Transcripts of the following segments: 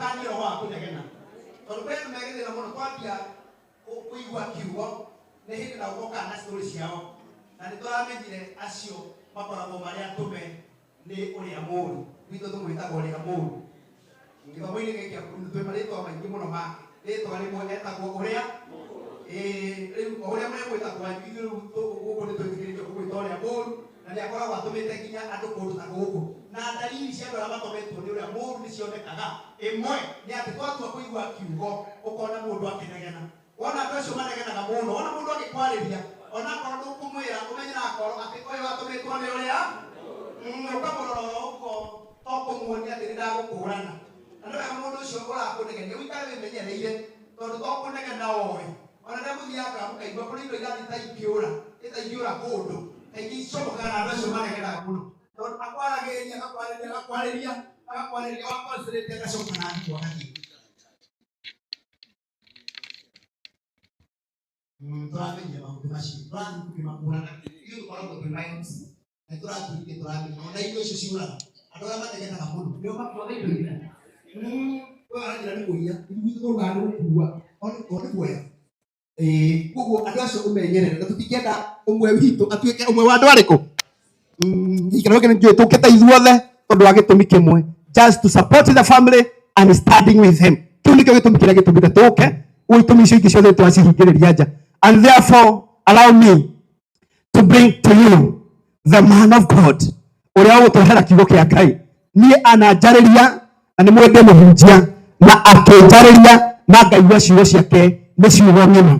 kani roho akunegena tondu kwenu megethina muno twambia kuigua kiugo ni hindi na ugoka na story ciao na nituramenyire acio makoragwo mari atume ni uria mũru witũ tũmwĩtaga ũrĩa mũru gĩthomo-inĩ gĩkĩ twĩ marĩtwa maingĩ mũno make rĩtwa rĩmwe etagwo ũrĩa rĩu ũrĩa mũremwĩta kwanyu ithuĩ rĩu gũkũ nĩ twĩtĩkĩrĩtio kũmwĩta ũrĩa mũru na nĩ akoragwo atũmĩte nginya andũ kũndũ ta gũkũ na dalili cia andũ arĩa mathometwo nĩ ũrĩa mũru nĩ cionekaga ĩmwe nĩ atĩ twatua kũigua kiugo ũkona mũndũ akĩnegena wona andũ acio manegenaga mũno wona mũndũ agĩkwarĩria ona akorwo ndũkũmwĩra ũmenye na akorwo atĩ ũyũ atũmĩtwo nĩ ũrĩa ũkamũrora ũguo tokũmuonia atĩ nĩndagũkũrana na nĩ wega mũndũ ũcio ũrakũnegenia ũikare wĩmenyereire tondũ tokũnegena oĩ ona rĩrĩa mũthiaga mũkaigua kũrĩ indo irathiĩ ta ingĩũra kũndũ kaingĩ icomokaga na andũ acio manegenaga mũno tondũ akwarĩria wakoncerĩte agacoka na thikũ agathiĩ tũramenya maũndũ macio tũrathiĩ tũkĩmakũrana ithuĩ tũkoragwo twĩ minds na tũratũrĩke tũramenya ona indo icio ciũraga andũ arĩa manegenaga mũno nĩo makuaga indo iria we aranjĩra nĩ kũiya ithuĩ tũrugaga nĩ gũkua nĩ kuoya koguo andũ acio ũmenyerere na tũtingĩenda ũmwe witũ atuĩke ũmwe wa andũ arĩkũ gĩikaro gĩkĩ nĩkĩũĩ tũkĩte ithuothe tondũ wa gĩtũmi kĩmwe just to support the family and standing with him kĩu nĩkĩo gĩtũmi kĩrĩa gĩtũmĩte tũke ũitũmi icio ingĩ ciothe twacihingĩrĩria nja and therefore allow me to bring to you the man of God ũrĩa ũgũtũhera kiugo kĩa Ngai niĩ ananjarĩria na nĩ mwende mũhunjia na akĩnjarĩria na ngaigua ciugo ciake nĩ ciugo ng'ima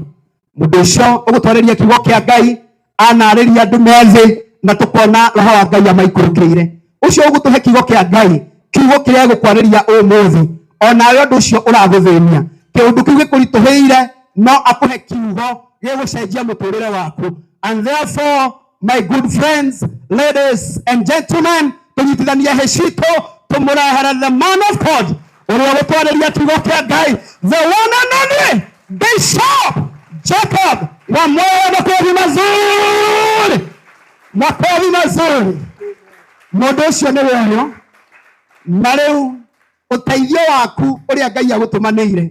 mũndũ ũcio ũgũtwarĩria kiugo kĩa Ngai anarĩria andũ methĩ na tũkona roho wa Ngai amaikũrũkĩire ũcio ũgũtũhe kiugo kĩa Ngai kiugo kĩrĩa gũkwarĩria ũmũthĩ onawe ũndũ ũcio ũragũthĩnia kĩũndũ kĩu gĩkũritũhĩire no akũhe kiugo gĩgũcenjia mũtũrĩre waku and therefore my good friends ladies and gentlemen tũnyitithanie hecito tũmũrehere the man of God ũrĩa gũtwarĩria kiugo kĩa Ngai the one and only Bishop Jacob Wamuoyo makofi mazuri mũndũ ũcio nĩ weyo na rĩu ũteithio waku ũrĩa Ngai agũtũmanĩire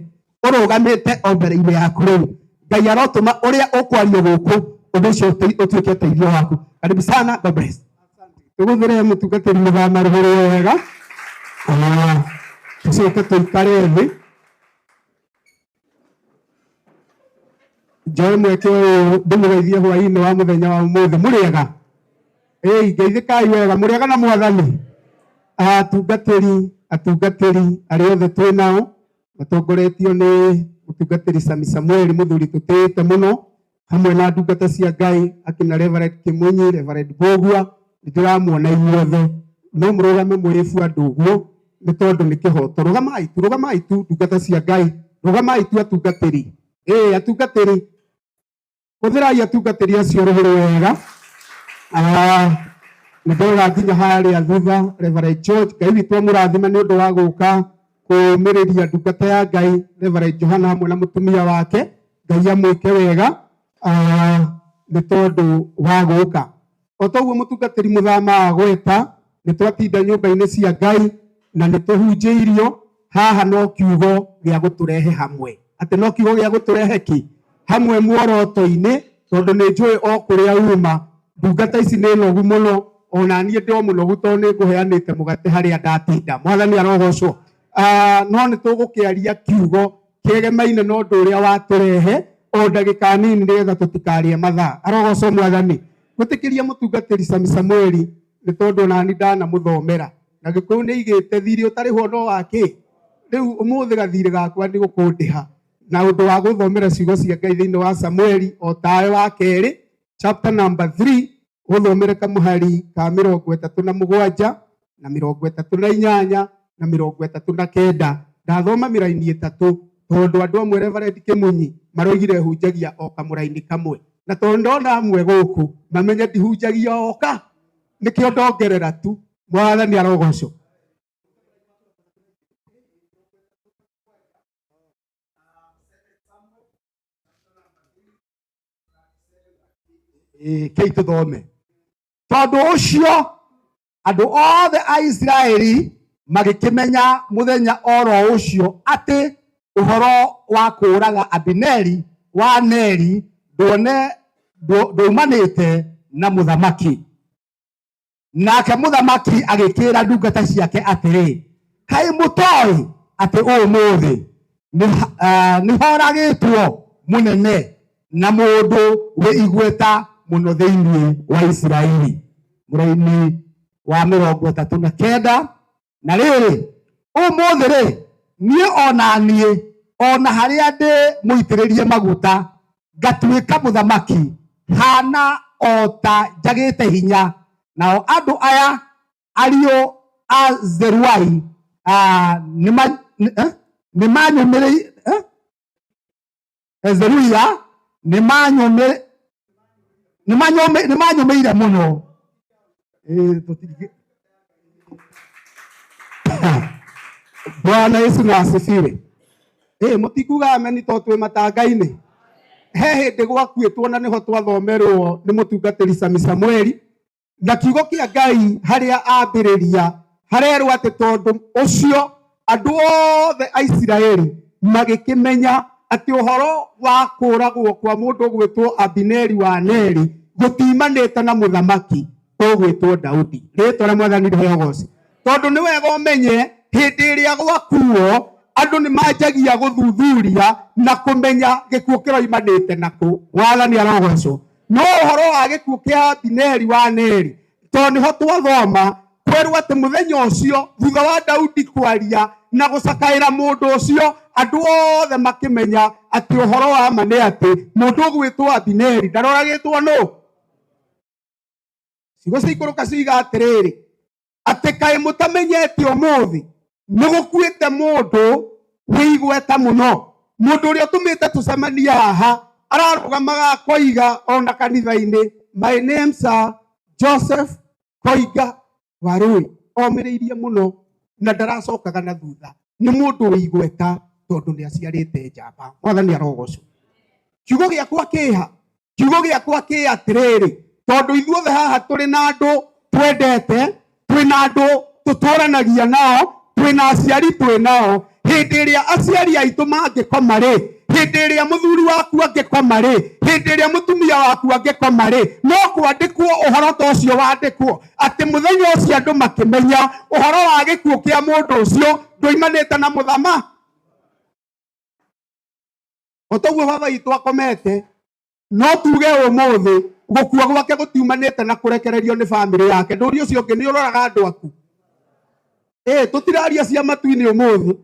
ũrũgamĩte o mbere-inĩ yaku rĩu Ngai arotũma ũrĩa ũkwario gũkũ ũndũ ũcio ũtuĩke ũteithio waku karibu sana God bless tũgũthĩre mũtungatĩri mũthama rũhũrĩ wega tũcoke tũikare thĩ njoe mweke ũyũ ndĩmũgeithie hwaĩ-inĩ wa mũthenya wa ũmũthĩ mũrĩega ngeithĩkai wega mũrĩega na mwathani atungatĩri arĩa othe twĩ nao matongoretio nĩ mũtungatĩri Sami Samuel mũthuri tũtĩĩte mũno hamwe na ndungata cia Ngai akina Reverend Kĩmunyi Reverend Bogua nĩndĩramuona inyuothe no mũrũgame mwĩbu andũ ũguo nĩ tondũ nĩ kĩhoto rũgamai tu ndungata cia Ngai rũgamai tu atungatĩri atungatĩri hũthĩrai atungatĩri acio rũhũrĩ wega nĩndĩrora nginya harĩa thutha Reverend George Ngai witũ amũrathima nĩ ũndũ wa gũka kũmĩrĩria ndungata ya Ngai Reverend Johana hamwe na mũtumia wake Ngai amwĩke wega nĩ tondũ wa gũka o toguo mũtungatĩri mũthama agweta nĩ twatinda nyũmba-inĩ cia Ngai na nĩ tũhunjĩirio haha no kiugo gĩa gũtũrehe hamwe atĩ no kiugo gĩa gũtũrehe ki hamwe muoroto-inĩ tondũ nĩ njũĩ o kũrĩa uma ndungata ici nĩ nogu mũno ona niĩ ndĩ o mũnogu tondũ nĩ ngũheanĩte mũgate harĩa ndatinda mwathani arogocwo no nĩ tũgũkĩaria kiugo kĩgemaine na ũndũ ũrĩa watũrehe o ndagĩka nini nĩgetha tũtikarie mathaa arogocwo mwathani gwĩtĩkĩria mũtungatĩri Sami Samuel nĩ tondũ onani ndanamũthomera na Gĩkũyũ nĩ igĩte thirĩ ũtarĩho no wakĩ rĩu ũmũthĩ gathirĩ gakwa nĩ gũkũndĩha na ũndũ wa gũthomera ciugo cia Ngai thĩinĩ wa Samueli o tawe wa kerĩ chapter number 3 ũthomere kamũhari ka 37 na 38 na 39 ndathoma mĩraini 3 tondũ andũ amwe Reverend Kĩmunyi maroigire hunjagia o kamũraini kamwe na tondũ ndona amwe gũkũ mamenye ndihunjagia oka nĩkĩo ndongerera tu mwathani arogocwo kei tũthome tondũ ũcio andũ othe a Israeli magikimenya muthenya oro ucio ati uhoro wa kuraga Abineri wa Neri ndoumanite na muthamaki. Nake muthamaki agikira ndungata ciake atiri, kai mutoi ati umuthi ni horagitwo munene na mundu wi igweta muno thiini wa Israeli. Muraini wa 39 na riri umuthi ri nie ona haria ndi muitiririe maguta ngatuika muthamaki hana ota njagite hinya. Nao andu aya ario a Zeruai nimanyumire Zeruia nimanyumire muno. Bwana Yesu na asifiwe. Mutikuga ameni to twi matangaini. He hindi gwakuitwo na niho twathomerwo ni mutungatiri Sami Samueli na kiugo kia Ngai haria ambiriria harerwo ati tondu ucio andu othe a Isiraeli magikimenya ati uhoro wa kuragwo kwa mundu ugwitwo Abineri wa Neri gutimanite na muthamaki ugwitwo Daudi. Ritwa ria Mwathani rihogoce. Tondu ni wega umenye hindi iria gwakuo andu ni manjagia guthuthuria na kumenya gikuo kiroimanite naku. Mwathani arogocwo. No uhoro wa gikuo kia Abineri wa Neri to niho twathoma kwerwo ati muthenya ucio thutha wa Daudi kwaria na gucakaira mundu ucio andu othe makimenya ati uhoro wa ma ni ati mundu ugwitwo Abineri ndaroragitwo no. Ciugo cia ikuruka ciuga atiriri ati kai mutamenyete umuthi nigukuite mundu wi igweta muno. Mundu uria utumite tucemania haha ararugamaga koiga ona kanitha-ini, my name's Joseph Koiga Warui. Omiriirie muno na ndaracokaga na thutha. Ni mundu wi igweta tondu ni aciarite njamba. Mwathani arogocwo. Kiugo giakwa kiha, kiugo giakwa ki atiriri tondu ithuothe haha turi na andu twendete, twina andu tuturanagia nao, twina aciari twinao. Hindi iria aciari aitu mangikoma ri, hindi iria muthuri waku angikoma ri, hindi iria mutumia waku angikoma ri, no kwandikwo uhoro ta ucio wandikwo ati muthenya ucio andu makimenya uhoro wa gikuo kia mundu ucio nduimanite na muthama. Otoguo baba itu akomete no tuge umuthi gukua gwake gutiumanite na kurekererio ni family yake. Nduri ucio ungi ni uroraga andu aku. Tutiraria cia matuini umuthi,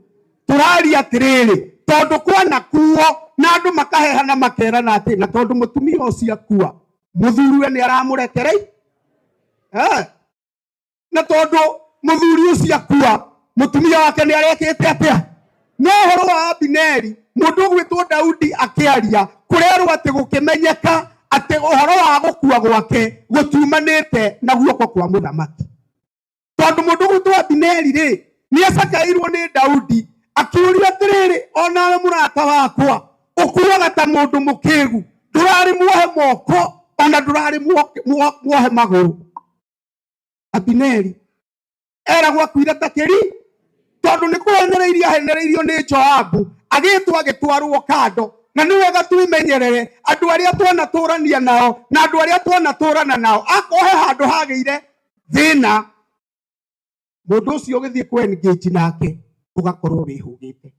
turaria atiriri tondu kwana kuo na andu makahehana makerana ati na tondu mutumia ucio akua muthuriwe ni aramurekerei. Na tondu muthuri ucio akua mutumia wake ni arekete atia. No horo wa Abineri mundu gwitwo Daudi akiaria kurerwo ati gukimenyeka ati uhoro wa gukua gwake gutiumanite na guoko kwa muthamaki. Tondu mundu gwitwo Abineri ri ni acakairwo ni Daudi akiuria atiriri ona murata wakwa ukuaga ta mundu mukigu ndurari muohe moko ona ndurari muohe maguru. Abineri eragwo akuire ta kiri tondu ni kuhenereirio ahenereirio ni Joabu agitwo agitwarwo kando. Na ni wega tuimenyerere andu aria twanaturania nao na andu aria twanaturana nao akohe handu hageire thina mundu ucio githie ku engage nake ugakorwo wihugite.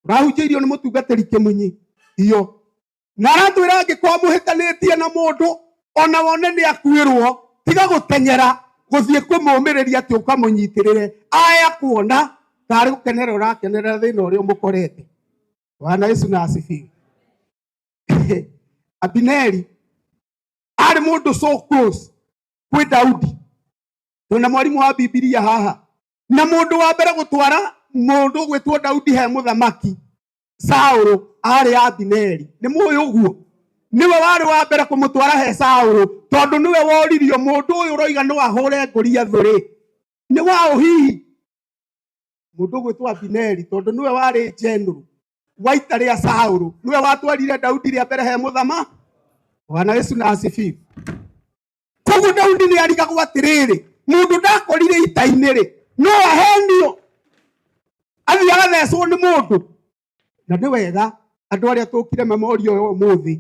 Urahunjirio ni mutungatiri kimunyi iyo na aratwira angikwa muhitanitie na mundu ona wone ni akuirwo tiga gutenyera guthie kumumiriria ati ukamunyitirire aya kuona tari gukenerera urakenerera thina uria umukorete. Bwana Yesu na asifiwe. Abineri ari mundu so close kwi Daudi. Tuna mwalimu wa Biblia haha na mundu wa mbere gutwara mundu gwitwo Daudi he muthamaki Saulu ari Abineri. Ni muyo uguo niwe wari wa mbere kumutwara he Saulu tondu niwe woririo mundu uyu roiga no ahure nguria thuri ni wa uhihi mundu gwitwo Abineri tondu niwe wari general waita ria Saulu niwe watwarire Daudi ria mbere he muthama. Bwana Yesu na asifiwe. Koguo Daudi ni arigagwo atiriri mundu ndakorire ita-ini ri no ahenio athi agathecwo nĩ mũndũ. Na nĩ wega andũ arĩa tũkire memoria ũyũ ũmũthĩ,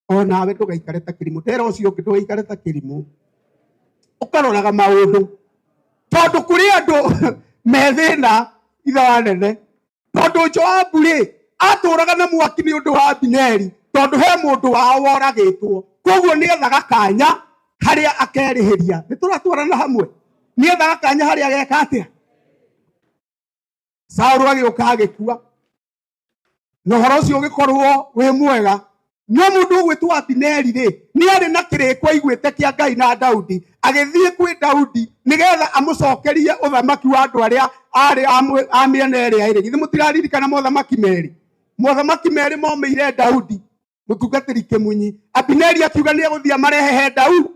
onawe ndũgaikare ta kĩrimũ. Tera ũcio ũngĩ ndũgaikare ta kĩrimũ, ũkaroraga maũndũ, tondũ kũrĩ andũ methĩna ithe wa nene. Tondũ Joabu-rĩ atũraga na mwaki nĩ ũndũ wa Abineri, tondũ he mũndũ wao woragĩtwo. Koguo nĩ ethaga kanya harĩa akerĩhĩria. Nĩ tũratwarana hamwe? Nĩ ethaga kanya harĩa ageka atĩa? Saũlũ agĩũka agĩkua, na ũhoro ũcio ũgĩkorwo wĩ mwega. No mũndũ ũgwĩtwo Abineri-rĩ nĩ arĩ na kĩrĩko aiguĩte kĩa Ngai na Daudi, agĩthiĩ kwĩ Daudi nĩgetha amũcokerie ũthamaki wa andũ arĩa arĩ a mĩena ĩrĩa ĩrĩ. Githĩ mũtiraririkana mothamaki merĩ? Mothamaki merĩ momeire Daudi, mũtungatĩri Kĩmunyi. Abineri akiuga nĩ egũthiĩ amarehe Daudi.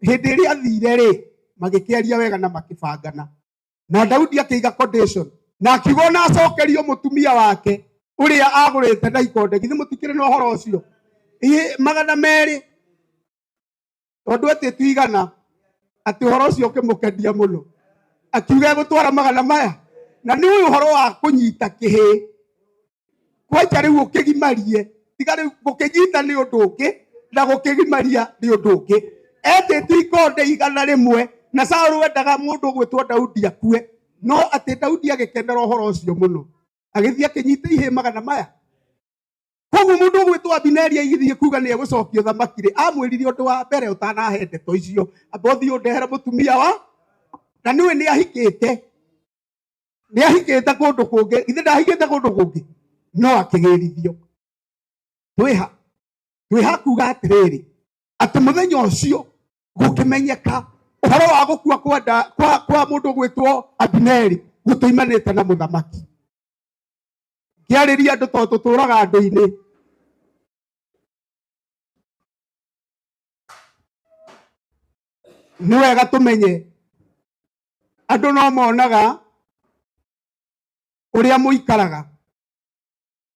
Hĩndĩ ĩrĩa athire-rĩ magĩkĩaria wega na makĩbangana, na Daudi akĩiga condition na akiuga ona acokerio mũtumia wake ũrĩa agũrĩte na ikonde. Githĩ mũtikĩrĩ na ũhoro ũcio? 200 tondũ atĩ tuigana atĩ ũhoro ũcio ũkĩmũkendia mũno, akiuga egũtwara 100 maya. Na nĩ ũyũ ũhoro wa kũnyita kĩhĩ. Kwanja rĩu ũkĩgimarie, tiga rĩu gũkĩnyita nĩ ũndũ ũngĩ na gũkĩgimaria nĩ ũndũ ũngĩ. Etĩtie ikonde 100 na Saũlũ endaga mũndũ ũgwĩtwo Daudi akue, no atĩ Daudi agĩkenera ũhoro ũcio mũno, agĩthiĩ akĩnyita ihĩ 100 maya. Koguo mũndũ ũgwĩtwo Abineri agĩthiĩ kuga nĩ egũcokia ũthamaki-rĩ, amwĩrire ũndũ wa mbere ũtanahe ndeto icio, amba ũthiĩ ũndehere mũtumia wa, na nĩwe nĩ ahikĩte kũndũ kũngĩ. Ithe ndahikĩte kũndũ kũngĩ, no akĩgĩrithio. Twĩha kuga atĩrĩrĩ, atĩ mũthenya ũcio gũkĩmenyeka ũhoro wa gũkua kwa mũndũ ũgwĩtwo Abineri gũtoimanĩte na mũthamaki. Kĩarĩria andũ tondũ tũtũraga andũ-inĩ. Nĩ wega tũmenye andũ no monaga ũrĩa mũikaraga,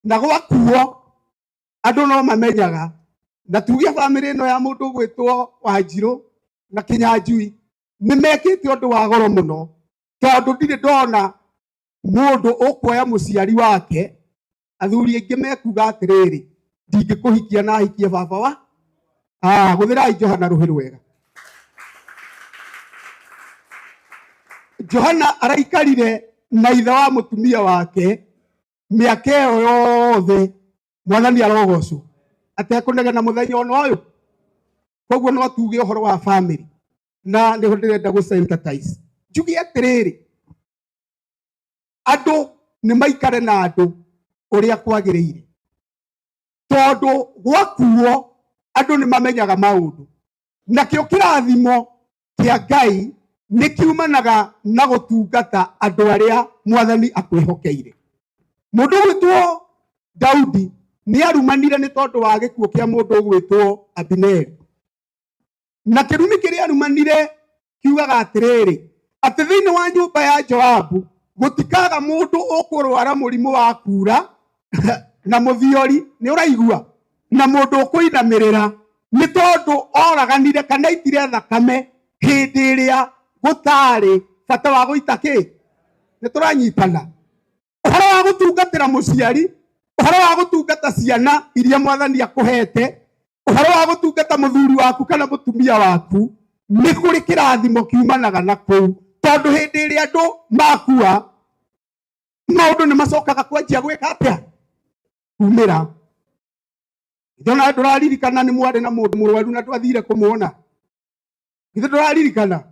na gwakuo andũ no mamenyaga. Na tuge bamĩrĩ ĩno ya mũndũ ũgwĩtwo Wanjirũ na Kĩnyanjui nĩ mekĩte ũndũ wa goro mũno, tondũ ndirĩ ndona mũndũ ũkuoya mũciari wake. Athuri aingĩ mekuga atĩrĩrĩ, ndingĩkũhikia na hikie baba wa. Gũthĩrai Johana rũhĩ rwega. Johana araikarire na ithe wa mũtumia wake mĩaka ĩyo yothe, Mwathani arogocwo, atekũnegena mũthenya ona ũyũ. Koguo no tuge ũhoro wa family, na nĩho ndĩrenda gũsensitize. Njuge atĩrĩrĩ, andũ nĩ maikare na andũ ũrĩa kwagĩrĩire, tondũ gwakuo andũ nĩ mamenyaga maũndũ. Nakĩo kĩrathimo kĩa Ngai nĩ kiumanaga na gũtungata andũ arĩa Mwathani akwĩhokeire. Mũndũ ũgwĩtwo Daudi nĩ arumanire nĩ tondũ wa gĩkuũ kĩa mũndũ ũgwĩtwo Abineri. Na kĩrumi kĩrĩa arumanire kiugaga atĩrĩrĩ, atĩ thĩinĩ wa nyũmba ya Joabu gũtikaga mũndũ ũkũrwara mũrimũ wa kura na mũthiori, nĩ ũraigua, na mũndũ ũkũinamĩrĩra nĩ tondũ oraganire kana itire thakame hĩndĩ ĩrĩa gũtarĩ bata wa gũita kĩ. Nĩ tũranyitana? Ũhoro wa gũtungatĩra mũciari, ũhoro wa gũtungata ciana iria Mwathani akũhete, ũhoro wa gũtungata mũthuri waku kana mũtumia waku, nĩ kũrĩ kĩrathimo kiumanaga na kũu. Tondũ hĩndĩ ĩrĩa andũ makua, maũndũ nĩ macokaga kwanjia gwĩka atĩa? Kumĩra. Ithe ona ndũraririkana nĩ mwarĩ na mũndũ mũrwaru na twathire kũmuona? Ithe ndũraririkana?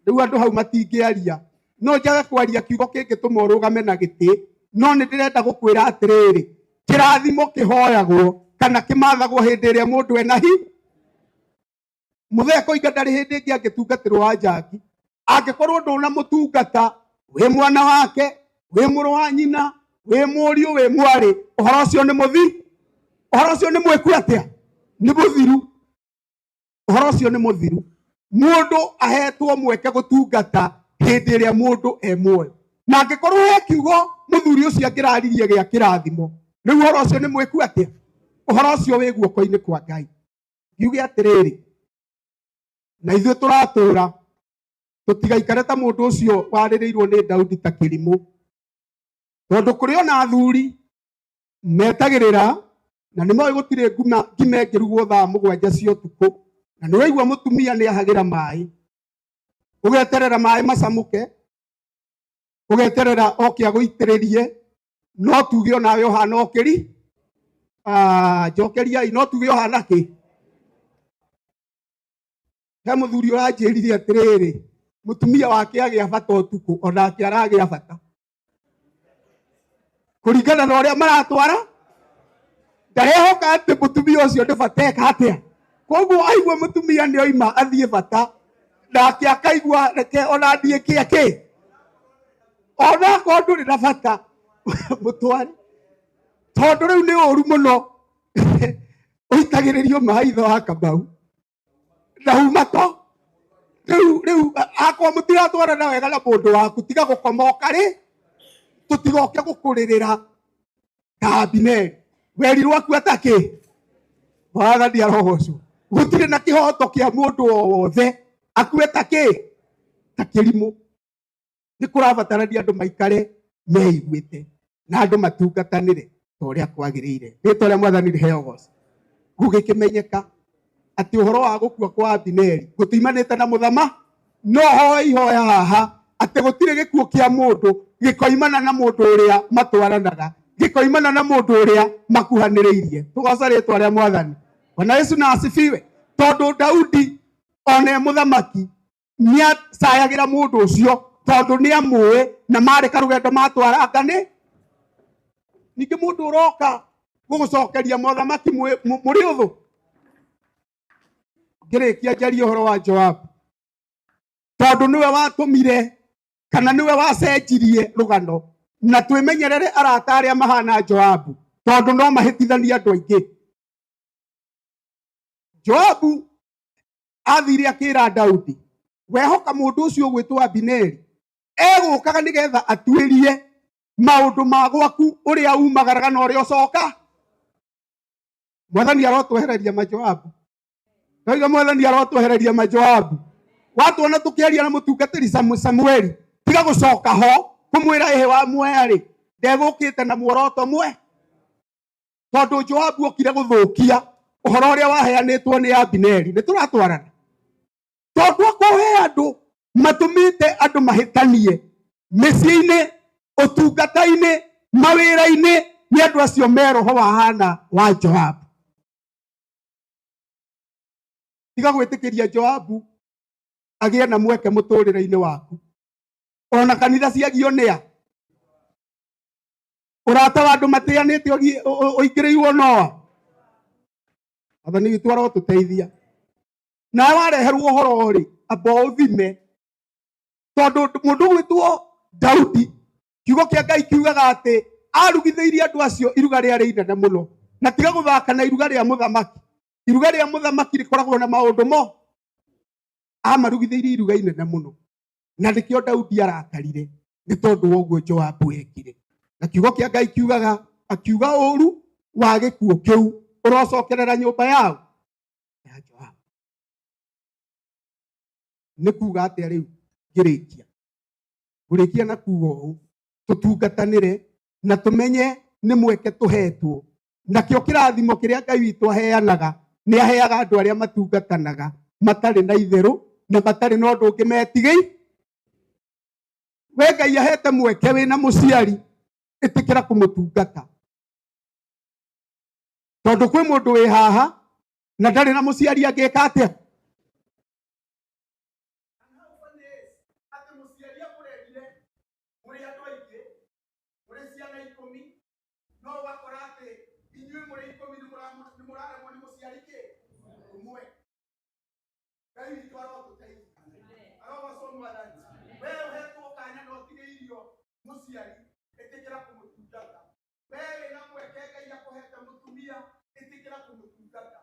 Rĩu andũ hau matingĩaria, no njage kwaria kiugo kĩngĩtũma ũrũgame na gĩtĩ, no nĩ ndĩrenda gũkwĩra atĩrĩrĩ, kĩrathimo kĩhoyagwo kana kĩmathagwo hĩndĩ ĩrĩa mũndũ ena hi. Mũthee Koinga ndarĩ hĩndĩ ĩngĩ angĩtungatĩrwo Wanjaki. Angĩkorwo ndũnamũtungata, wĩ mwana wake, wĩ mũrũ wa nyina, wĩ mũriũ, wĩ mwarĩ, ũhoro ũcio nĩ mũthiru. Ũhoro ũcio nĩ mwĩku atĩa? Nĩ mũthiru. Ũhoro ũcio nĩ mũthiru. Mũndũ ahetwo mweke gũtungata hĩndĩ ĩrĩa mũndũ e muoyo. Na angĩkorwo he kiugo mũthuri ũcio angĩraririe gĩa kĩrathimo, rĩu ũhoro ũcio nĩ mwĩku atĩa? Ũhoro ũcio wĩ guoko-inĩ kwa Ngai. Ngiuge atĩrĩrĩ, na ithuĩ tũratũra tutigaikare ta mundu ucio waririirwo ni Daudi ta kirimu, tondu kuri ona athuri metagirira na nĩ moĩ gũtirĩ ngima ĩngĩrugwo thaa 7 cia ũtukũ, na nĩ waigua mũtumia nĩ ahagĩra maĩ, ũgeterera maĩ macamũke, ũgeterera oke agũitĩrĩrie, no tuge onawe ũhana okĩri njokeriai, no tuge ũhana kĩ? He mũthuri ũranjĩrire atĩrĩrĩ, mũtumia wake agĩa bata ũtukũ, onake aragĩa bata kũringana na ũrĩa maratwara. Ndarehoka atĩ mũtumia ũcio ndĩbateka atĩa. Koguo aigua mũtumia nĩ oima athiĩ bata, nake akaigua reke ona thiĩ kĩ ona korwo ndũrĩ na bata mũtware, tondũ rĩu nĩ ũru mũno ũitagĩrĩrio maĩ ithe wa Kamau na umato. Rĩu akorwo mũtiratwarana wega na mũndũ waku, tiga gũkoma ũkarĩ, tũtigoke gũkũrĩrĩra ta Abineri. Werirwo akua takĩ Mwathani arogocwo. Gũtirĩ na kĩhoto kĩa mũndũ o wothe akue takĩ ta kĩrimũ. Nĩ kũrabatarania andũ maikare meiguĩte na andũ matungatanĩre ta ũrĩa kwagĩrĩire. Rĩĩtwa rĩa Mwathani rĩheo goco. Gũgĩkĩmenyeka atĩ ũhoro wa gũkua kwa Abineri gũtiumanĩte na mũthama, no hoe ihoya haha atĩ gũtirĩ gĩkuũ kĩa mũndũ gĩkoimana na mũndũ ũrĩa matwaranaga, gĩkoimana na mũndũ ũrĩa makuhanĩrĩirie. Tũgoca rĩĩtwa rĩa Mwathani. Bwana Yesu na asifiwe. Tondũ Daudi ona mũthamaki nĩ acayagĩra mũndũ ũcio tondũ nĩ amũĩ na marĩ karũgendo matwarangane. Ningĩ mũndũ ũroka gũgũcokeria mũthamaki mũrĩ ũthũ. Ngĩrĩkia njarie ũhoro wa Joabu, tondũ nĩwe watũmire kana nĩwe wacenjirie rũgano, na twĩmenyerere arata arĩa mahana Joabu, tondũ no mahĩtithanie andũ aingĩ. Joabu athire akĩra Daudi, wehoka mũndũ ũcio gwĩtwo Abineri egũkaga nĩgetha atuĩrie maũndũ ma gwaku ũrĩa umagaraga na ũrĩa ũcoka. Mwathani arotwehereria majoabu. Ndoiga Mwathani arotwehereria majoabu. Watu ona tukiaria na mũtungatĩri Samueli, tiga gũcoka ho kumwĩra ehe wa mweri ndegũkĩte na muoroto mwe. Tondũ Joabu okire gũthũkia ũhoro ũrĩa waheanĩtwo nĩ Abineri. Nĩ tũratwarana. Tondũ akũhe andũ matũmĩte andũ mahĩtanie mĩciĩ-inĩ, ũtungata-inĩ, mawĩra-inĩ, nĩ andũ acio me roho wahana wa Joabu. Tiga gwĩtĩkĩria Joabu agĩe na mweke mũtũrĩre-inĩ waku. Ona kanitha ciagio nĩa. Ũrata wa andũ matĩanĩte ũingĩrĩirwo Noa. Athani witũ arotũteithia. Nawe wareherwo ũhoro ũrĩ amba ũthime. Tondũ mũndũ gwĩtwo Daudi, kiugo kĩa Ngai kiugaga atĩ arugithĩirie andũ acio iruga rĩarĩ inene mũno. Na tiga gũthaka na iruga rĩa mũthamaki. Iruga rĩa mũthamaki rĩkoragwo na maũndũ mo. Amarugithĩirie iruga inene mũno. Na nĩkĩo Daudi arakarire nĩ tondũ wa ũguo Joabu ekire. Na kiugo kĩa Ngai kiugaga akiuga ũru wa gĩkuũ kĩu ũrocokerera nyũmba yao ya Joabu. Nĩ kuuga atĩa rĩu ngĩrĩkia. Ngũrĩkia na kuuga ũũ, tũtungatanĩre na tũmenye nĩ mweke tũhetwo. Nakĩo kĩrathimo kĩrĩa Ngai witũ aheanaga, nĩ aheaga andũ arĩa matungatanaga matarĩ na itherũ na matarĩ na ũndũ ũngĩ metigĩi. We Ngai ahete mweke wĩna mũciari, ĩtĩkĩra kũmũtungata. Tondũ kwĩ mũndũ wĩ haha na ndarĩ na mũciari angĩka atĩa. Musiari etekera kumutungata. Wewe na mweke Ngai akohete mutumia etekera kumutungata.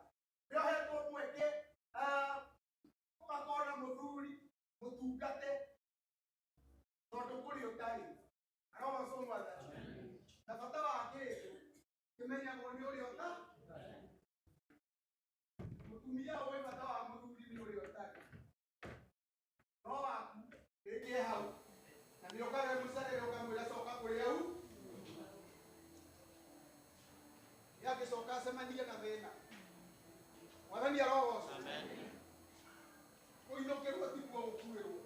Wewe heto mweke ukakona muthuri mutungate tondu kuri utari. Aroba somo athani. Na bata wake kimenya ngoni uri ota. Mutumia wewe bata wa muthuri ni uri otari. No waku ũcemanie na thĩna. Mwathani arogocwo. Kũinũkĩrwo ti kuo gũkuĩrwo.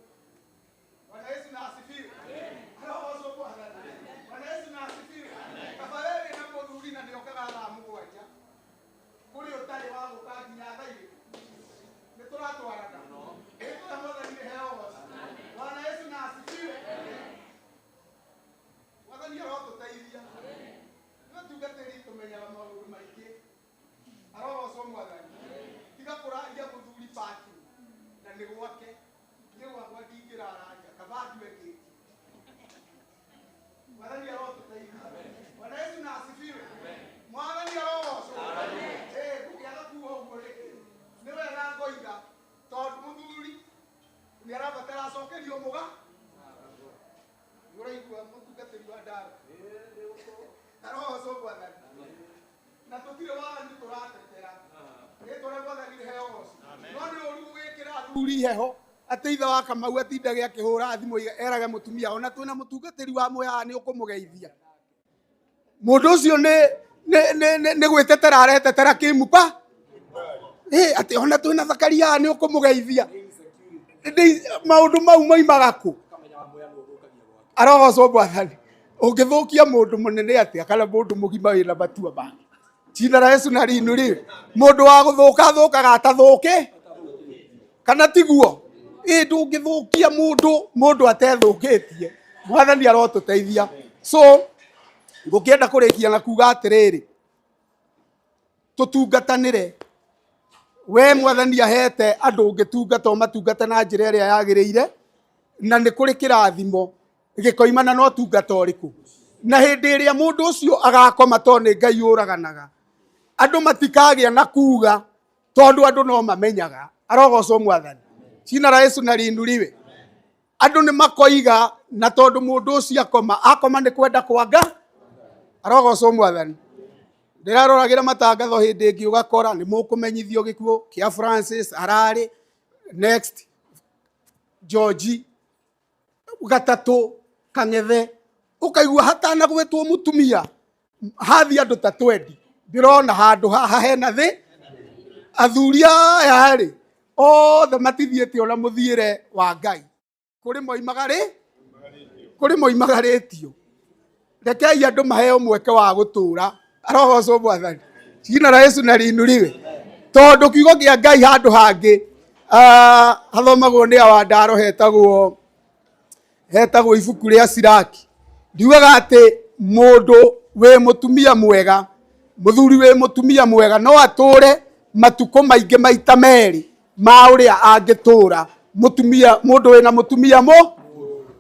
Bwana Yesu na asifiwe. Arogocwo Mwathani. Bwana Yesu na asifiwe. Kabarere na mũthuri na nĩokaga thaa mũgwanja. Kũrĩ ũtarĩ wa gũka nginya thaa igĩrĩ. Nĩtũratwarana. Ĩtũra Mwathani nĩheogocwo. Bwana Yesu na asifiwe. Mwathani arotũteithia. Tungatĩri tũmenyaga maũndũ maingĩ. Arogocwo Mwathani. Tiga kũraria mũthuri paki na nĩ gwake. Niĩ gwakwa ndingĩrararia kaba ndue kĩngĩ. Mwathani arotũteithia. Bwana Yesu na asifiwe. Mwathani arogocwo. Ngũkĩaga kuga ũguo rĩngĩ. Nĩ wega ngoiga tondũ mũthuri nĩarabatara acokerio mũga. Nĩũraigua mũtungatĩri wa ndara. Arogocwo Mwathani. Na tũtirĩ waganu tũratetera. Rĩtwa rĩa Mwathani rĩheogocwo. No nĩ ũru gwĩkĩra athuri heho atĩ ithe wa Kamau atindage akĩhũra thimũ erage mũtumia ona twĩna mũtungatĩri wa Mwea nĩ ũkũmũgeithia. Mũndũ ũcio nĩ gwĩtetera aretetera kĩmupa. Atĩ ona twĩna Zakaria nĩ ũkũmũgeithia. Maũndũ mau moimaga kũ? Arogocwo Mwathani. Ũngĩthũkia mũndũ mũnene atĩa kana mũndũ mũgima wĩna matua make. Jina la Yesu na riinuliwe. Mũndũ wa gũthũka thũkaga atathũke. Kana tiguo? Ndũngĩthũkia mũndũ atethũkĩtie. Mwathani arotũteithia. So ngũkĩenda kũrĩkia na kuga atĩrĩrĩ. Tũtungatanĩre. We Mwathani ahete andũ ũngĩtungata ũmatungata na njĩra ĩrĩa yagĩrĩire na nĩ kũrĩ kĩrathimo gĩkoimana no tungata ũrĩkũ. Na hĩndĩ ĩrĩa mũndũ ũcio agakoma tondũ nĩ Ngai ũraganaga. Andũ matikagĩa na kuga tondũ andũ no mamenyaga. Arogocwo Mwathani. Jina la Yesu na riinuliwe. Andũ nĩ makoiga na tondũ mũndũ ũcio akoma nĩ kwenda kwanga. Arogocwo Mwathani. Ndĩraroragĩra matangatho hĩndĩ ĩngĩ ũgakora nĩ mũkũmenyithio gĩkuũ kĩa Francis ararĩ next George gatatũ Kang'ethe ukaigua hatana gwetwo mutumia hathi andũ ta 20 ndĩrona handũ haha hena thĩ athuria aya rĩ othe matithiĩte ona mũthiĩre wa Ngai kũrĩ moimagarĩtio rekei andũ maheo mweke wa gũtũra. Arogocwo Mwathani. Jina la Yesu na riinuliwe. Tondũ kiugo kĩa Ngai handũ hangĩ hathomagwo nĩ Awandaro hetagwo ibuku rĩa Siraki. Ndiugaga atĩ mũndũ wĩ mũtumia mwega mũthuri wĩ mũtumia mwega no atũre matukũ maingĩ maita merĩ ma ũrĩa angĩtũra mũndũ wĩna mũtumia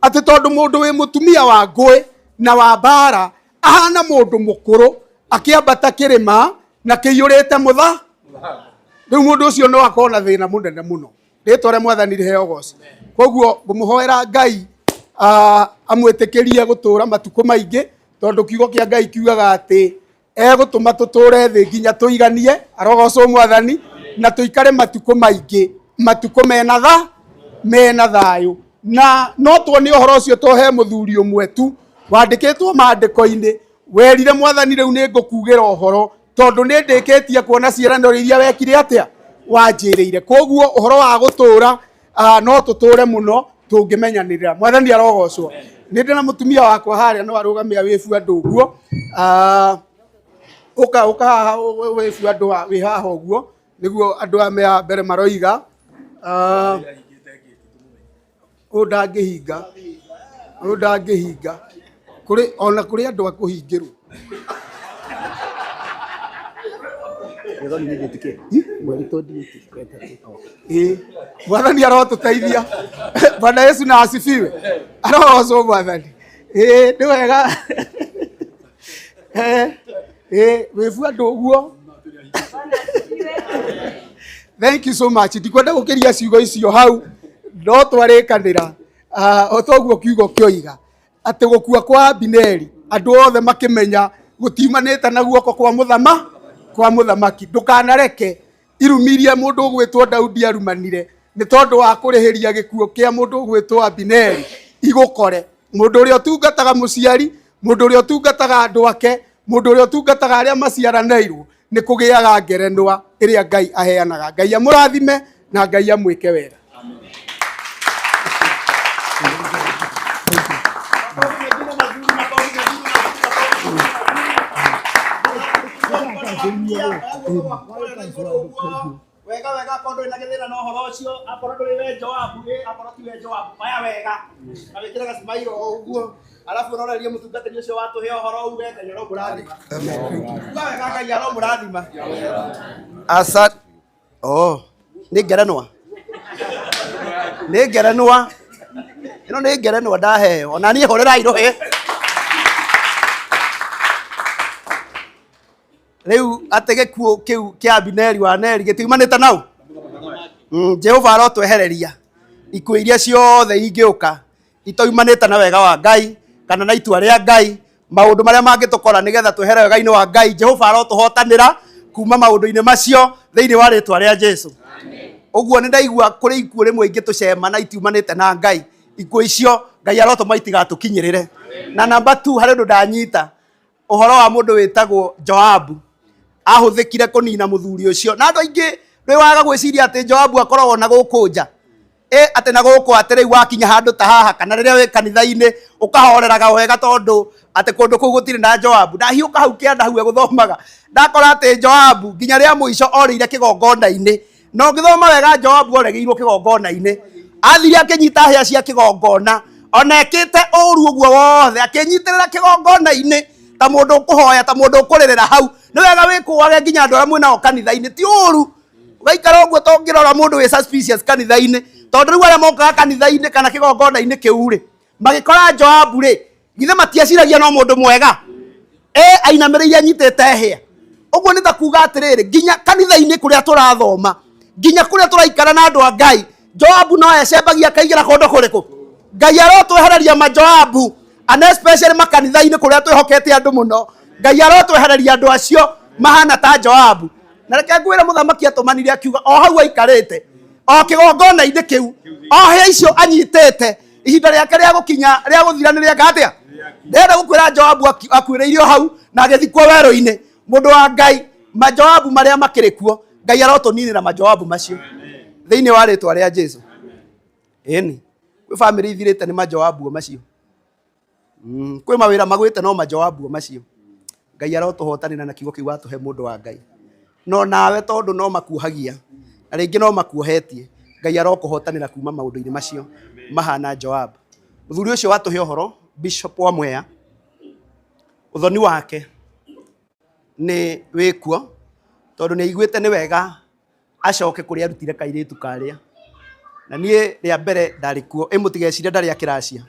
atĩ tondũ mũndũ wĩ mũtumia wa ngũĩ na wa mbara ahana mũndũ mũkũrũ akĩambata kĩrĩma na kĩiyũrĩte mũtha. Rĩu mũndũ ũcio no akorwo na thĩna mũnene mũno. Rĩtwa rĩa Mwathani rĩheogocwo. Koguo ngũmũhoera Ngai amwĩtĩkĩrie gũtũra matukũ maingĩ tondũ kiugo kĩa Ngai kiugaga atĩ egũtũma tũtũre thĩ nginya tũiganie. Arogocwo Mwathani. Na tũikare matukũ maingĩ matukũ mena thayũ. Na no tuone ũhoro ũcio tohe mũthuri ũmwe tu wandĩkĩtwo maandĩko-inĩ werire Mwathani rĩu nĩ ngũkugĩra ũhoro tondũ nĩ ndĩkĩtie kuona ciĩranĩro iria wekire atĩa wanjĩrĩire. Koguo ũhoro wa gũtũra no tũtũre mũno tũngĩmenyanĩrĩra. Mwathani arogocwo. Nĩ ndĩ na mũtumia wakwa harĩa no arũgamia wĩbu andũ ũguo. Ũka haha wĩbu andũ wĩ haha ũguo nĩguo andũ aya mbere maroiga. Ndangĩhinga ona kũrĩ andũ akũhingĩrwo. Mwathani arotũteithia. Bwana Yesu na asifiwe. Arogocwo Mwathani. Nĩ wega wĩbu andũ ũguo. Thank you so much. Ndikwenda gũkĩria ciugo icio hau no twarĩkanĩra otoguo kiugo kĩoiga atĩ gũkua kwa Abineri andũ othe makĩmenya gũtiumanĩte na guoko kwa mũthamaki. Ndũkanareke irumirie mũndũ ũgwĩtwo Daudi arumanire nĩ tondũ wa kũrĩhĩria gĩkuũ kĩa mũndũ ũgwĩtwo Abineri igũkore. Mũndũ ũrĩa ũtungataga mũciari, mũndũ ũrĩa ũtungataga andũ ake, mũndũ ũrĩa ũtungataga arĩa maciaranĩirwo nĩ kũgĩaga ngerenwa ĩrĩa Ngai aheanaga. Ngai amũrathime na Ngai amwĩke wega. Wega kondo ina githira no horo ucio akorwo nduri we Joabu akorwo ti we Joabu maya wega na wikira gasimairo uguo alafu unoreria mutungatiri ucio watuhe horo uge Ngai ro murathima wega Ngai ro murathima asa ni ngerenwa ino ni ngerenwa ndaheo ona ni horera irohe Riu atege kuo kiu kia Abineri wa Neri gitiumanite nau Jehova arotwehereria ikuo iria ciothe ingiuka itoimanite na wega wa Ngai kana na itua ria Ngai maundu maria mangitokora nigetha twehere wega-ini wa Ngai Jehova arotuhotanira kuma maundu-ini macio thiini wa ritwa ria Jesu. Uguo ni ndaigua kuri ikuo rimwe ingitucema na itiumanite na Ngai ikuo icio Ngai arotuma itigatukinyirire. Na number 2 hari undu ndanyita uhoro wa mundu witagwo Joabu ahuthikire kunina muthuri ucio na andu aingi ndwi waga gwiciria ati Joabu akoragwo na gukunja ati na guku atiri wakinya handu ta haha kana riria wi kanitha-ini ukahoreraga wega tondu ati kundu kuu gutiri na Joabu ndahiuka hau kianda hau eguthomaga ndakora ati Joabu nginya ria muico orire kigongona-ini no ngithoma wega Joabu oregeirwo kigongona-ini athiri akinyita hia cia kigongona ona ekite uru uguo wothe akinyitirira kigongona-ini ta mundu ukuhoya ta mundu ukuririra hau ni wega wikuage nginya andu aria mwinao kanitha-ini ti uru ugaikara uguo tongirora mundu wi suspicious kanitha-ini tondu riu aria mokaga kanitha-ini kana kigongona-ini kiu ri magikora Joabu ri githe matiaciragia no mundu mwega ainamiriire anyitite hia uguo ni ta kuga atiriri nginya kanitha-ini kuria turathoma nginya kuria turaikara na andu a Ngai Joabu no ecembagia kaigira kondo kuriku Ngai arotwehereria ma Joabu and especially makanitha-ini kuria twihokete andu muno Ngai arotwehereria andu acio mahana ta Joabu na reke ngwire muthamaki atumanire akiuga o hau aikarite o kigongona-ini kiu o hia icio anyitete ihinda riake ria gukinya ria guthira ni rianga atia ndenda gukwira Joabu akwiriirio hau na agithikwo weru-ini mundu wa Ngai ma Joabu maria makirikuo Ngai arotuninira ma Joabu macio thiini wa ritwa ria Jesu eni kwi family ithirite ni ma Joabu macio kwi mawira magwite no ma Joabu macio Ngai arotuhotanira na kiugo kiu atuhe mundu wa Ngai no nawe tondu no makuhagia na ringi no makuohetie Ngai arokuhotanira kuma maundu-ini macio mahana Joabu. Muthuri ucio watuhe uhoro Bishop wa Mwea uthoni wake ni wikuo tondu ni aiguite ni wega acoke kuria arutire kairitu karia na nie ria mbere ndarikuo mutigeciria ndari akiracia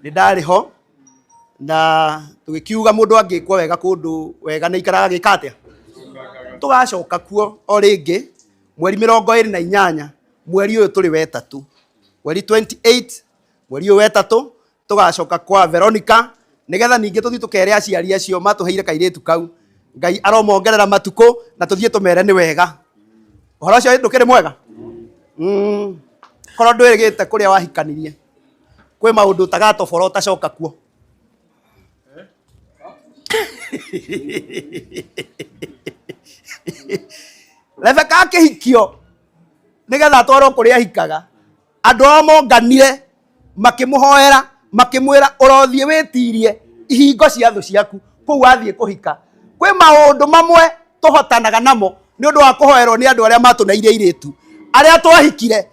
ni ndari ho na tugikiuga mundu angikwo wega kundu wega ni ikaraga gikatia tugacoka kuo o ringi mweri 28 mweri uyu turi wetatu mweri 28 mweri uyu wetatu tugacoka kwa Veronica nigetha ningi tuthi tukere aciari acio matuheire kairitu kau Ngai aromongerera matuko na tuthie tumere ni wega uhoro ucio ndukiri mwega korwo ndwirigite kuria wahikanirie kwi maundu tagatobora utacoka kuo Rebeka akihikio nigetha atwarwo kuria hikaga andu ao monganire makimuhoera makimwira urothie witirie ihingo cia thu ciaku kuu wathie kuhika kwi maundu mamwe tuhotanaga namo ni undu wa kuhoerwo ni andu aria matunairie iritu aria twahikire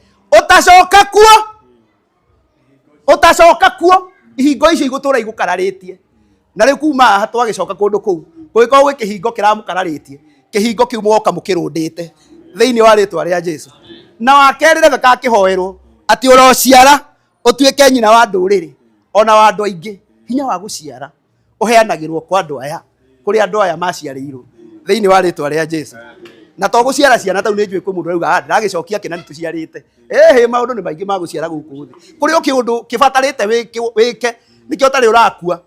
utacoka kuo ihingo icio igutura igukararitie na riu kuma haha twagicoka kundu kuu gugikorwo gwi kihingo kiramukararitie kihingo kiu mwoka mukirundite thiini wa ritwa ria Jesu na wakeri Rebeka akihoerwo ati urociara utuike nyina wa nduriri ona wa andu aingi hinya wa guciara uheanagirwo kwa andu aya kuri andu aya maciarirwo thiini wa ritwa ria Jesu na to guciara ciana tau ni njui kwi mundu rauga ndiragicokia kina nituciarite maundu ni maingi ma guciara guku thi kuri o kiundu kibatarite wike nikio tari urakua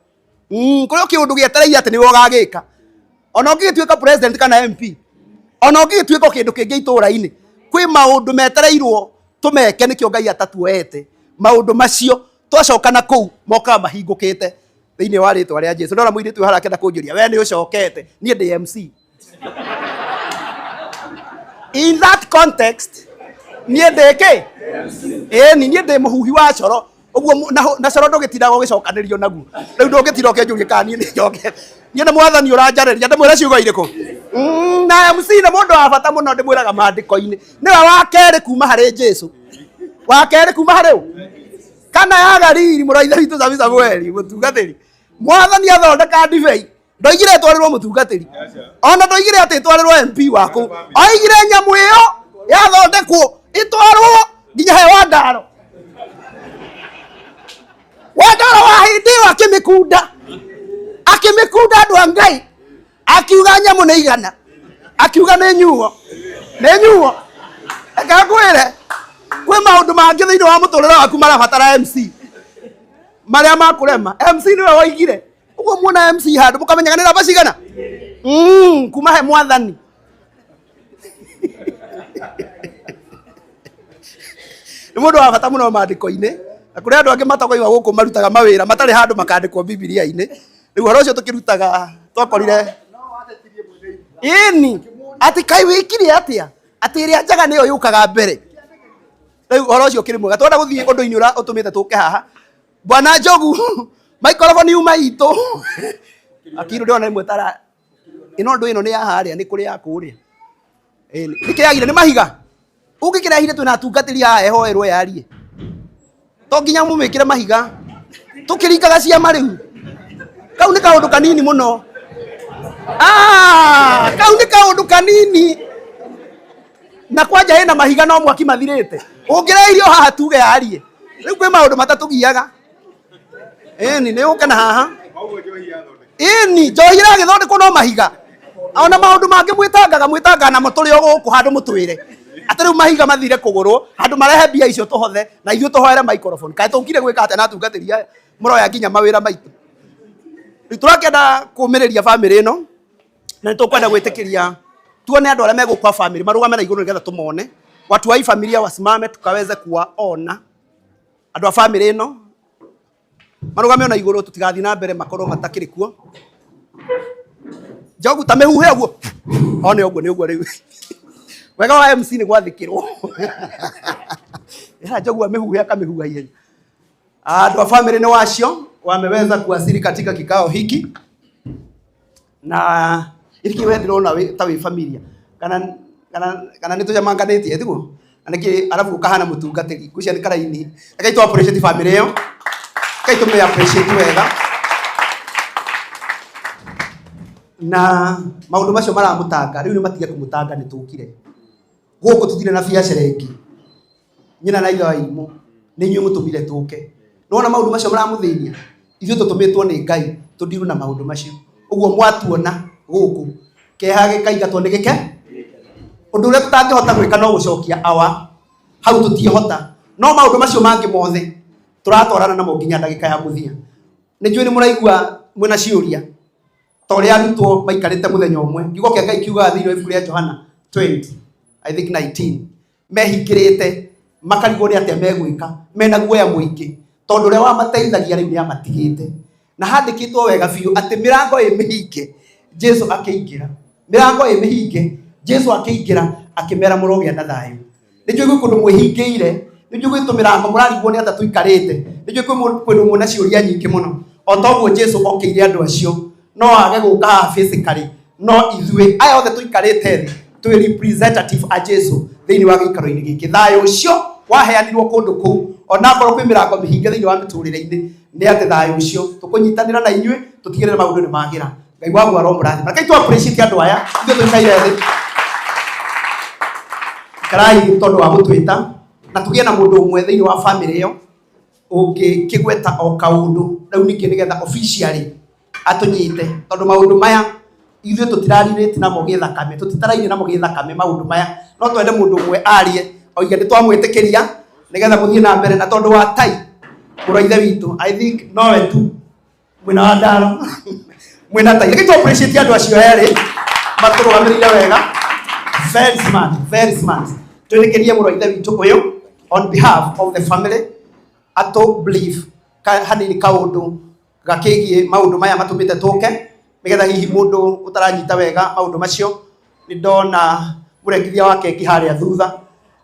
kuri o kiundu gietereire ati niwe ugagika ona ungituika president kana MP ona ungituika kindu kingi itura-ini kwi maundu metereirwo tumeke nikio Ngai atatuete maundu macio twacoka na kuu moka mahingukite thiini wa ritwa ria Jesu ndora muiritu harake na kunjuria we ni ucokete nie ndi MC In that context, niĩ ndĩke ni niĩ ndĩ mũhuhi wa coro ũguo na coro ndũgĩtindaga ũgĩcokanĩrio naguo rĩu ndũngĩtinda ũkĩnjũria kana niĩ nĩ njoke niĩ nĩ mwathani ũranjarĩria ndĩmwĩre ciugo irĩkũ na MC nĩ mũndũ wa bata mũno ndĩmwĩraga maandĩko-inĩ nĩwe wa kerĩ kuma harĩ Jesu wa kerĩ kuma harĩ ũ kana ya Galili mũraithe witũ Samueli mũtungatĩri mwathani athondeka ndibei ndoigire twarĩrwo mũtungatĩri ona ndoigire atĩ twarĩrwo MP waku oigire nyamũ ĩyo yathondekwo itwarwo nginya he Wandaro wa hindi akĩmĩkunda andũ a Ngai akiuga nyamũ nĩ igana akiuga nĩ nyuo eka ngwĩre kwĩ maũndũ mangĩ thĩinĩ wa mũtũrĩre waku marabatara MC marĩa makũrema MC nĩwe woigire ũguo muona MC handũ mũkamenyaga nĩ namba cigana kuma he mwathani nĩ mũndũ wa bata mũno maandĩko-inĩ na kũrĩ andũ angĩ matakoiwa gũkũ marutaga mawĩra matarĩ handũ makandĩkwo Bibilia-inĩ rĩu ũhoro ũcio tũkĩrutaga twakorire ini atĩ kai wĩkire atĩa atĩ ĩrĩa njaga nĩyo yũkaga mbere rĩu ũhoro ũcio ũkĩrĩ mwega twenda gũthiĩ ũndũ-inĩ ũtũmĩte tũke haha Bwana Njogu maikoroboni uma itũ akiru ndĩona ĩmwe tara ĩno ndũ ĩno nĩ ya harĩa nĩ kũrĩ ya kũrĩa nĩkĩagire nĩ mahiga ũngĩkĩrehire twĩna atungatĩri aya ehoerwo yarie to nginya mũmĩkĩre mahiga tũkĩringaga ciama rĩu kau nĩ kaũndũ kanini mũno kau nĩ kaũndũ kanini na kwanja hena mahiga no mwaki mathirĩte ũngĩrehirio haha tuge yarie rĩu kwĩ maũndũ matatũgiaga nĩ ũke na haha njohi ĩragĩthondekwo no mahiga ona maũndũ mangĩ mwĩtangaga namo tũrĩ o gũkũ handũ mũtwĩre atĩ rĩu mahiga mathire kũgũrwo handũ marehe mbia icio tũhothe na ithuĩ tũhoere microphone kaĩ tũkire gwĩka atĩa na atungatĩri aya mũroya nginya mawĩra maitũ rĩu tũrakĩenda kũũmĩrĩria bamĩrĩ ĩno na nĩtũkwenda gwĩtĩkĩria tuone andũ arĩa megũkwa bamĩrĩ marũgame na igũrũ nĩgetha tũmone watu wa hii familia wasimame tukaweze kuwaona andũ a bamĩrĩ ĩno marũgame na igũrũ tũtigathiĩ na mbere makorwo matakĩrĩ kuo Njogu ta mĩhuhe ũguo one ũguo nĩ ũguo rĩu wega wa MC nĩ gwathĩkĩrwo Njogu amĩhuhe akamĩhuha ihenya andũ a bamĩrĩ nĩ wacio wameweza kuwasili katika kikao hiki na iliki wewe ndĩrona ta wĩ familia kana nĩ tũjamanganĩtie tiguo anake alafu ukahana mũtungatĩri kucia nĩ karaini reke tu appreciate family ĩyo reke tu me appreciate wega na maũndũ macio maramũtanga rĩu nĩ matige kũmũtanga nĩ tũkire gũkũ tũtire na biacara ĩngĩ nyina na ithe wa irimũ nĩ inyuĩ mũtũmire tũke nona maũndũ macio maramũthĩnia ithuĩ tũtũmĩtwo nĩ Ngai tũndiru na maũndũ macio ũguo mwatuona gũkũ keha gĩkaigatwo nĩ gĩke ũndũ ũrĩa tũtangĩhota gwĩka no gũcokia awa hau tũtiĩhota no maũndũ macio mangĩ mothe tũratwarana namo nginya ndagĩka ya mũthia nĩ njũĩ nĩ mũraigua mwĩna ciũria ta ũrĩa arutwo maikarĩte mũthenya ũmwe kiugo kĩa Ngai kiugaga thĩinĩ wa ibuku rĩa Johana 20 I think 19 mehingĩrĩte makarigwo nĩ atĩa megwĩka mena guoya mũingĩ tondũ ũrĩa wamateithagia rĩu nĩ amatigĩte na handĩkĩtwo wega biũ atĩ mĩrango ĩ mĩhinge Jesu akĩingĩra mĩrango ĩ mĩhinge Jesu akĩingĩra akĩmera mũrogĩa na thayũ nĩ njũĩ gwĩ kũndũ mwĩhingĩire nĩ njũĩ gwĩ tũmĩrango mũrarigwo nĩ atĩa tũikarĩte nĩ njũĩ kwĩ kũndũ muona ciũria nyingĩ mũno o toguo Jesu okĩire andũ acio no age gũka haha physically no ithuĩ aya othe tũikarĩte thĩ twĩ representative a Jesu thĩinĩ wa gĩikaro-inĩ gĩkĩ thayũ ũcio waheanirwo kũndũ kũu ona korwo kwĩ mĩrango mĩhinge thĩinĩ wa mĩtũrĩre-inĩ nĩ atĩ thayũ ũcio tũkũnyitanĩra na inyuĩ tũtigĩrĩre maũndũ nĩ magĩra Ngai wangu aromũrathima reke tu appreciate andũ aya ithuĩ tũikaire thĩ karai tondũ wa gũtwĩta na tũgĩe na mũndũ ũmwe thĩinĩ wa family ĩyo ũngĩkĩgweta o kaũndũ rĩu ningĩ nĩgetha officially atũnyite tondũ maũndũ maya ithuĩ tũtirarirĩte namo gĩthakame tũtitaraine namo gĩthakame maũndũ maya no twende mũndũ ũmwe arie oige nĩ twamwĩtĩkĩria nĩgetha mũthiĩ na mbere na tondũ wa tai mũraithe witũ I think nowe tu mwĩna wa ndaro mwĩna tai reke tu appreciate andũ acio erĩ matũrũgamĩrĩire wega very smart twĩrĩkĩrie mũraithe witũ ũyũ on behalf of the family atũ believe hanini kaũndũ gakĩgie maũndũ maya matũmĩte tũke nĩgetha hihi mũndũ ũtaranyita wega maũndũ macio ni ndona murekithia wa keki haria thutha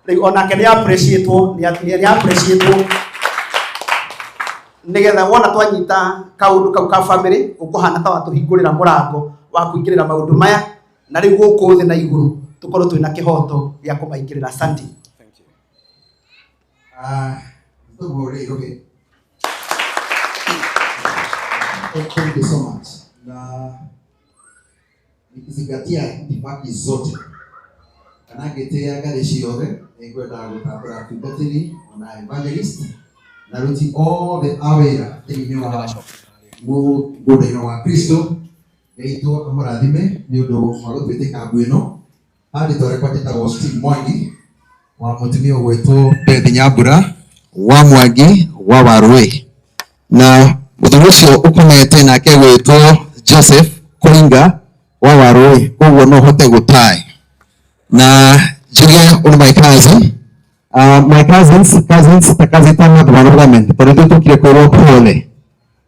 riu onake ni appreciate nigetha wona twanyita kaundu kau ka family ukuhana ta watuhingurira murango wa kuingirira maundu maya na riu guku thi na iguru tukorwo twina kihoto gia kumaingirira. Asante. Thank you. Thank you so much. Na nikizingatia itifaki zote kanagetea gari ciothe nikwenda gutambura tungatiri na evangelist na ruti all the aware thĩinĩ wa mũgũnda-inĩ wa Kristo nĩitwo amũrathime nĩ ũndũ wa gũtwĩtĩka ngũ ĩno handĩtwo rekwa tĩtagwo Steve Mwangi wa mũtumia ũgwĩtwo Beth Nyambura wa Mwangi wa Warũĩ na mũthuri ũcio ũkomete nake gwĩtwo Joseph Kũinga wa Warũĩ, koguo no hote gũtae na njuge one my cousin my cousins ta kazi tama kwa government tondũ tukire kwĩrwo pole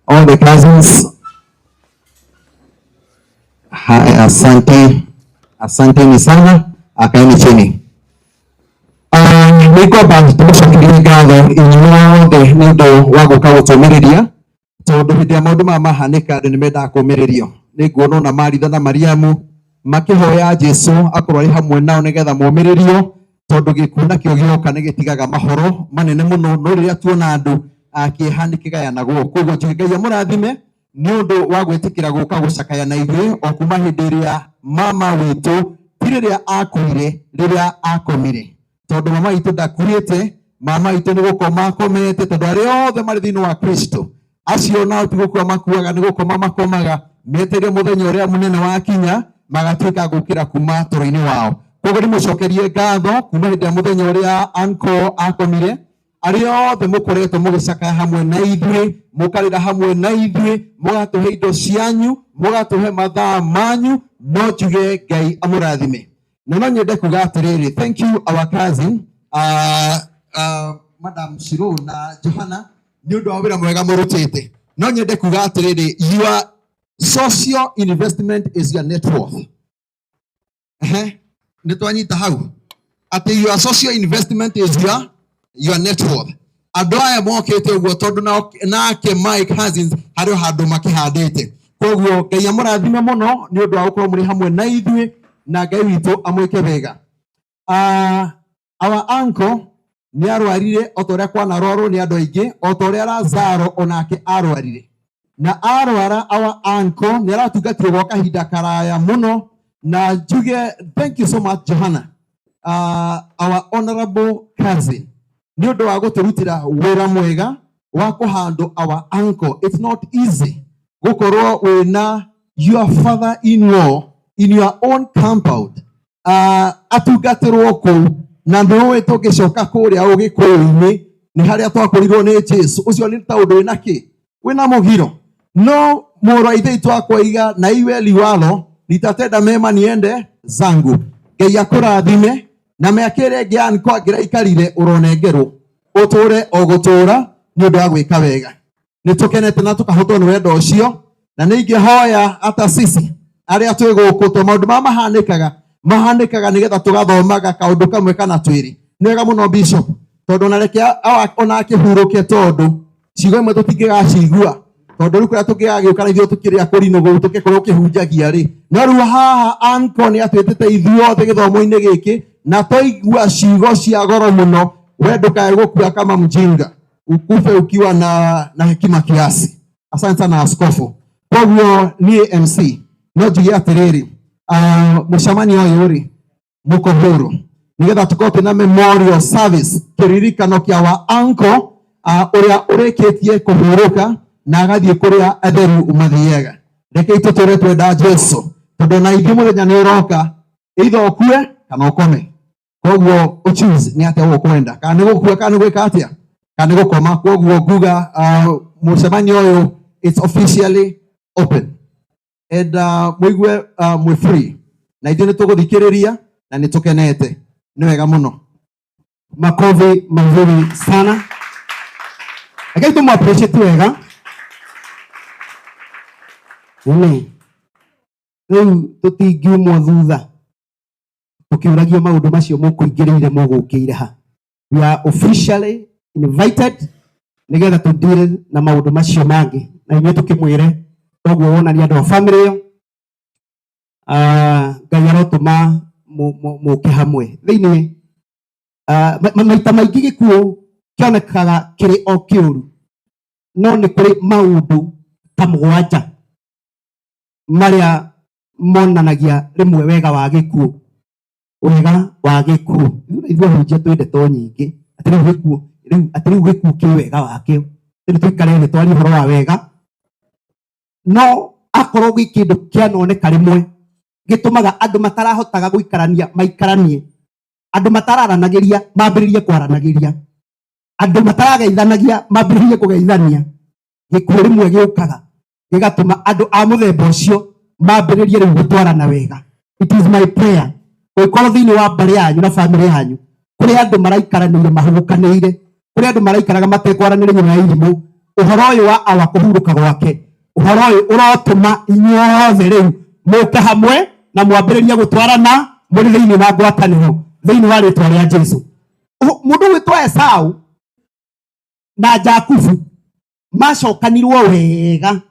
all the cousins. Asante sana, akaeni chini. Niko basi tumucokerie ngatho inyuothe nĩ ũndũ wa gũka gũtũmĩrĩria tondũ hĩndĩ ya maũndũ maya mahanĩka andũ nĩmendaga kũũmĩrĩrio. Nĩnguona ona Maritha na Mariamu makĩhoya Jesu akorwo arĩ hamwe nao nĩgetha momĩrĩrio tondũ gĩkuũ nakĩo gĩoka nĩgĩtigaga mahoro manene mũno, no rĩrĩa tuona andũ kĩeha nĩkĩgayanagwo. Koguo Ngai amũrathime nĩ ũndũ wa gwĩtĩkĩra gũka gũcakaya na ithuĩ o kuma hĩndĩ ĩrĩa mama witũ ti rĩrĩa akuire, rĩrĩa akomire, tondũ mama witũ ndakuĩte, mama witũ nĩ gũkoma akomete, tondũ arĩa othe marĩ thĩinĩ wa Kristo acio nao ti gũkua makuaga, nĩ gũkoma makomaga metereire mũthenya ũrĩa mũnene wakinya magatuĩka gũkĩra kuma toro-inĩ wao. Koguo nĩmũcokerie ngatho kuma hĩndĩ ya mũthenya ũrĩa uncle akomire, arĩa othe mũkoretwo mũgĩcakaya hamwe na ithuĩ, mũkarĩra hamwe na ithuĩ, mũgatũhe indo cianyu, mũgatũhe mathaa manyu, no njuge Ngai amũrathime. Na no nyende kuga atĩrĩrĩ, thank you our cousin Madam Shiro na Johana nĩ ũndũ wa wĩra mwega mũrutĩte. No nyende kuga atĩrĩrĩ, your social investment is your net worth. Nĩ twanyita hau atĩ your social investment is your net worth. Andũ aya mokĩte ũguo tondũ nake my cousins harĩ handũ makĩhandĩte. Koguo Ngai amũrathime mũno nĩ ũndũ wa gũkorwo mũrĩ hamwe na ithuĩ na Ngai witũ amwĩke wega. Our uncle nĩ arwarire o ta ũrĩa kwanarorwo nĩ andũ aingĩ, o ta ũrĩa Lazaro onake arwarire. Na arwara our uncle nĩ aratungatire gwa kahinda karaya mũno, na njuge thank you so much Johana, our honorable cousin, nĩ ũndũ wa gũtũrutĩra wĩra mwega wa kũhandle our uncle. It's not easy gũkorwo wĩna your father-in-law in your own compound atungatĩrwo kũu, na nĩũĩ tũngĩcoka kũrĩa ũgĩkũyũ-inĩ nĩ harĩa twakũrirwo nĩ Jesu. Ũcio nĩ ta ũndũ wĩna kĩ, wĩna mũgiro. No mũrũ wa ithe witũ akoiga na iwe liwalo nitatenda mema niende zangu. Ngai akũrathime na mĩaka ĩrĩa ĩngĩ anko angĩraikarire ũronengerwo ũtũre o gũtũra nĩ ũndũ wa gwĩka wega. Nĩ tũkenete na tũkahotwo nĩ wendo ũcio, na nĩ ingĩhoya hata sisi arĩa twĩ gũkũ to maũndũ maya mahanĩkaga nĩgetha tũgathomaga kaũndũ kamwe kana twĩrĩ. Nĩ wega mũno Bishop tondũ ona akĩhurũke tondũ ciugo imwe tũtingĩgacigua tondũ rĩu kũrĩa tũngĩgagĩũka na ithuĩ tũkĩrĩa kũrinũgũ tũgĩkorwo ũkĩhunjagia rĩ, no rĩu haha uncle nĩ atwĩtĩte ithuothe gĩthomo-inĩ gĩkĩ na twaigua ciugo cia goro mũno. We ndũkae gũkua kama mjinga, ukufe ukiwa na hekima kiasi. Asante sana askofu. Koguo niĩ MC no njuge atĩrĩrĩ, mũcemanio ũyũ rĩ mũko hũrũ nĩgetha tũkorwo twĩna memorial service, kĩririkano kĩa wa uncle ũrĩa ũrĩkĩtie kũhurũka na agathiĩ kũrĩa atheru ũmathiaga. Rekei tũtũre twenda Jesu tondũ na ithuĩ mũthenya nĩ ũroka, either ũkue kana ũkome. Koguo ũchoose nĩ atĩa ũkwenda, kana nĩ gũkua kana nĩ gwĩka atĩa kana nĩ gũkoma. Koguo nguga mũcemanio ũyũ it's officially open and mũigue mwĩ free, na ithuĩ nĩ tũgũthikĩrĩria na nĩ tũkenete. Nĩ wega mũno. Makofi mazuri sana. Rekei tũmũ appreciate wega. Rĩu tũtingiumwo thutha tukiuragio maundu macio mukuingirire mugukiire ha. We are officially invited nigetha to deal na maundu macio mangi na inyo tukimwire toguo wona ni andu a family yo Ngai arotuma muke hamwe thiini maita maingi gikuo kionekaga kiri o kiuru no ni kuri maundu ta mugwanja maria monanagia rimwe wega wa gikuo ithuĩ hunjia twĩ ndeto nyingĩ atĩ rĩu gĩkuũ kĩ wega wakĩo rĩu tũikare thĩ twarie ũhoro wa wega no akorwo gĩ kĩndũ kĩanoneka rĩmwe gĩtũmaga andũ matarahotaga gũikarania maikaranie andũ matararanagĩria mambĩrĩrie kwaranagĩria andũ matarageithanagia mambĩrĩrie kũgeithania gĩkuũ rĩmwe gĩũkaga gĩgatũma andũ a mũthemba ũcio mambĩrĩrie rĩu gũtwarana wega. It is my prayer gũkorwo thĩinĩ wa mbarĩ yanyu na bamĩrĩ yanyu kũrĩ andũ maraikaranĩire mahugukanĩire kũrĩ andũ maraikaraga matekwaranĩria na irimũ ũhoro ũyũ wa awa kũhurũka gwake ũhoro ũyũ ũrotũma inyuothe rĩu mũke hamwe na mwambĩrĩrie gũtwarana mũrĩ thĩinĩ wa ngwatanĩro thĩinĩ wa rĩtwa rĩa Jesũ. Mũndũ wĩtwa Esaũ na Jakubu macokanirwo wega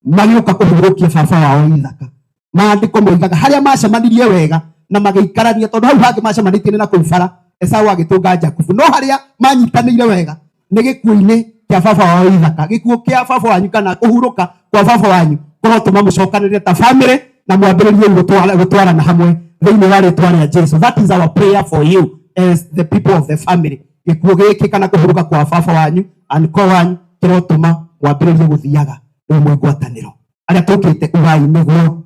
magĩũka kũhurũkia baba wao Ithaka. Maandĩko moigaga harĩa macemanirie wega na magĩikarania tondũ hau hangĩ macemanĩtie na kũu bara Esaũ agĩtũnga Jakubu no harĩa manyitanĩire wega nĩ gĩkuũ-inĩ kĩa baba wao Ithaka. Gĩkuũ kĩa baba wanyu kana kũhurũka kwa baba wanyu kũrotũma mũcokanĩrĩre ta bamĩrĩ na mwambĩrĩrie gũtwarana hamwe thĩinĩ wa rĩtwa rĩa Jesũ. That is our prayer for you as the people of the family. Gĩkuũ gĩkĩ kana kũhurũka kwa baba wanyu anko wanyu kĩrotũma mwambĩrĩrie gũthiaga rĩmwe ngwatanĩro arĩa tũkĩte uhai nĩguo.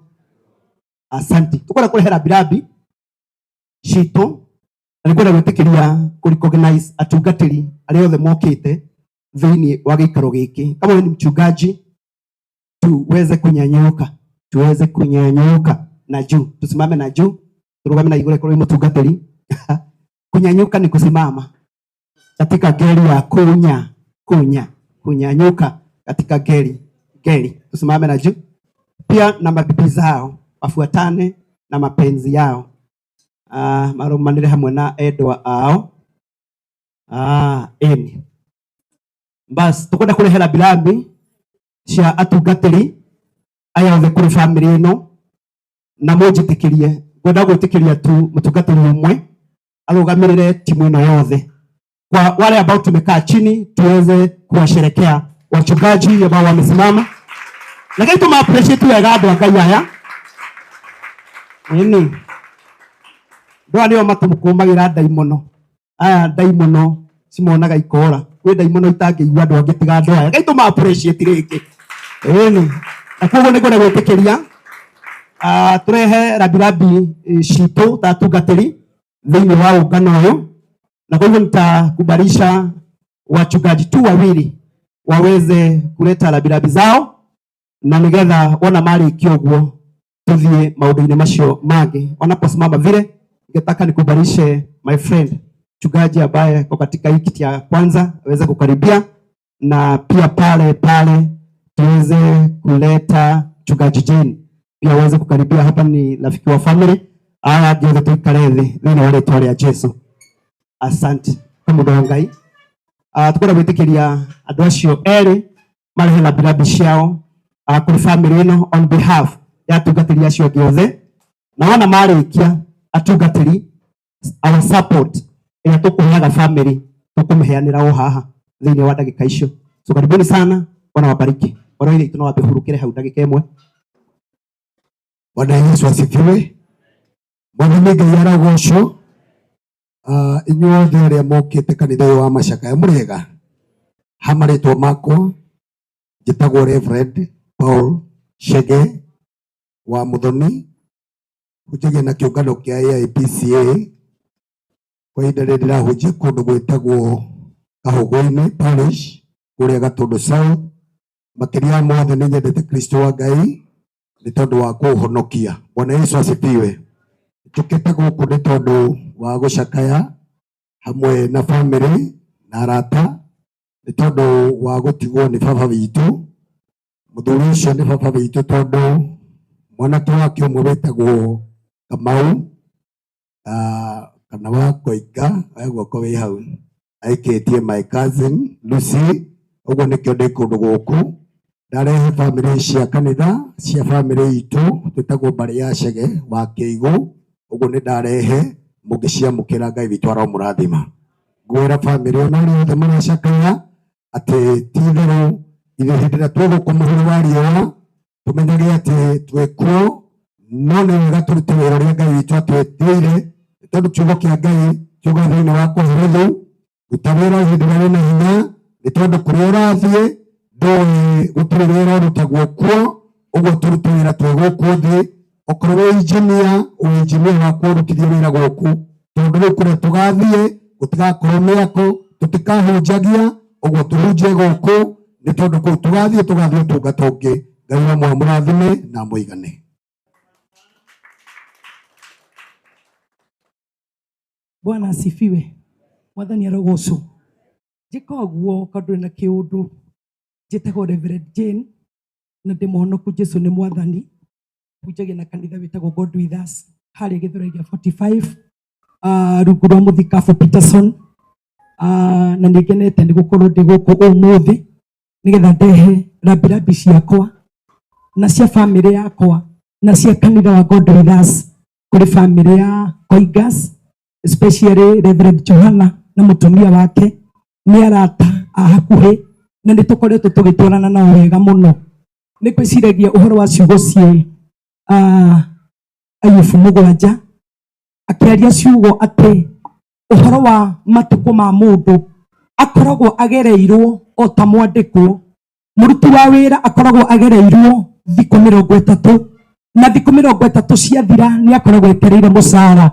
Asante. Tukwenda kũrehera birambi citũ na nĩkwenda gwĩtĩkĩria kũrecognize atungatĩri arĩa othe mokĩte thĩinĩ wa gĩikaro gĩkĩ. Kama wewe ni mchungaji tuweze kunyanyuka na juu, tusimame na juu, turugame na igũrũ kũrĩ mũtungatĩri. Kunyanyuka ni kusimama katika geri ya kunyanyuka katika geri, tusimame na juu. Pia na mabibi zao wafuatane na mapenzi yao, marumanire hamwe na endwa ao. Eni bas tukwenda kurehera birambi cia atungatĩri aya othe kũrĩ family ĩno na mũnjĩtĩkĩrie ngwenda gwĩtĩkĩria tu mũtungatĩri ũmwe arũgamĩrĩre timu ĩno yothe. Kwa wale ambao tumekaa chini tuweze kuwasherekea wachungaji ambao wamesimama, lakini tuma appreciate wega andũ a Ngai aya nini ndoa nĩo matũkũmagĩra ndaimono aya ndaimono cimonaga ikora kwĩ ndaimono itangĩigua andũ angĩ tiga andũ aya, lakini tuma appreciate rĩngĩ nini. Na koguo nĩngwenda gwĩtĩkĩria turehe rambirambi citũ ta atungatĩri thĩinĩ wa ũngano ũyũ, na kwa hivyo nitakubalisha wachungaji tu wawili waweze kuleta rambirambi zao na nigetha wona marĩkia ũguo tuthie maũndũ-inĩ macio mangĩ. Wanaposimama vile ningetaka nikubalishe my friend mchungaji ambaye kwa katika hii kiti ya kwanza aweze kukaribia, na pia pale tuweze kuleta mchungaji Jane pia aweze kukaribia. Hapa ni rafiki wa family aya ndio tuikare thĩinĩ wa rĩtwa rĩa Jesũ. Asante mũndũ wa Ngai. Tukwenda gwĩtĩkĩria andũ acio erĩ marehe rambirambi ciao kũrĩ family ĩno on behalf ya atungatĩri acio angĩ othe, na wona marĩkia atungatĩri our support ĩrĩa tũkũheaga family tũkũmĩheanĩra o haha thĩinĩ wa ndagĩka icio. So karibuni sana, Bwana wabariki. Oro ile itũno wape hurũkĩre hau ndagĩka ĩmwe. Bwana Yesu asifiwe. Bwana Ngai aragocwo. Inyuothe arĩa mokĩte kanitha ũyũ wa Macakaya mũrĩega. Hamarĩtwo makwa njĩtagwo Reverend Paul Chege wa Muthoni, hũnjagia na kĩũngano kĩa AIPCA. Kwa ihinda rĩrĩ ndĩrahunjia kũndũ gwĩtagwo Kahũgũ-inĩ Parish kũrĩa Gatũndũ South. Makĩria mothe nĩ nyendete Kristo wa Ngai nĩ tondũ wa kũũhonokia. Bwana Yesu asifiwe. Njũkĩte gũkũ nĩ tondũ wa gũcakaya hamwe na family na arata, nĩ tondũ wa gũtigwo nĩ baba witũ. Mũthuri ũcio nĩ baba witũ tondũ mwanake wake ũmwe wetagwo Kamau kana wa Koika guoko wi hau aikitie my cousin Lucy uguo nikio ndi kundu guku ndarehe family cia kanitha cia family itu twitagwo mbari ya Chege wa Kiigu uguo ni ndarehe mungiciamukira Ngai witu aromurathima ngwira family ona ri othe maracakaya ati tithiru ithe hindira tweguka muhuru wa riũa tumenyage ati twikuo no nĩ wega tũrute wĩra ũrĩa Ngai witũ atwĩtĩire tondũ kiugo kĩa Ngai kiugo thĩinĩ wa kũhũthũ ruta wĩra hĩndĩ ĩrĩa wĩna hinya nĩ tondũ kũrĩa ũrathiĩ ndũĩ gũtirĩ wĩra ũrutagwo kuo ũguo tũrute wĩra twĩ gũkũ thĩ okorwo wĩ injinia wa kũrutithia wĩra gũkũ tondũ rĩu kũrĩa tũgathiĩ gũtigakorwo mĩako tũtikahunjagia ũguo tũhunjie gũkũ nĩ tondũ kũu tũgathiĩ ũtungata ũngĩ Ngai wa mũrathime na mũigane. Bwana asifiwe. Mwathani arogocwo. Njĩka ũguo tondũ na kĩũndũ njĩtagwo Reverend Jane na ndĩ mũhonoku Jesũ nĩ Mwathani. Hunjagia na kanitha wĩtagwo God with us harĩa Gĩthũrai 45 rungu rwa mũthikabu Peterson. Na nĩngenete nĩ gũkorwo ndĩ gũkũ ũmũthĩ nĩgetha ndehe rambirambi ciakwa na cia family yakwa na cia kanitha wa God with us kũrĩ family ya Koigas, especially Reverend Johana na mũtumia wake nĩ arata a hakuhĩ na nĩ tũkoretwo tũgĩtwarana nao wega mũno. Nĩ ngwĩciragia ũhoro wa ciugo cie Ayubu 7 akĩaria ciugo atĩ ũhoro wa matukũ ma mũndũ akoragwo agereirwo o ta mwandĩkwo. Mũruti wa wĩra akoragwo agereirwo thikũ 30 na thikũ 30 ciathira nĩ akoragwo etereire mũcara.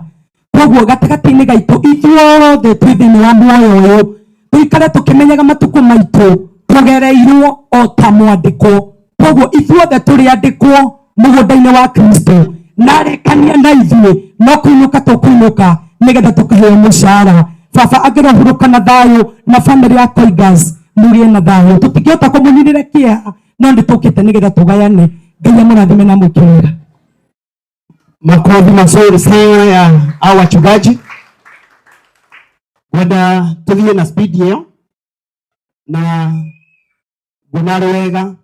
Koguo gatagatĩ-inĩ gaitũ ithuothe twĩ thĩinĩ wa muoyo ũyũ tũikare tũkĩmenyaga matukũ maitũ tũgereirwo o ta mwandĩkwo. Koguo ithuothe tũrĩ andĩkwo mũgũnda-inĩ wa Kristo na arĩkania na ithuĩ no kũinũka tũkũinũka nĩgetha tũkaheo mũcara. Baba angĩrohurũka na thayũ na family ya Koigas mũgĩe na thayũ. Tũtingĩhota kũmũnyinĩra kĩeha no nĩ tũkĩte nĩgetha tũgayane. Ngai amũrathime na mwĩkĩrĩra. Makofi mazuri sana ya hao wachungaji. Wenda tuthie na speed hiyo na gunari wega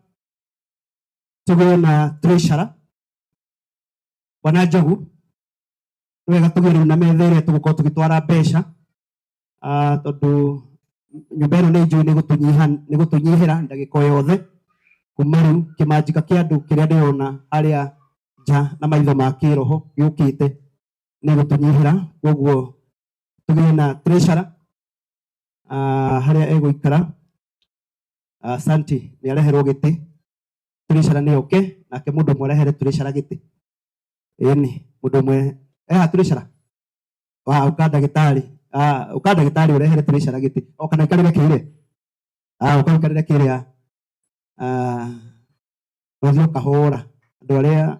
tuwe na treasurer Bwana Njogu wega tuwe na metha ĩrĩa tũgũkorwo tũgĩtwara mbeca tondũ nyũmba ĩno nĩ njũĩ nĩ gũtũnyihĩra ndagĩka yothe kuma rĩu kĩmanjĩka kĩa andũ kĩrĩa ndĩrona arĩa ja na maitho ma kĩroho gĩũkĩte nĩ gũtũnyihĩra. Koguo tũgĩe na treasurer harĩa egũikara. Asante nĩ areherwo gĩtĩ. Treasurer nĩ oke nake mũndũ ũmwe arehere treasurer gĩtĩ. Ĩni mũndũ ũmwe treasurer ũka ndagĩtarĩ ũrehere treasurer gĩtĩ o kana ikarĩre kĩrĩa ũka ikarĩre kĩrĩa ũthiĩ ũkahũra andũ arĩa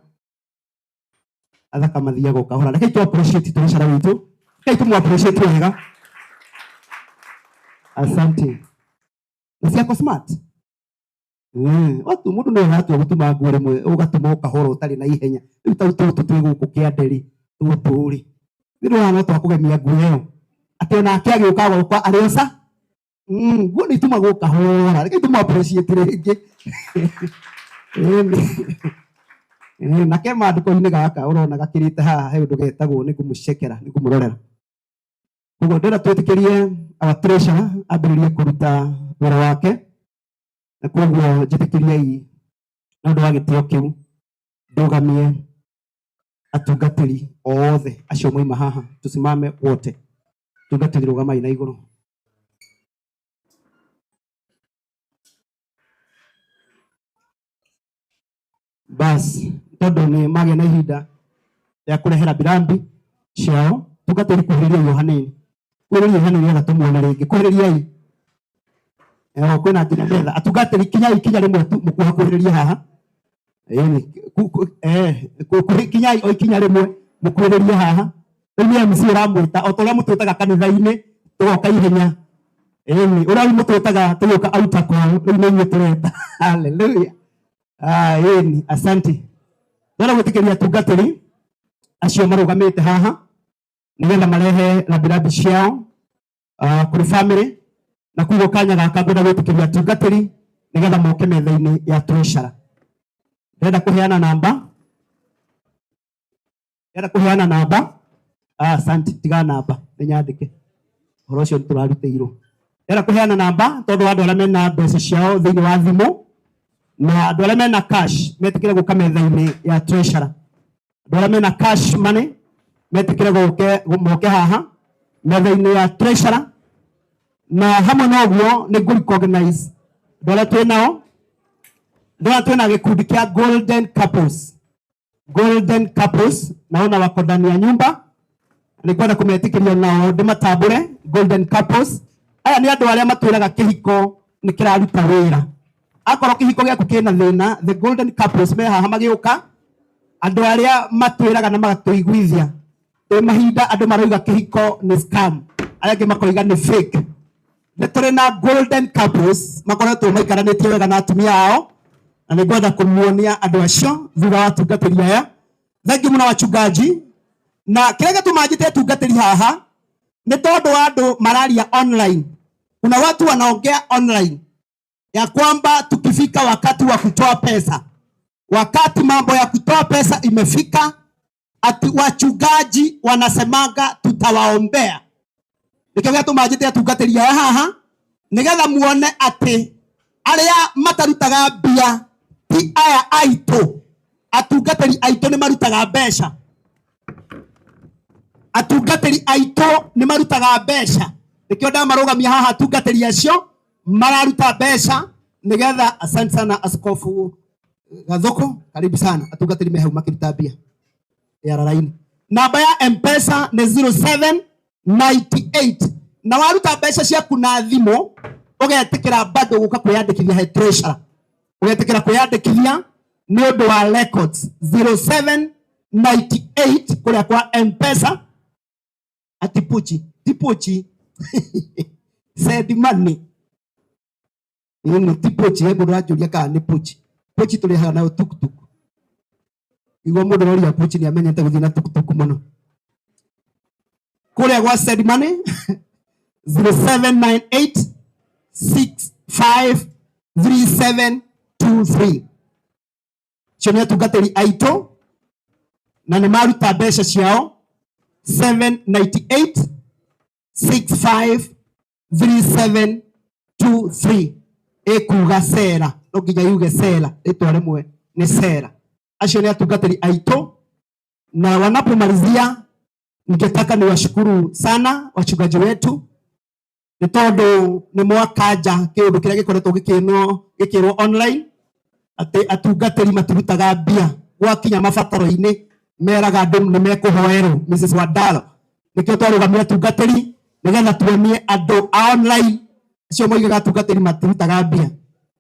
athaka mathiaga ũkahũra. Rekei tũ appreciate treasurer witũ, rekei tũ appreciate wega. Asante. Na ciako smart. Watu mũndũ nĩ aratua gũtuma nguo rĩmwe ũgatuma ũkahũra ũtarĩ na ihenya. Rĩu tũtũ twĩ gũkũ kĩanderi tũtũrĩ nĩ no twakũgemia nguo ĩyo atĩ onake agĩũka gũkwa arĩ oca nguo nĩ itumagwo ũkahũra. Rekei tũmũ appreciate rĩngĩ. Nake mandĩko-inĩ gaka ũrona gakĩrĩte haha he ũndũ getagwo nĩ kũmũcekera nĩ kũmũrorera. Koguo ndĩra twĩtĩkĩrie our treasurer ambĩrĩrie kũruta wĩra wake na koguo njĩtĩkĩriei na ũndũ wa gĩtĩo kĩu ndũgamie atungatĩri othe acio moima haha tusimame wote. Tungatĩri rũgamai na igũrũ. Basi tondũ nĩ magĩa na ihinda rĩa kũrehe rambirambi ciao tungatĩri kuhĩrĩria Yohanini. Kuhĩrĩria Yohanini nĩgetha tũmuone rĩngĩ. Kuhĩrĩriai. Kwĩna nginya metha. Atungatĩri kinyai kinya rĩmwe mũkuha kuhĩrĩria haha. Kinyai o ikinya rĩmwe mũkuhĩrĩria haha. Rĩu nĩ MC ũramwĩta o ta ũrĩa mũtwĩtaga kanitha-inĩ tũgoka ihenya. Ũrĩa mũtwĩtaga tũgĩũka altar call rĩu nĩ inyuĩ tũreta. Hallelujah. Asante. Ndĩra gwĩtĩkĩria atungatĩri acio marũgamĩte haha nigetha marehe rabirabi ciao kuri family na kugo kanya gaka ngwenda gwitikiria tungatiri nigetha moke metha-ini ya treasurer. Ndenda kuheana namba. Asante, tiga namba ninyandike horo cio turarutĩirwo. Ndenda kuheana namba tondu andu arĩa mena mbeca ciao thĩinĩ wa thimũ na andu arĩa mena cash metikire guka metha-ini ya treasurer. Andu arĩa mena cash money metikire moke haha metha-ini ya treasurer, na hamwe na ũguo nĩ ngũ-recognize andu arĩa twĩnao. Twĩna gĩkundi kĩa golden couples naona wako ndani ya nyumba. Nĩngwenda kũmetĩkĩria nao ndĩmatambũre. Golden couples aya nĩ andũ arĩa matwĩraga kĩhiko nĩ kĩraruta wĩra. Akorwo kĩhiko gĩaku kĩna thĩna, the golden couples me haha magĩũka. Andũ arĩa matwĩraga na magatũiguithia mahinda andũ marauga kĩhiko nĩ scam, arĩa angĩ makoiga nĩ fake. Nĩ tũrĩ na golden couples makoretwo maikaranĩtie wega na atumia ao, na nĩngwenda kũmuonia andũ acio thutha wa tungatĩri aya. Thengiũ mũno wachungaji. Na kile gĩtũma njĩte tungatĩri haha nĩ tondũ wa andũ mararia online. Kuna watu wanaongea online ya kwamba tukifika wakati wa kutoa pesa, wakati mambo ya kutoa pesa imefika, ati wachungaji wanasemaga tutawaombea. Nikio gĩtũma njĩte tungatĩri aya haha nigetha muone ati arĩa matarutaga mbia ti aya aitũ. Atungatĩri aitũ nĩ marutaga mbeca. Atungatĩri aitũ nĩ marutaga mbeca. Nikio ndamarũgamia haha atungatĩri acio mararuta mbeca nigetha. Asante sana Askofu Gathoko, karibu sana. Atungatĩri me hau makĩruta mbia ya raini. Namba ya M-Pesa nĩ 0798 na waruta mbeca ciaku na thimũ ũgetĩkĩra bado gũka kwĩyandĩkithia he treasurer. Ũgetĩkĩra kwĩyandĩkithia nĩ ũndũ wa records. 0798 kũrĩa kwa M-Pesa atipuchi send money ni tipuchi. Hebu rajulia kana ni puchi tũrĩhaga nayo tukutuku. Igua mũndũ roria puchi nĩ amenyete gũthiĩ na tukutuku mũno. Kũrĩa gwa send money 0798 653723. Cio nĩ atungatĩri aitũ na nĩ maruta mbeca ciao. 798 653723 ikuga Sera. No nginya yuge Sera, rĩtwa rĩmwe nĩ Sera. Acio nĩ atungatĩri aitũ, na wanapomalizia ningetaka niwashukuru sana wachungaji wetu nĩ tondũ nĩ mwakaja kĩũndũ kĩrĩa gĩkoretwo gĩkĩrwo online atĩ atungatĩri matirutaga mbia. Gwakinya mabataro-inĩ meraga andũ nĩ mekũhoerwo. Mrs. Wadalo nĩkĩo twarũgamia atungatĩri nigetha tuonie andũ a online acio moigaga atungatĩri matirutaga mbia.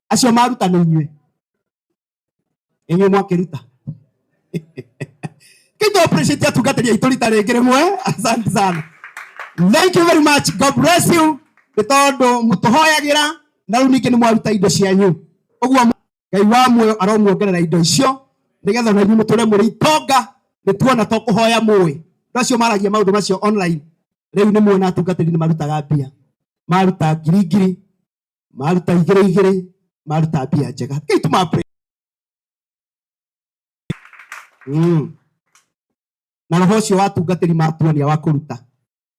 Acio maruta nĩ inyuĩ mwakĩruta. Kĩto appreciate atungatĩri aitũ rita rĩngĩ rĩmwe. Asante sana. Thank you very much. God bless you. Nĩ tondũ mũtũhoyagĩra na rĩu ningĩ nĩ mwaruta indo cianyu. Ũguo Ngai wa muoyo aromuongerera indo icio nigetha na inyuĩ mũtũre mũrĩ itonga. Nĩ tuona to kũhoya mũĩ. Acio maragia maũndũ macio online. Rĩu nĩ muona atungatĩri nĩ marutaga mbia. Maruta ngiri, maruta igĩrĩ, maruta mbia njega. Kĩitũma pray. Na roho ũcio wa atungatĩri matuonia wa kũruta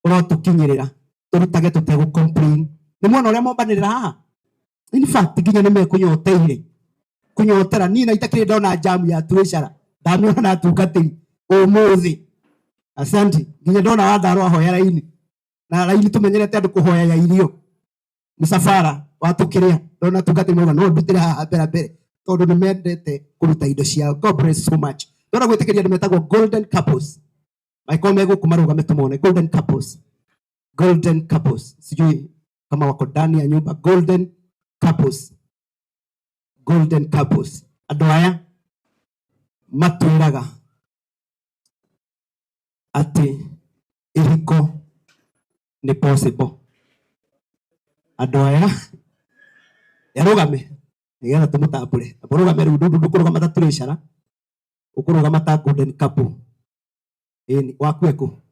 ũrotukinyĩrĩra tũrutage tũtegũ-complain. Nĩ muona ũrĩa mombanĩrĩra haha. In fact nginya nĩ mekũnyotera. Niĩ na itakĩrĩ ndona jamu ya treasurer. Ndamĩona na atungatĩri ũmũthĩ. Asante. Nginya ndona Wandaro ahoya raini. Na raini tũmenyerete andũ kũhoya ya irio. Mũsafara watũkĩrĩa. Ndona atungatĩri moiga no ndutĩre haha mbere tondũ nĩ mendete kũruta indo ciao. God bless so much. Ndona gwĩtĩkĩria andũ metagwo golden couples. Maiko megũkũ marũgame tũmone. Golden couples. Sijui kama wako ndani ya nyumba. Golden couples. Andũ aya matwĩraga atĩ ihiko nĩ possible. Andũ aya yarũgame nigetha tũmũtambũre. Mũrũgame rĩu ndũkũrũgama ta treasurer, ũkũrũgama ta golden couple. Waku eko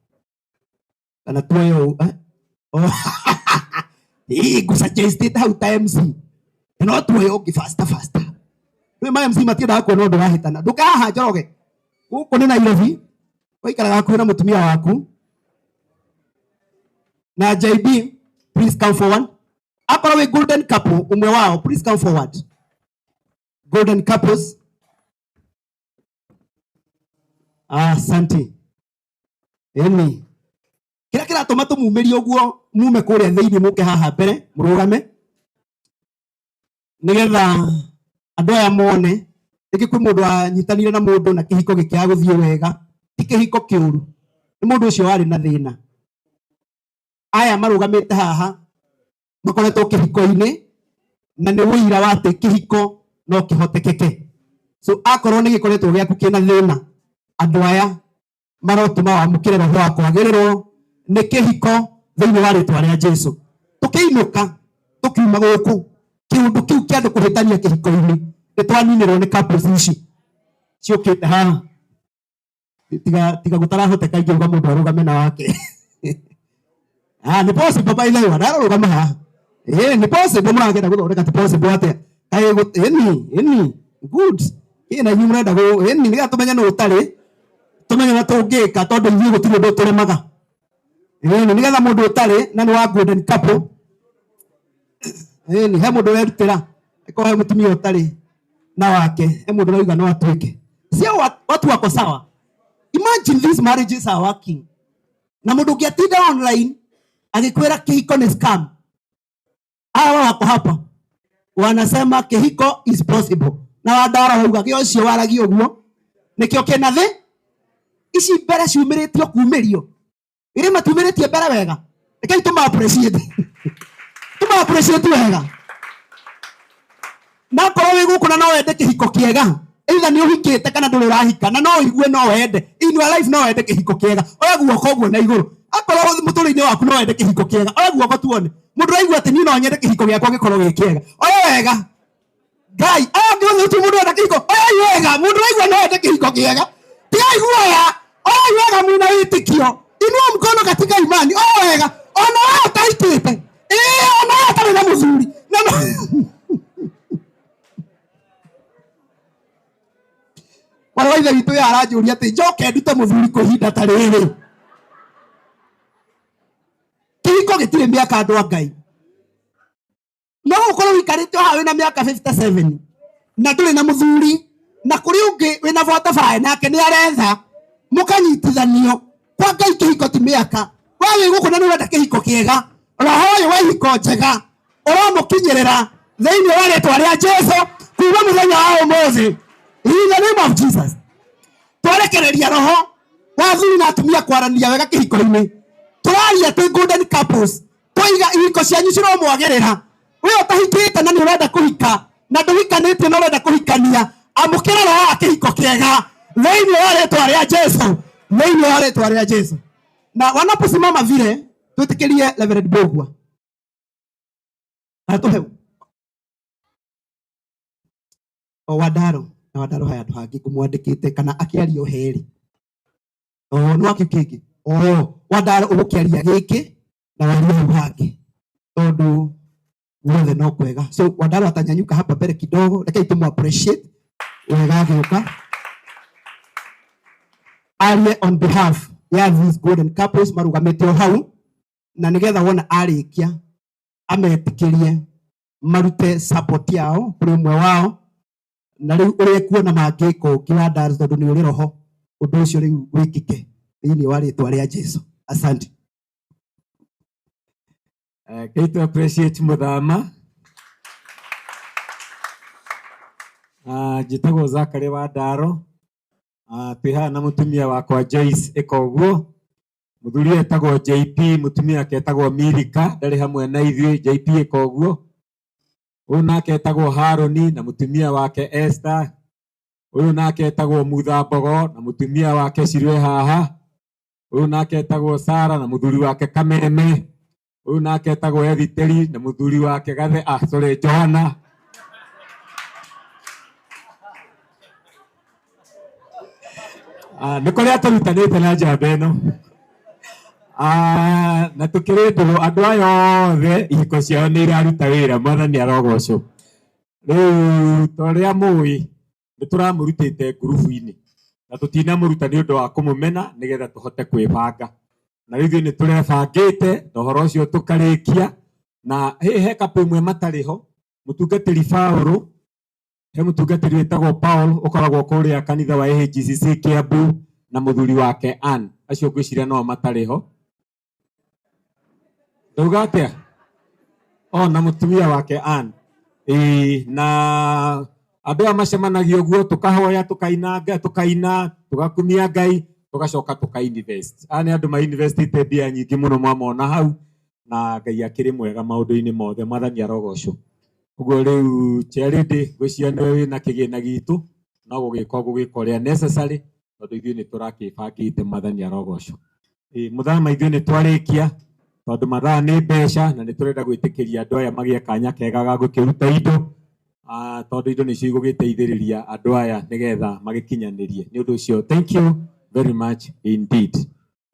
kana tuoyo ngusuggestite hau ta MC no tuoyo ũngĩ faster rĩu ma MC matiendaga kuona ũndũ wahĩtana ndũkahaha Njoroge gũkũ nĩ Nairobi waikaraga hakuhĩ na mũtumia waku na JB, please come forward. Akorwo we golden couple umwe wao, please come forward. Golden couples. Asante. Eni. Kira tomato mumeri oguo mume kuria thiini muke haha mbere murugame. Nigetha andu aya mone iki kwi mundu anyitanire na mundu na kihiko gikia guthie wega. Ti kihiko kiuru. Ni mundu ucio wari na thina. Aya marugamite haha makoretwo kihiko-ini na ni wira wa ati kihiko no kihotekeke. So akorwo ni gikoretwo giaku kina thina andu aya marotuma wamukire roho wa kwagirirwo ni kihiko thiini wa ritwa ria Jesu. Tukiinuka tukiuma guku kiundu kiu kia andu kuhitania kihiko-ini nitwaninirwo ni couples ici ciukite haha tiga gutarahoteka ingiuga mundu arugame na wake. Ni possible by the way ndararugama haha ni possible muragenda guthondeka ti possible atia kai eni good ina nyu murenda go eni niga tumenya no utari tumenya na tungika tondu ithuĩ gũtirĩ ũndũ tũremaga nigetha mũndũ ũtarĩ na nĩ wa golden couple he mũndũ werutĩra ĩkorwo he mũtumia ũtarĩ na wake he mũndũ ũrauga no atuĩke sio watu wako sawa. Imagine these marriages are working na mũndũ ũngĩatinda online akikwera kihiko ni scam. Hawa wako hapa wanasema kihiko is possible na wadara hauga kio cio waragio guo nikio kena thi ici mbere ciumiritio kumirio ire matumiritie mbere wega ikai tuma appreciate wega na korwo wi guku na no wende kihiko kiega either ni uhikite kana nduri urahika na no igue no wende in your life no wende kihiko kiega oya guoko guo na iguru akorwo mutura-ini waku no wende kihiko kiega oya guoko tuone mundu raigua ati ni no nyende kihiko giakwa gikorwo gi kiega oya wega Ngai ndio tu mundu wenda kihiko oya wega mundu raigua no wende kihiko kiega tiga iguoya oya wega mwina witikio inua mkono katika imani oya wega ona wewe utaitite ona wewe tari na muzuri Wala ile vitu ya arajuria ati njoke ndute muthuri kuhinda ta riri kihiko gitire miaka andu a Ngai no ukorwo wikarite haha wina miaka 57 na nduri na muthuri na kuri ungi wina vota bae nake ni aretha mukanyitithanio kwa Ngai kihiko ti miaka wewe guku na niwenda kihiko kiega roho uyu wa ihiko njega uramukinyirira thiini wa ritwa ria Jesu kuuma muthenya wa umuthi in the name of Jesus. Twerekereria roho wa thuri na atumia kwarania wega kihiko-ini turaria twi golden couples twiga ihiko cianyu ciromwagirira we utahikite na ni urenda kuhika na nduhikanite na urenda kuhikania amukira roho wa kihiko kiega thiini wa ritwa ria Jesu thiini wa ritwa ria Jesu. Na wanaposimama vile twitikirie Reverend Bogwa atuhe Wadaro na Wadaro haya andu hangi kumwandikite kana akiario heri no akikingi Wadaro ugukiaria giki na waria hau hangi tondu wothe no kwega. So Wadaro atanyanyuka hapa mbere kidogo rekei tumu appreciate wega gioka arie on behalf ya these golden couples marugamite hau na nigetha wona arikia ametikirie marute support yao kuri umwe wao na riu uri kuona mangiko kiwanda tondu ni uri roho undu ucio riu wikike thiini wa ritwa ria Jesu. Asante. Kaito appreciate muthama jitagwo Zakari Wadaro twiha na mutumia wakwa Joyce ikoguo muthuri etagwo JP mutumia wake etagwo Mirika ndari hamwe na ithuĩ JP ikoguo uyu nake etagwo Haroni na mutumia wake Esther uyu nake etagwo Muthambogo na mutumia wake Shirwe haha uyu nake etagwo Sara na muthuri wake Kameme uyu nake etagwo Eviteri na muthuri wake Gathe Johana nä kå rä a tå rutanä te na njamba ä no Na tukirindwo andu aya othe ihiko ciao ni iraruta wira mwathani arogocwo. Riu toria mui ni turamurutite ngurubu-ini na tutinamuruta ni undu wa kumumena nigetha tuhote kwibanga na riu ni turebangite na uhoro ucio tukarikia na he kapu imwe matariho mutungatiri Paulo he mutungatiri witagwo Paul ukoragwo kuria kanitha wa AHGCC Kiambu na muthuri wake Ann acio ngwiciria no matariho Ndaugatia na mutumia wake Ann na andu aya macemanagio guo tukahoya tukainanga tukaina tugakumia Ngai tugacoka tukainvest ani andu ma investite mbia nyingi muno mwamona hau na Ngai akiri mwega maundu-ini mothe mwathani arogocwo. Uguo riu Charity gwiciria niwe wina kigina gitu no gugika uria necessary tondu ithuĩ ni turakibangite mwathani arogocwo. Muthama ithuĩ ni twarikia tondu mathaa ni mbeca na ni turenda gwitikiria andu aya magie kanya kega ga gukiruta indo tondu indo nicio igugiteithiriria andu aya nigetha magikinyanirie ni undu ucio. Thank you very much indeed.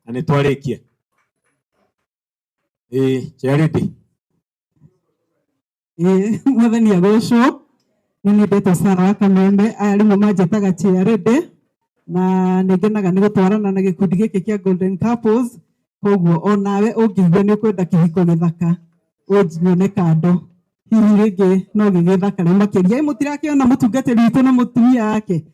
Na ni twarikia Charity mwathani agocwo ni ndetwo Sara wa Kamembe aya rimwe manjetaga Charity na ningenaga ni gutwarana na gikundi giki kia Golden Couples koguo onawe ungĩigua nĩ ũkwenda kĩhiko gĩthaka ũnjone kando hihi rĩngĩ no gĩgĩthakare makĩria mũtirakĩona mũtungatĩri witũ na mũtumia wake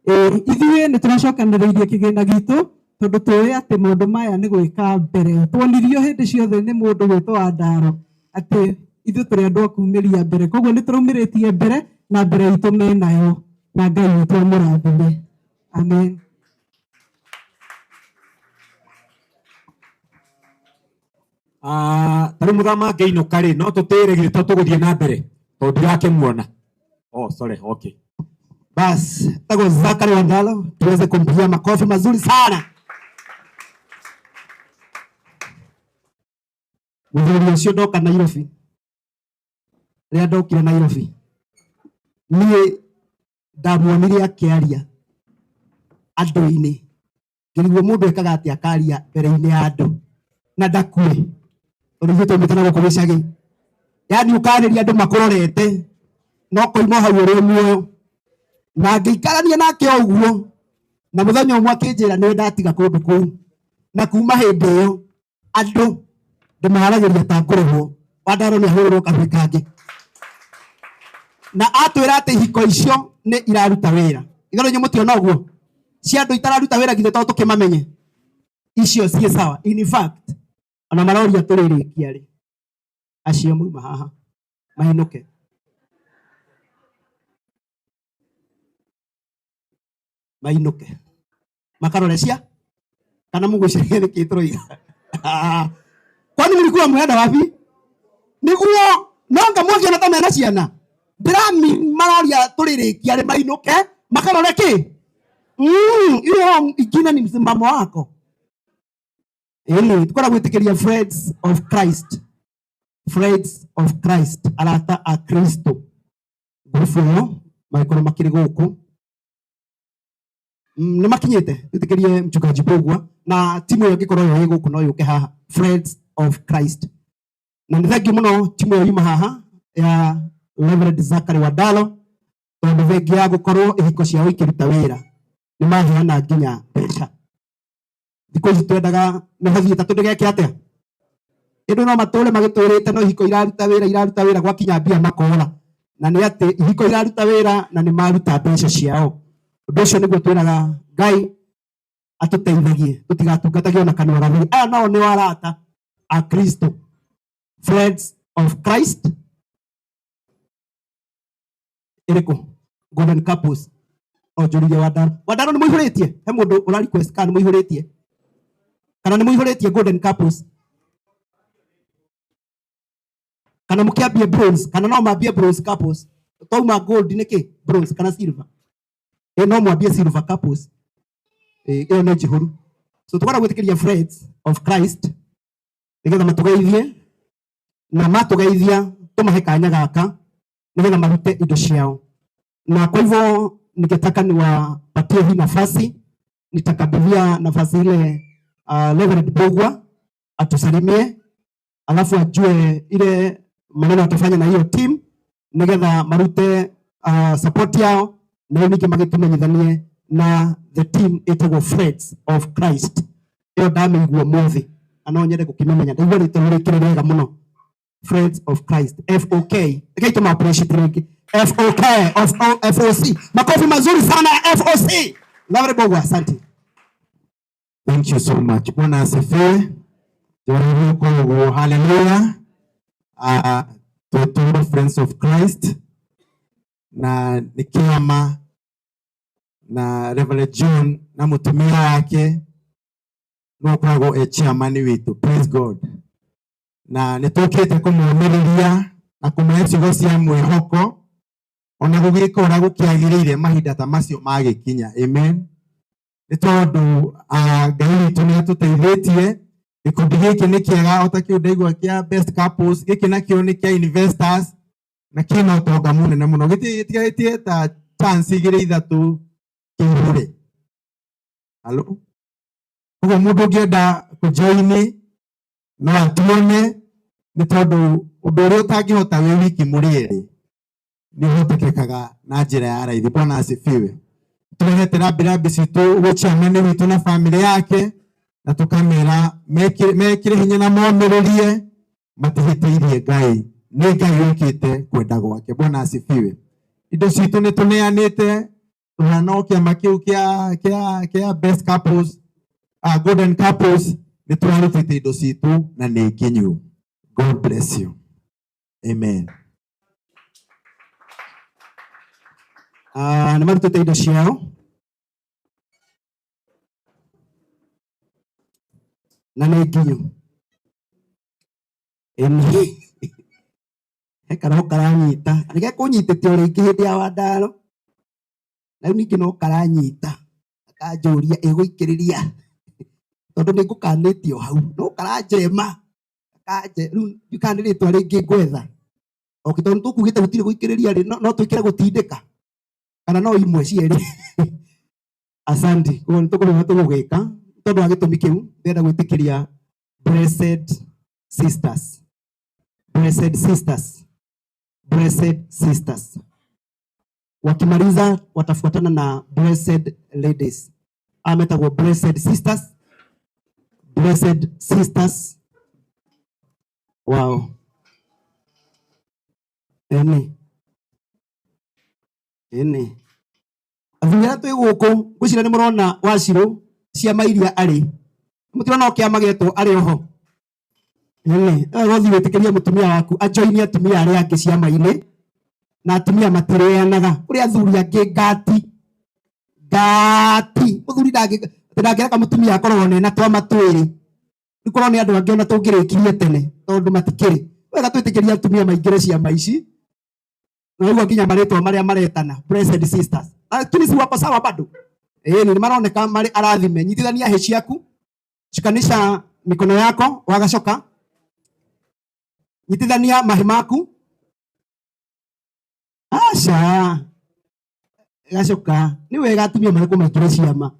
ithuĩ nĩ tũracokanĩrĩirie kĩgĩna gitũ tondũ tũĩ atĩ maũndũ maya nĩ gwĩka mbere tuonirio hĩndĩ ciothe nĩ mũndũ gwĩtwo Wandaro atĩ ithuĩ tũrĩ andũ a kumĩria mbere koguo nĩ tũraumĩrĩtie mbere na mbere itũ menayo na Ngai witũ amũrathime amen. Tari muthama ngĩinũka rĩ no tũtĩrĩgire tũgũthiĩ na mbere tondũ ndirakimuona. Sorry, okay. Bas, tago Zakari Wandalo tuweze kumpigia makofi mazuri sana. Muthuri ucio ndoka Nairobi. Rĩrĩa ndokire Nairobi niĩ ndamuonire akĩaria andũ-inĩ ngĩrigwo mũndũ ekaga atĩa akaria mbere-inĩ ya andũ na ndakue ũrigĩtwo mĩtana gũkũ gĩcagi yani ũkarĩria andũ makũrorete no koima hau ũrĩ muoyo na ngĩikarania nake ũguo na mũthenya ũmwe akĩnjĩra nĩ ndatiga kũndũ kũu na kuma hĩndĩ ĩyo andũ ndĩmaharagĩria ta ngũrũhwo Wandaro nĩ ahũrĩrwo kahũi kangĩ na atwĩra atĩ ihiko icio nĩ iraruta wĩra igoro nyũ mũtiona ũguo cia andũ itararuta wĩra githĩ to tũkĩmamenye icio ciĩ sawa. In fact ona maroria tũrĩrĩkia rĩ acio moima haha mahinũke makarore cia kana mũgũcirie nĩ kĩtũroiga kwani mlikuwa mwenda wapi niguo nonga mwagia na tamena ciana ndĩrami maroria tũrĩrĩkia rĩ mainũke makarore kĩ hiyo ingine ni msimamo wako tukora gwĩtĩkĩria Friends of Christ arata a Kristo ngurubu ĩyo magĩkorwo makĩrĩ gũkũ nĩ makinyĩte gwĩtĩkĩrie mchungaji Mbũgua na timu ĩyo ĩngĩkorwo yo ĩ gũkũ no yũke haha Friends of Christ na nĩ thengiũ mũno timu ĩyo yuma haha ya Reverend Zakari Wandalo tondũ thengi ya gũkorwo ihiko ciao ikĩruta wĩra nĩ maheana nginya mbeca thikũ ici twendaga mĩhothi ĩtatũ ndĩgeke atĩa ĩndũ no matũre magĩtwĩrĩte no ihiko iraruta wĩra gwakinya mbia makora na nĩ atĩ ihiko iraruta wĩra na nĩ maruta mbeca ciao ũndũ ũcio nĩguo twĩraga Ngai atũteithagie tũtigatungatagie ona kanua gatheri aya nao nĩ arata a Kristo Friends of Christ ĩrĩkũ Golden Couples onjũririe Wandaro nĩ mũihũrĩtie he mũndũ ũra request kana nĩ mũihũrĩtie kana nĩ mũihũrĩtie Golden Couples kana mũkĩambie bronze kana no mambie bronze couples twauma gold nĩkĩ bronze kana silver no mwambie silver couples ĩyo nĩ njihũru so tũkwenda gwĩtĩkĩria Friends of Christ nĩgetha matũgeithie na matũgeithia tũmahe kanya gaka nĩgetha marute indo ciao na kwa hivyo ningetaka niwapatie hii nafasi nitakabidhia nafasi ile Reverend Mbũgua atusalimie, alafu ajue ile maneno atafanya na hiyo team nigetha marute support yao na niki magitumenyithanie na the team itagwo Friends of Christ. Iyo ndamĩigua muthi no nyende gukimenya ndaigua rĩtwa rĩkĩrĩ rĩega mũno. Friends of Christ, FOK. Reke tuma appreciate rĩngĩ. FOK, FOC. Makofi mazuri sana FOC. Lavre Bogwa, asante. Thank you so much. Bwana asifiwe. Jaribu hallelujah. To Friends of Christ na nikiama na Reverend John na mutumia wake no kwago chairman witu. Praise God. Na nitokete kumumiriria na kumwecigo cia mwihoko ona gugikora gukiagirire mahinda ta macio magikinya. Amen. Nitondu Ngai witu ni atuteithĩtie. Gikundi giki ni kiega otakio ndaigua kia best couples, giki nakio ni kia investors na kina utonga munene muno. Gitigatie ta chance igire ithatu kibure. Hello. Ugo mundu ngienda kujoini no atuone ni tondu undu uria utangihota wi wiki muri eri ni hotekekaga na njira ya raithi. Bwana asifiwe. Turehete rambi citu guchiamene witu na family yake na tukamera mekire hinya na momiririe matihitiirie Ngai. Ni Ngai yukite kwenda gwake. Bwana asifiwe. Indo citu ni tuneanite tuhano kiama kiu kia best couples, golden couples ni turarutite indo citu na ni kinyu. God bless you. Amen. Na marutite indo ciao na nĩ nginyu. Hekara karanyita nĩge kũnyitĩte ũrĩ ingĩ hĩndĩ ya Wandaro na ningĩ no karanyita akanjũria ĩgũikĩrĩria tondũ nĩ ngũkanĩtio hau no karanjema akanje rĩu ndikanĩrĩtwo rĩngĩ gwetha tondũ tũkugĩte gũtirĩ gũikĩrĩria rĩ no twĩkĩre gũtindĩka kana no imwe cierĩ. Asante ũguo nĩ tũkũrũga tũgũgĩka tondũ wa gĩtũmi kĩu ndĩrenda gwĩtĩkĩria blessed sisters. Blessed sisters. Blessed sisters. Wakimaliza watafuatana na blessed ladies. Ametagwo blessed sisters. Blessed sisters. Wow. Ene. Athuri twĩ gũkũ ngwĩciria nĩ mũrona Wacirũ ciama iria arĩ. Mũtirona kĩama gĩetwo arĩ oho. Rothi wĩtĩkĩria mũtumia waku ajoini atumia arĩa angĩ ciama-inĩ na atumia matirĩanaga. Kũrĩ athuri angĩ ngati. Mũthuri ndangĩreka mũtumia akorwo na twama twĩrĩ. Nĩ korwo nĩ andũ angĩ ona tũngĩrĩkirie tene tondũ matikĩrĩ. Wega twĩtĩkĩria atumia maingĩre ciama ici. Na ũguo nginya marĩtwa marĩa maretana blessed sisters. Lakini si wako sawa bado. Ni maroneka marĩ arathime. Nyitithania hĩ ciaku. Shikanisha mikono yako wagacoka. Nyitithania mahi maku. Aca. Gacoka. Nĩ wega atumia marĩkũ maingĩre ciama.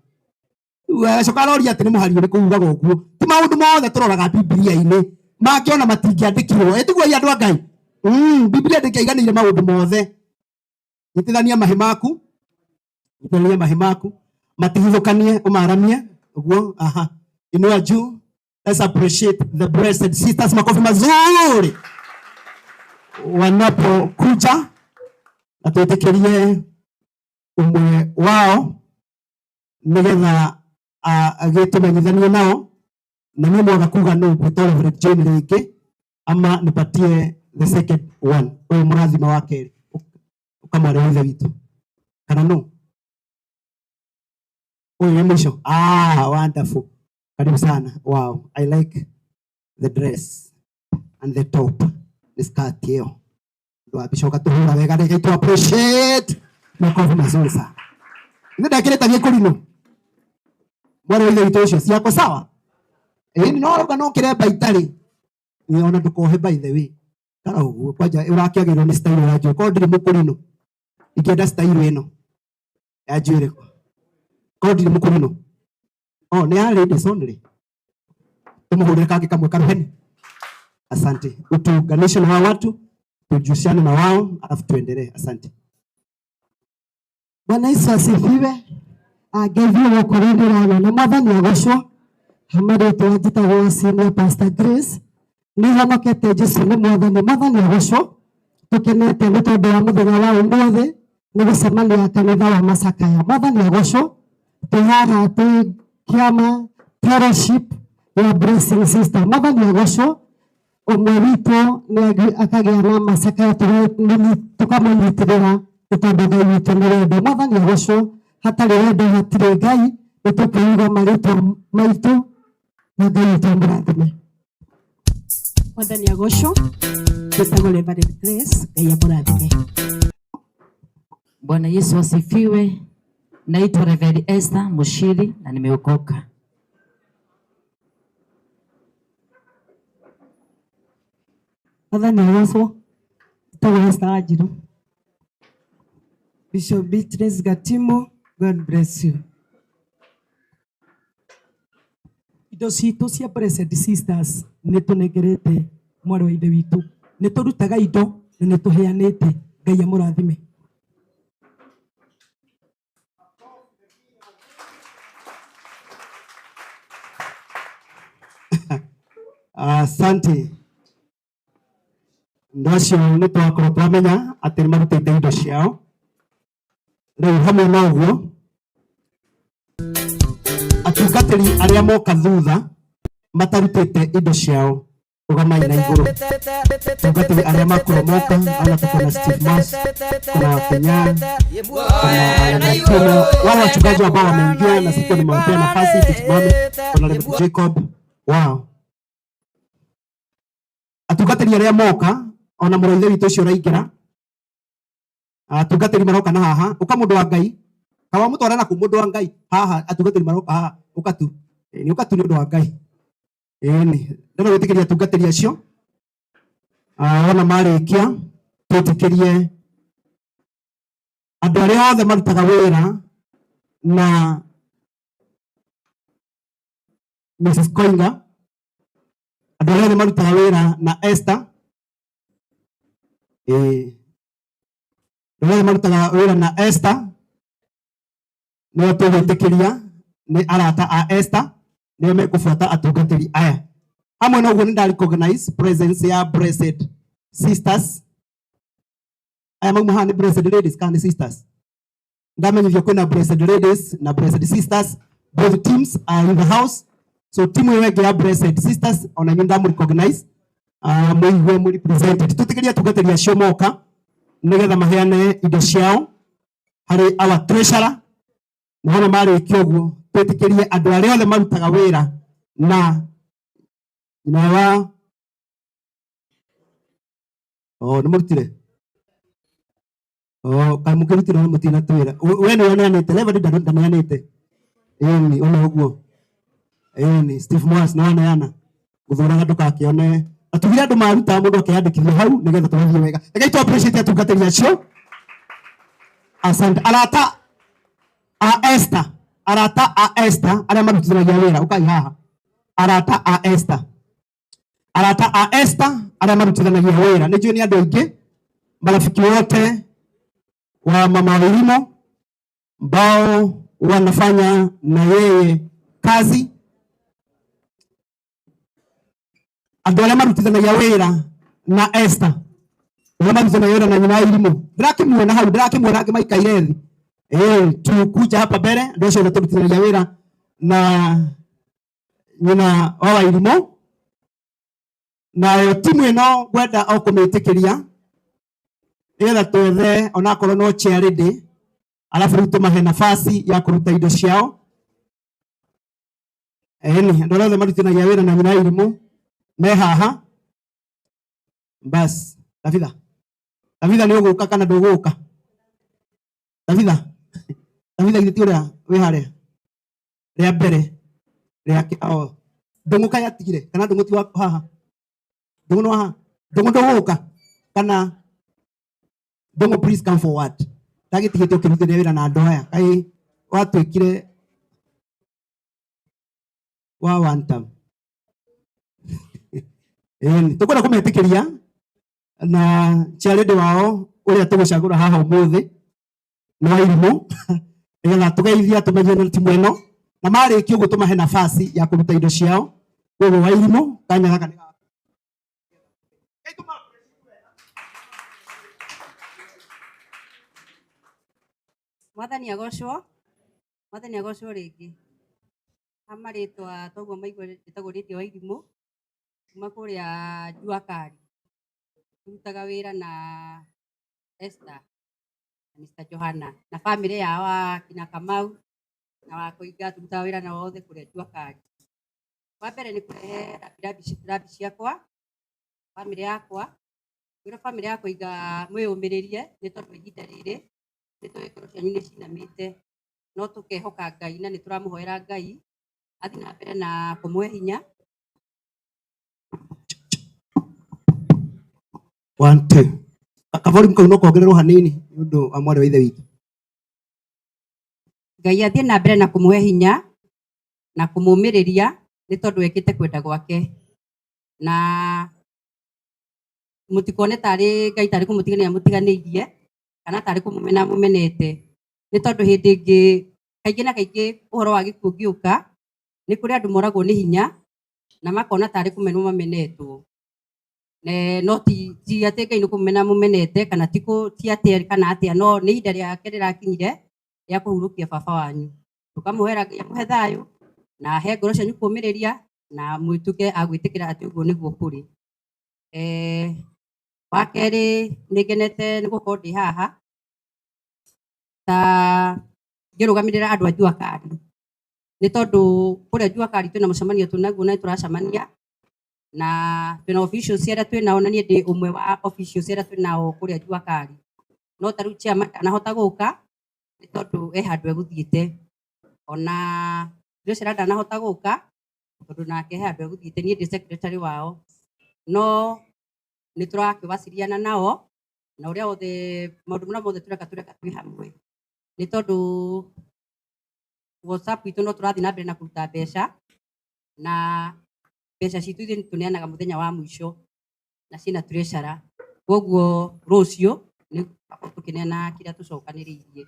Gacoka roria atĩ nĩ mũhari ũrĩkũ ugaga ũguo. Ti maũndũ mothe tũroraga Biblia-inĩ. Mangĩona matingĩandĩkirwo. Tiguo andũ a Ngai. Biblia ndĩkĩaiganĩire maũndũ mothe. Nyitithania mahi maku. Nyitithania mahi maku. Matihithũkanie umaramie. Uguo. Aha. Inua juu. Let's appreciate the blessed sisters. Makofi mazuri wanapokuja na tuitekerie umwe wao nigetha agitumenyithanie nao na niĩ mwaga kuga no gwĩtwo Reverend John rĩngĩ ama nipatie the second one ũyũ mũrathima wa kerĩ ukamware withe witũ kana no ũyũ nĩ mũico. Wonderful. Karibu sana. Wow, I like the dress and the top. The skirt here. Ndo abishoka tuhura wega reke to appreciate. Makofi mazuri sana. Ndio dakileta gĩkũrino. Mwari withe witũ ũcio ciako sawa? Ni no kiremba itari. Ni ona ndukohe by the way. Kana ũguo kwanja ũrakiagĩrwo nĩ style ya njũĩ. Ko ndiri mũkũrino. Ingĩenda style ĩno. Ya njũĩ. Ko ndiri mũkũrino. Nĩ ya ladies only. tumuhurire kangi kamwe karuheni. Asante. Utuunganishe na watu, tujusiane na wao, alafu tuendelee. Asante. Bwana Yesu asifiwe. Agevio wakorindira na mwathani agocwo. Hamari twajitagwo senior Pastor Grace. Ni honokete Jesu ni mwathani agocwo. Tukenete ni tondu wa muthenya wa umuthi ni gucemania kanitha wa Masakaya. Mwathani agocwo. Tuhara tu kiama fellowship ya Blessing Sister. Mwathani agocwo. Umwe witũ nĩ akagĩa na Masakaya tukamũnyitĩrĩra tondu Ngai witũ nĩ wendo. Mwathani agocwo. Hatarĩ wendo hatirĩ Ngai. Nĩ tũkĩuga marĩtwa maitũ na Ngai witũ amũrathime. Mwathani agocwo. Twĩtagwo Reverend Grace. Ngai amũrathime. Bwana Yesu asifiwe. Naitwa Reverend Esther Mushiri na nimeokoka. Mwathani agocwo. Twĩtagwo Esther Wanjiru. Bishop Beatrice Gatimo, God bless you. Indo citũ cia Blessed Sisters nĩ tũnengerete mwarĩ wa ithe witũ. Nĩ tũrutaga indo na nĩ tũheanĩte. Ngai amũrathime. Asante. Ndocio nĩ twakorwo twamenya atĩ nĩ marutĩte indo ciao. Rĩu hamwe na ũguo atungatĩri arĩa moka thutha matarutĩte indo ciao rũgamai na igũrũ. Atungatĩri arĩa makũromoka ana tuko na Steve Mas, kuna Wakenya, kuna wale wachungaji ambao wameingia na siku nimewapea nafasi tusimame. Kuna Reverend Jacob. Wow. Atungatĩri arĩa moka ona mũrũ ithe witũ ũcio ũraingĩra. Atungatĩri maroka na haha uka mũndũ wa Ngai kawa mũtwara na ku mũndũ wa Ngai haha atungatĩri maroka haha uka tu ni uka tu ni ũndũ wa Ngai ni ndĩrenda gwĩtĩkĩria atungatĩri acio ona marĩkia twĩtĩkĩrie andũ arĩa othe marutaga wĩra na Mrs. Koinga, andũ arĩa othe marutaga wĩra na Esther Ndio marutaga wĩra na Esther nĩ tũgwĩtĩkĩria nĩ arata a Esther nĩ mekũbuata atungatĩri aya. Hamwe na ũguo nĩ ndarecognize presence ya Blessed Sisters. Aya mauma haha nĩ Blessed Ladies kana sisters. Ndamenyithio kwĩna Blessed Ladies na Blessed Sisters. Both teams are in the house. So timu ĩyo ĩngĩ ya Blessed Sisters ona nyũ ndamurecognize. Mũigwe represented. Tũtĩkĩria atungatĩri acio moka nigetha maheane indo ciao harĩ our treasurer. Naona marĩkia ũguo twĩtĩkĩrie andũ arĩa othe marutaga wĩra na wa nĩ mũrutire kai mũkĩrutire no mũtina twĩra we nĩ waneanĩte Reverend ndaneanĩte ni ona ũguo ni Steve Morris nĩ waneana gũthũraga ndũgakĩone atugire andũ maruta mũndũ akĩandĩkithio hau nĩgetha tũrathiĩ wega. Rekei tu appreciate atungatĩri acio. Asante. Arata a Esther arĩa marutithanagia wĩra ukai haha. Arata a Esther arĩa marutithanagia wĩra nĩ njũĩ nĩ andũ aingĩ marafiki wote wa mama Wilimo ambao wanafanya na yeye kazi. Andũ arĩa marutithanagia wĩra na Esther arĩa marutithanagia wĩra na nyina Wilimo ndĩrakĩmuona hau ndĩrakĩmuona akĩmaikaire thĩ. Tukuja hapa mbere ndio sio turutithanagia wĩra na nyina wa Wilimo na timu ĩno gwenda o kũmĩtĩkĩria nĩgetha twethe onakorwo no charity alafu rĩu tũmahe nafasi ya kũruta indo ciao. Andũ arĩa othe marutithanagia wĩra na nyina Wilimo me haha bas. Davidha nĩ ũgũka kana ndũgũka? Davidha githĩ ũrĩa wĩ harĩa rĩa mbere rĩa ndũngũka yatigire kana ndũngũti wako haha ndũngũ haha ndũngũka kana ndũngũ please come forward. Ndagĩtigĩte ũkĩrutithania wĩra na andũ aya kai watwĩkire wa one time tukwenda kumetikiria na charity wao uria tugucagura haha umuthi ni Wairimu nigetha tugeithia tumenye na timu ino na marĩkia ũguo tũmahe nafasi ya kũruta indo ciao. Koguo Wairimu kanya gaka nĩ Mwathani agocwo rĩngĩ. Amarĩtwa toguo maigua rĩtagwo rĩtio Wairimu kuma kũrĩa Juakari. Turutaga wĩra na Esther na Mr. Johana na family yao akina Kamau na Wakoiga, turutaga wĩra na othe kũrĩa Juakari. Wa mbere nĩ kũrehe rambi ciakwa family yakwa, kwĩra family yakwa iga mwĩyũmĩrĩrie nĩ tondũ ihinda rĩrĩ nĩ tũĩ ngoro cianyu nĩ cinamĩte, no tũkehoka Ngai na nĩ tũramũhoera Ngai athiĩ na mbere na kũmũhe hinya. 1 2 akavori mkau no kuongererwo hanini nĩ ũndũ wa mwarĩ wa ithe witũ. Ngai athiĩ na mbere na kũmũhe hinya na kũmũmĩrĩria nĩ tondũ ekĩte kwenda gwake, na mũtikone tarĩ Ngai tarĩ kũmũtiganĩria mũtiganĩirie kana tarĩ kũmũmena mũmenete, nĩ tondũ hĩndĩ ĩngĩ kaingĩ na kaingĩ ũhoro wa gĩkuũ ũngĩũka nĩ kũrĩ andũ moragwo nĩ hinya na makona tarĩ kũmenwo mamenetwo. No ti atĩ Ngai nĩ kũmũmena mũmenete kana ti atĩa kana atĩa, no nĩ ihinda rĩake rĩrakinyire rĩa kũhurũkia baba wanyu. Tũkamũhoera Ngai amũhe thayũ na he ngoro cianyu kũmĩrĩria na mwĩtuke agwĩtĩkĩra atĩ ũguo nĩguo kũrĩ. Wa kerĩ nĩ ngenete nĩ gũkorwo ndĩ haha ta ngĩrũgamĩrĩra andũ a Juakari, nĩ tondũ kũrĩa Juakari twĩna mũcemanio twĩnaguo na tũracemania na twĩna officials arĩa twĩnao na niĩ ndĩ ũmwe wa officials arĩa twĩnao kũrĩa Juakari, no ta rĩu chairman ndanahota gũka nĩ tondũ handũ egũthiĩte, ona Joshua ndanahota gũka tondũ nake handũ egũthiĩte, niĩ ndĩ secretary wao, no nĩ tũrakĩwasiliana nao na ũrĩa wothe maũndũ marĩa mothe tũreka twĩ hamwe, nĩ tondũ WhatsApp itũ no tũrathiĩ na mbere na kũruta mbeca na mbeca citũ ithuĩ tũneanaga mũthenya wa mũico na ciĩna treasurer. Koguo rũciũ nĩ tũkĩneana kĩrĩa tũcokanĩrĩirie.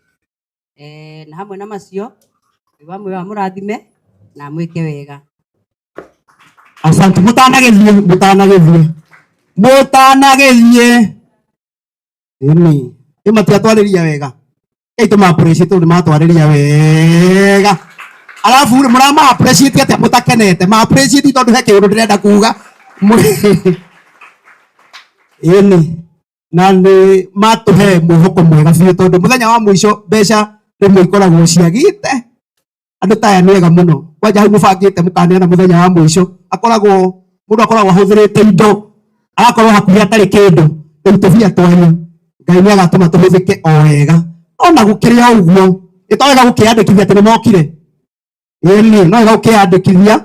Na hamwe na macio wamwe wa mũrathime na mwĩke wega. Asante. Mũtanagĩthiĩ matiatwarĩria wega tũma-appreciate tondũ nĩmatwarĩria wega, alafu mũrama-appreciate atĩa mũtakenete? Ma-appreciate tondũ he kĩũndũ ndĩrenda kuga na nĩ matũhe mwĩhoko mwega biũ, tondũ mũthenya wa mũico mbeca rĩmwe ikoragwo ciagĩte. Andũ ta aya nĩ ega mũno, kwanja hau mũbangĩte mũkaneana mũthenya wa mũico, mũndũ akoragwo ahũthĩrĩte indo agakorwo hakuhĩ atarĩ kĩndũ, rĩu tũbia twanyu Ngai nĩ agatũma tũhũthĩke o wega. Ona gũkĩrĩ o ũguo ĩtowega gũkĩandĩkithia atĩ nĩ mokire, no wega gũkĩandĩkithia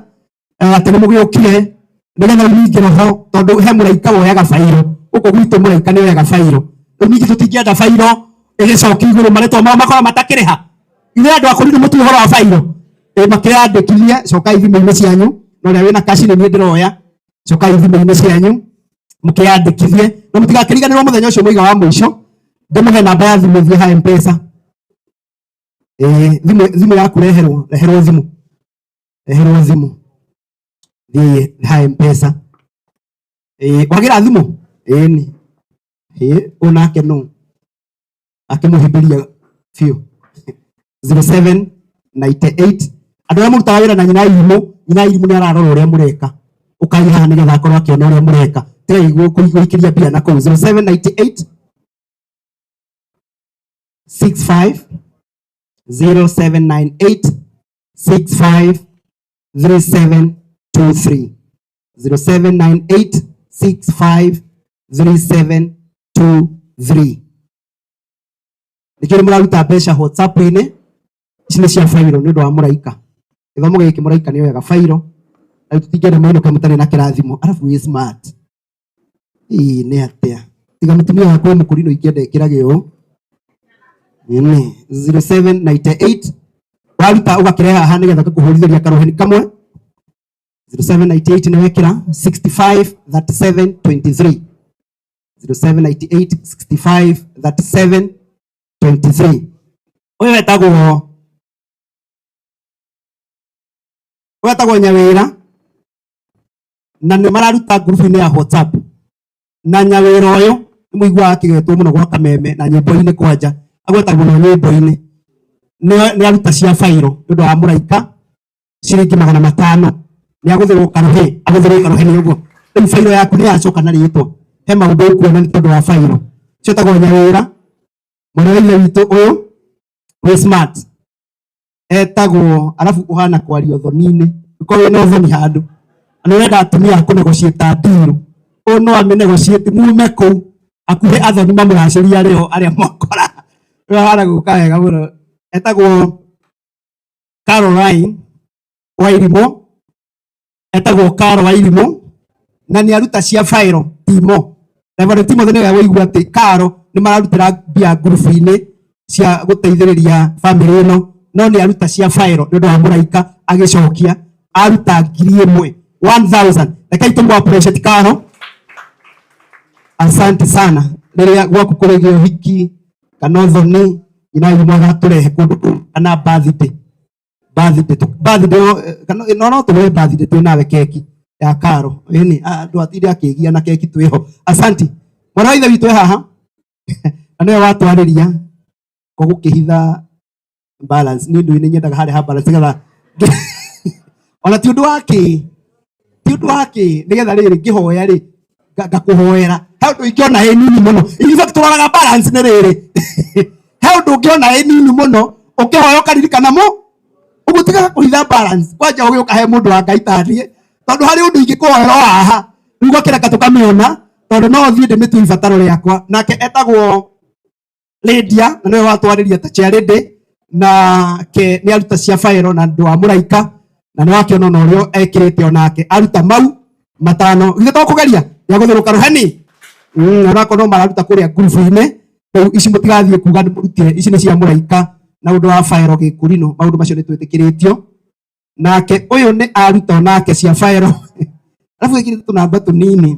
atĩ nĩ mũgĩũkire nĩgetha ũnyingĩre ho, tondũ he mũraika woyaga bairo gũkũ gwitũ, mũraika nĩ woyaga bairo. Rĩu ningĩ tũtingĩenda bairo ĩgĩcokia igũrũ marĩtwa mao makorwo matakĩrĩha. Ithuĩ andũ akũrũ nĩ mũtui ũhoro wa bairo, makĩandĩkithie cokai thimũ-inĩ cianyu, na ũrĩa wĩna kaci nĩ niĩ ndĩroya, cokai thimũ-inĩ cianyu mũkĩandĩkithie na mũtigakĩriganĩrwo mũthenya ũcio mũiga wa mũico. Ndĩmũhe namba ya thimũ thiĩ ha M-Pesa, thimũ yaku reherwo thimũ thiĩ ha M-Pesa, wagĩra thimũ ũnake no akĩmũhĩmbĩria biũ 0798. Andũ arĩa mũrutaga wĩra na nyina Irimũ nĩ ararora ũrĩa mũreka, ũkaria haha nĩgetha akorwo akĩona ũrĩa mũreka, tiga gũikĩria mbia na kũu. 0798 65 0798 65 3723 0798 65 3723. Nĩkĩo mũraruta mbeca WhatsApp-inĩ, ici nĩ cia bairo nĩ ũndũ wa mũraika. Gĩthomo gĩkĩ mũraika nĩ oyaga bairo, na tũtingĩenda mainũke mũtarĩ na kĩrathimo, arabu wĩ smart. Nĩ atĩa tiga mũtumia wakwa mũkũrinũ ingĩenda ĩkĩrage ũũ 0798 waruta ũgakĩreha haha nĩgetha gũkũhũrithĩria karoheni kamwe 0798 niwekera 65 37 23 0798 65 37 23. Uyu wetagwo Nyawira na nĩ mararuta group-inĩ ya WhatsApp na Nyawira ũyũ nĩ mũigua akĩgetwo mũno gwa Kameme na nyĩmbo-inĩ kwanja agwetagwo na nyĩmbo-inĩ nĩ aruta cia fairo nĩ ũndũ wa mũraika ciringi 500 nĩ agũthĩrwo karohe nĩ ũguo rĩu fairo yaku nĩ yacoka na rĩtwa he maũndũ ũkuona nĩ tondũ wa fairo cio tagwo Nyawira mwana wa ithe witũ ũyũ wĩ smart etagwo arabu ũhana kwaria thoni-inĩ ũkorwo wĩna thoni handũ na ũrenda atumia kũnegotiate deal ũyũ no amenegotiate mume kũu akuhe athoni mamũracĩria arĩa mwakora hana gũka wega mũno etagwo Caroline Wairimu na nĩ aruta cia fairo Timo Reverend Timo nĩ wĩigua atĩ Karo nĩ mararutĩra mbia group-inĩ cia gũteithĩrĩria family ĩno no nĩ aruta cia fairo nĩ ũndũ wa mũraika agĩcokia aruta 1000 rekei tũmũ appreciate Karo. Asante sana rĩrĩa gwaku kũrĩgio hiki kana thoni ina mwaga tũrehe kũndũ kana birthday no tũrehe birthday twĩnawe keki ya Karo ĩni andũ atire akĩgia na keki twĩho. Asante mwana wa ithe witũ haha na nĩwe watwarĩria gũkĩhitha balance nĩ ũndũ nyendaga harĩa ha balance getha ona ti ũndũ wake nĩgetha rĩrĩ ngĩhoya rĩ ngakũhoera he ũndũ ingĩona ĩ nini mũno ithuĩ tũroraga balance nĩ rĩrĩ he ũndũ ũngĩona ĩ nini mũno ũkĩhoya ũkaririkana ũguo tigaga kũhitha balance kwanja ũgĩũka he mũndũ wa Ngai taniĩ tondũ harĩ ũndũ ingĩkũhoera haha rĩu gũkĩreka tũkamĩona tondũ no thiĩ ndĩmĩtue ibataro rĩakwa nake etagwo Lydia na nĩwe watwarĩria ta Charity na ke nĩ aruta cia fairo na andũ a mũraika na nĩ wakĩona na ũrĩa ekĩrĩte onake aruta mau matano githĩ to kũgeria ya gũthĩrũka rohani onako no mararuta kũrĩa group-inĩ rĩu ici mũtigathiĩ kuga nĩ mũrutire ici nĩ cia mũraika na ũndũ wa fairo gĩkũrino maũndũ macio nĩ twĩtĩkĩrĩtio nake ũyũ nĩ aruta onake cia fairo alafu gĩkĩrĩte tũnamba tũnini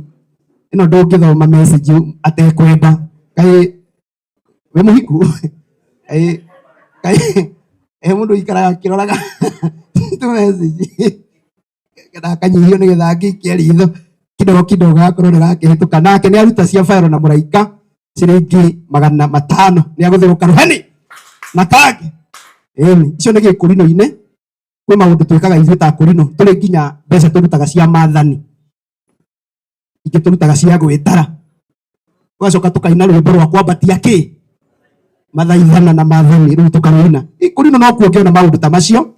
ĩno ndũngĩthoma message atekwenda kaĩ we mũhiku mũndũ ikaraga akĩroraga tu message kana kanyihio nĩgetha ngĩikia ritho kidogo gakorwo nĩ gakĩhĩtũka nake nĩ aruta cia fairo na mũraika ciringi 500 nĩ agũthĩrũka rohani na kage icio nĩ gĩkũrino-inĩ kwĩ maũndũ twĩkaga ithuĩ ta kũrino tũrĩ nginya mbeca tũrutaga cia maathani ingĩ tũrutaga cia gwĩtara ũgacoka tũkaina rwĩmbo rwa kwambatia mathaithana na maathani rĩu tũkaruina kũrino no kuo ngĩona maũndũ ta macio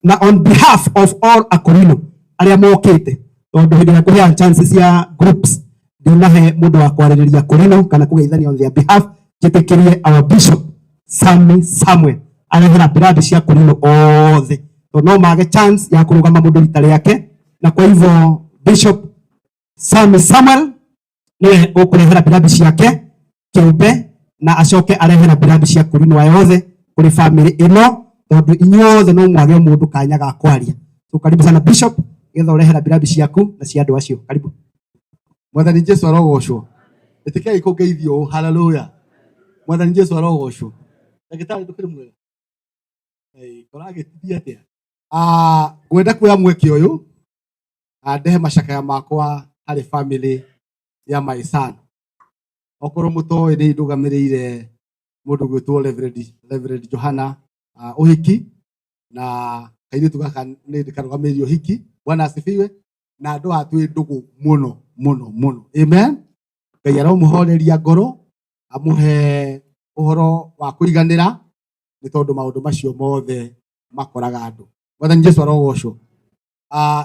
na on behalf of all akũrino arĩa mokĩte tondũ hĩndĩ ya kũheana chances ya groups ndinahe mũndũ wa kwarĩrĩria kũrino kana kũgeithania on their behalf njĩtĩkĩrie our bishop Sami Samuel arehera birathi cia kũrino othe tondũ no mage chance ya kũrũgama mũndũ rita rĩake na kwa hivyo bishop Sami Samuel niwe ũkũrehera birathi ciake kĩũmbe na acoke arehera birathi cia kũrino yothe kũrĩ family ĩno tondũ inyuothe no mwage mũndũ kanya ga kwaria so karibu sana bishop getha ũrehera birathi ciaku na cia andũ acio karibu. Mwathani Jesu arogocwo ĩtĩkĩrai kũngeithio haleluya Mwathani Jesu arogocwo ndagĩtarĩ ndũkĩrĩ mwega koragĩtithia atĩa ngwenda kuoya mweke ũyũ ndehe macakaya makwa harĩ family ya my son okorwo mũtoĩ nĩ ndũgamĩrĩire mũndũ gwĩtwo Reverend Johana ũhiki na kairĩtu gaka nĩ karũgamĩrĩire ũhiki Bwana asifiwe na andũ atwĩ ndũgũ mũno amen Ngai aromũhoreria ngoro amũhe ũhoro wa kũiganĩra nĩ tondũ maũndũ macio mothe makoraga andũ. Mwathani Jesu arogocwo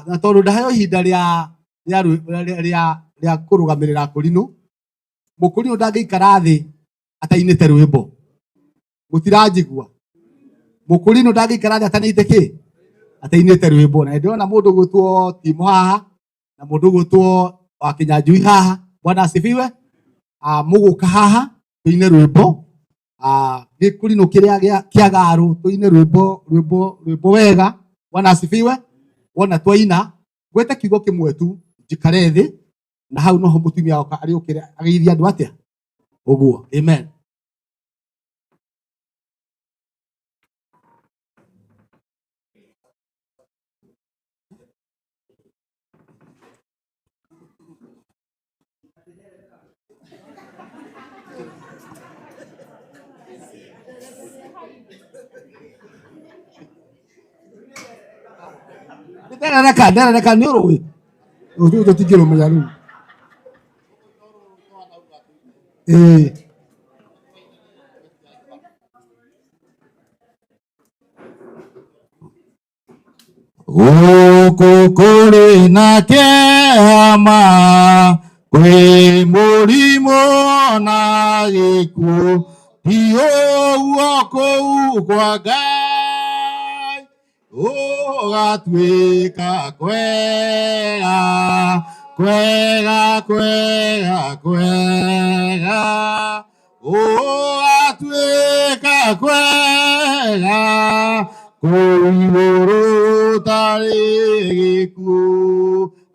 na tondũ ndaheo ihinda rĩa kũrũgamĩrĩra kũrino mũkũrino ndangĩikara thĩ atainĩte rwĩmbo mũtiranjigua mũkũrino ndangĩikara thĩ atainĩte rwĩmbo na ndĩrona mũndũ gwĩtwo Timo haha na mũndũ gwĩtwo wa Kinyanjui haha Bwana asifiwe mũgũka haha tuine rwĩmbo gĩkũrino kĩrĩa kĩa Garu tuine rwĩmbo wega Bwana asifiwe wona twaina gwete kiugo kimwe tu njikare thi na hau noho mutumia oka ari ukire ageithia andu atia uguo. Amen. Ndereka nä å rå ä å tingä rå menya rä u gå kå rä na kehama kwä må rimå na gä kuå ti å guo kå u kwa Ngai ũgatuĩka kwega kwega kwega kwega ũgatuĩka kwega kũu igũrũ tarĩ gĩkuũ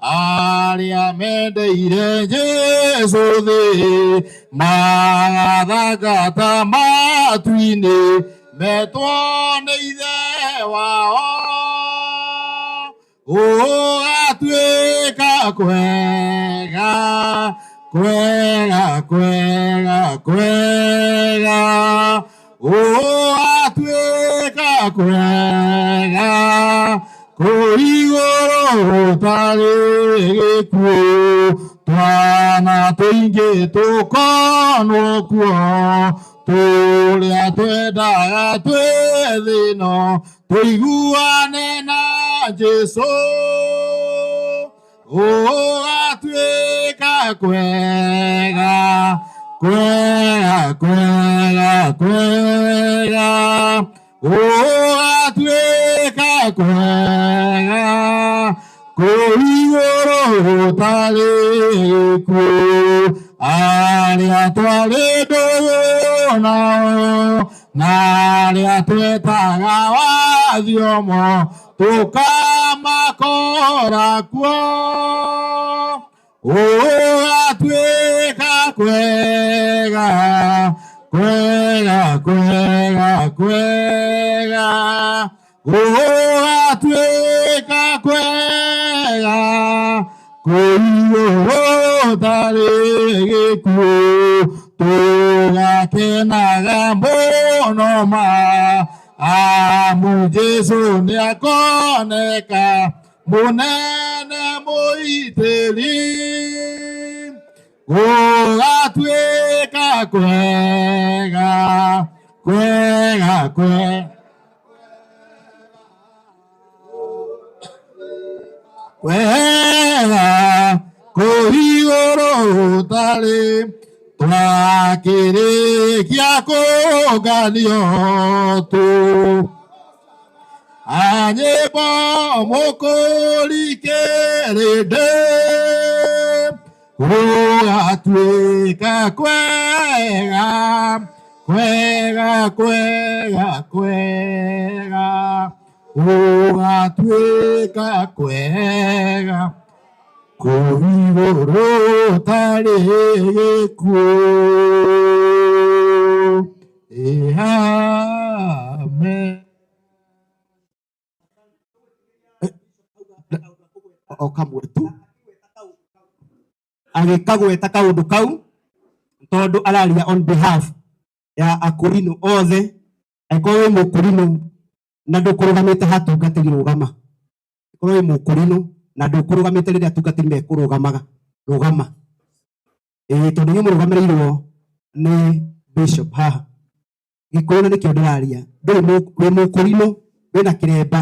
arĩa mendeire Jesũ thĩ magathangata matu-inĩ metwo nĩ ithe wao ũgatuĩka kwega kwega kwega kwega ũgatuĩka kwega kũu igũrũ gũtarĩ gĩkuũ twana tũingĩ tũkonwo kuo tũrĩa twendaga twĩ thĩ ĩno tũiguane na Jesũ ũgatuĩka kwega kwega kwega kwega ũgatuĩka kwega kũu igũrũ gũtarĩ gĩkuũ arĩa twarĩ ndũgũ nao na arĩa twetaga wathiomo tũkamakora kuo ũgatuĩka kwega kwega kwega kwega ũgatuĩka kwega kũu igũrũ gũtarĩ gĩkuũ tũgakenaga mũno ma amu Jesũ nĩakoneka mũnene mũitĩri gũgatuĩka kwega kwega kwega kwega kũu igũrũ gũtarĩ twakĩrĩkia kũnganio tu anyĩmbo mũkũrikĩrĩndĩ gũgatuĩka kwega kwega kwega kwega gũgatuĩka kwega kũu igũrũ tarĩ gĩkuũ. Amen. O kamwe tu agĩkagweta kaũndũ kau tondũ araria on behalf ya akũrinũ othe angĩkorwo wĩ mũkũrinũ na ndũkũrũgamĩte hatungatĩri rũgama angĩkorwo wĩ mũkũrinũ na ndũkũrũgamĩte rĩrĩa atungatĩri mekũrũgamaga rũgama tondũ nĩ mũrũgamĩrĩirwo nĩ bishop haha gĩkũyũ na nĩkĩo ndĩraria ndũrĩ wĩ mũkũrinũ wĩna kĩremba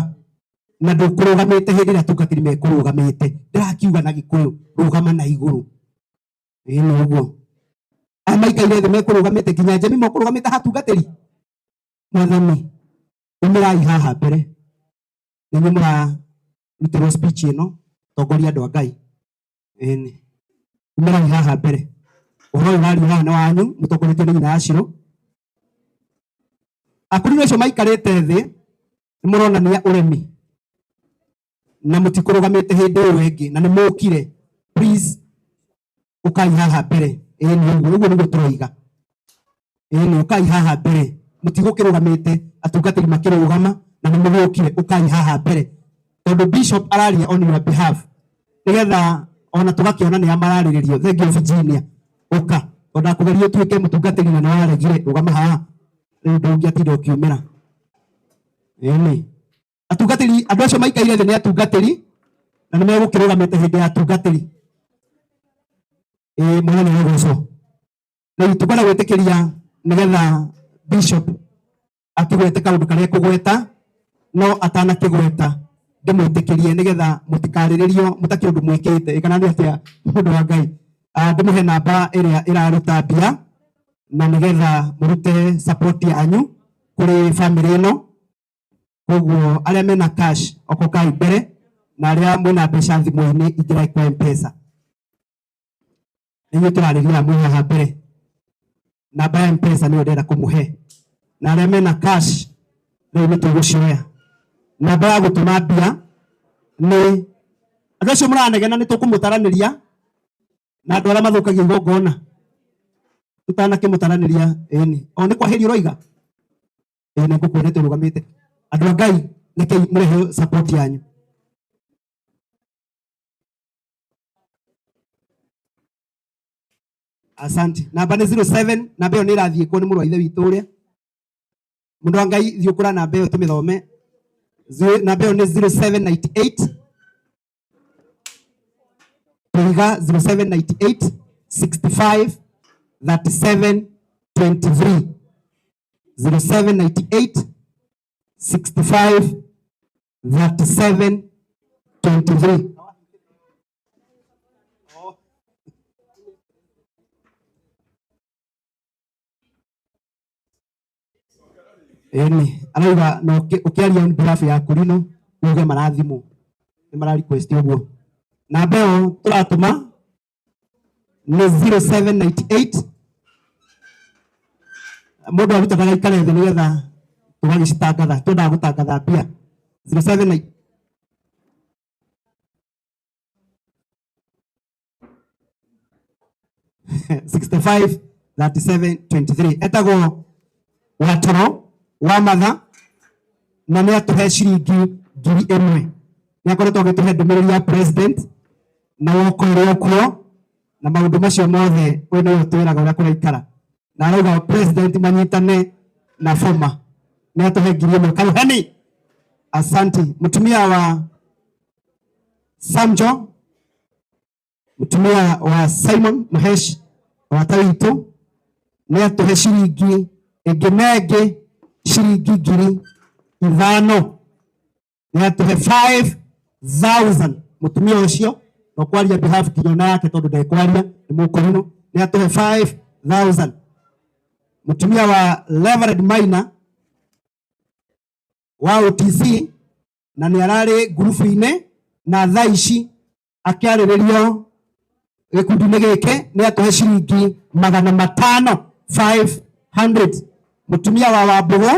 na ndũkũrũgamĩte hĩndĩ ĩrĩa atungatĩri mekũrũgamĩte ndĩrakiuga na gĩkũyũ rũgama na igũrũ nĩ ũguo amaikaire thĩ mekũrũgamĩte nginya njemi mekũrũgamĩte hatungatĩri mwathani ũmĩrai haha mbere nĩnyuĩ mũrarutĩrwo speech ĩno tongoria andũ a Ngai ũmĩrai haha mbere ũhoro ũyũ ũrario haha nĩ wanyu mũtongoretio nĩ nyina Ashirũ akũrinũ acio maikarĩte thĩ nĩ mũronania ũremi na mutikurugamite hindi wengi na nimukire please ukai haha mbere uguo niguo turoiga ukai haha mbere mutigukirugamite atungatiri makirugama na nimugukire ukai haha mbere tondu bishop araria on your behalf nigetha ona tugakiona ni amarariririo thengi Virginia uka ona kugeria tuike mutungatiri na waregire rugama haha ndungi atindo kiumira atungatiri andu acio maikaire thĩ nĩ atungatiri na nĩ megũkĩrũgamĩte hĩndĩ ya atungatiri mũnene wa gũcũ rĩu tũkwenda gwĩtĩkĩria nĩgetha bishop akĩgwete kaũndũ karĩa kũgweta no atanakĩgweta ndĩmwĩtĩkĩrie nĩgetha mũtikarĩrĩrio mũtakĩ ũndũ mwĩkĩte kana nĩ atĩa mũndũ wa Ngai ndĩmũhe namba ĩrĩa ĩraruta mbia na nĩgetha mũrute support yanyu kũrĩ family ĩno koguo arĩa mena cash okokai mbere na arĩa mwĩna mbeca thimũ-inĩ ingĩrai kwa M-Pesa nĩguo tũrarĩria mwĩ haha mbere namba ya M-Pesa nĩyo ndĩrenda kũmũhe na arĩa mena cash rĩu nĩ tũgũcioya namba ya gũtũma mbia nĩ andũ acio mũranegena nĩ tũkũmũtaranĩria na andũ arĩa mathũkagia igongona tũtanakĩmũtaranĩria o nĩ kwahĩrio roiga nĩ ngũkuonete rũgamĩte andũ a Ngai nĩkĩi mũrehe support yanyu asante namba nĩ 07 namba ĩyo nĩ ĩrathiĩ kuo nĩ mũrũ wa ithe witũ ũrĩa mũndũ wa Ngai thiĩ ũkũra namba ĩyo tũmĩthome namba ĩyo nĩ 0798 Tũiga 0798 65 37 23 0798 65 37 23 arauga no ukiaria on behalf ya Kurino uge marathimu ni mara request uguo namba ĩyo turatuma nĩ 0798 mũndũ arutaga ikare thĩ nĩgetha tũgagĩcitangatha twendaga gũtangatha mbia 0798 65 37 23 etagwo Watoro wa matha na nĩ atũhe ciringi 1,000 nĩ akoretwo agĩtũhe ndũmĩrĩri ya president na woko ũrĩa kuo na maũndũ macio mothe we nĩwe twĩraga ũrĩa kũraikara na arauga president manyitane na former nĩ atũhe 1,000 karuhani asante mũtumia wa Samjo mũtumia wa Simon Mahesh wa Tawito nĩ atũhe ciringi ĩngĩ ciringi 5,000 nĩ atũhe 5,000 mũtumia ũcio no kwaria behalf kijana yake tondũ ndekwaria nĩ mũkũrino nĩ atũhe 5,000 mũtumia wa Reverend Maina wa OTC na nĩ ararĩ ngurubu-inĩ na thaa ici akĩarĩrĩrio gĩkundi-inĩ gĩkĩ nĩ atũhe ciringi 500 mũtumia wa Wambũgũ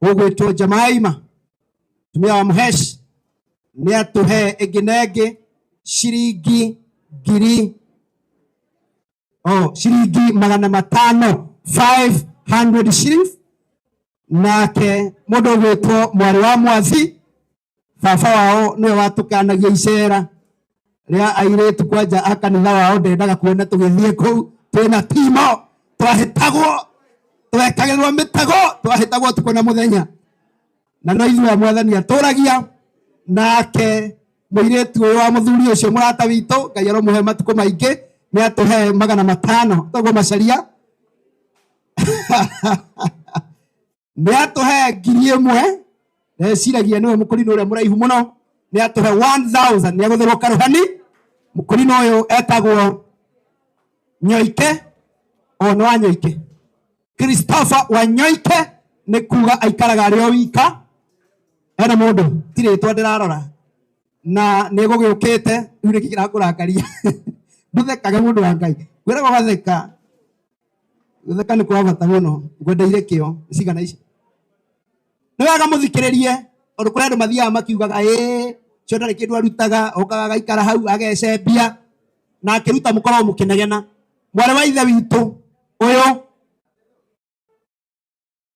ũgwĩtwo Jemaima mũtumia wa Muhesh nĩ atũhe ĩngĩ ciringi 500 shillings nake mũndũ ũgwĩtwo mwarĩ wa Mwathi baba wao nĩwe watũkanagia icera rĩa airĩtu kwanja a kanitha wao ndendaga kuona tũgĩthiĩ kũu twĩna timo twahĩtagwo twekagĩrwo mĩtego twahĩtagwo tukũ na mũthenya na no ithuĩ Mwathani atũragia nake mũirĩtu ũyũ wa mũthuri ũcio mũrata witũ Ngai aromũhe matukũ maingĩ nĩ atũhe 500 toguo macaria nĩ atũhe 1,000 eciragia nĩwe mũkũrino ũrĩa mũraihu mũno nĩ atũhe 1,000 nĩ agũthĩrwo karuhani mũkũrino ũyũ etagwo Nyoike nĩ wa Nyoike Christopher wa Nyoike nĩ kuga aikaraga arĩ o wika ena mũndũ tirĩtwa ndĩrarora na nĩ gũgĩũkĩte rĩu nĩkĩ kĩrakũrakaria ndũthekage mũndũ wa Ngai kwĩragwo gatheka gũtheka nĩ kwa bata mũno ngwendeire kĩo cigana ici nĩ wega mũthikĩrĩrie tondũ kũrĩ andũ mathiaga makiugaga cio ndarĩ kĩndũ arutaga, okaga agaikara hau agecembia na akĩruta mũkorwo mũkĩnegena. Mwarĩ wa ithe witũ ũyũ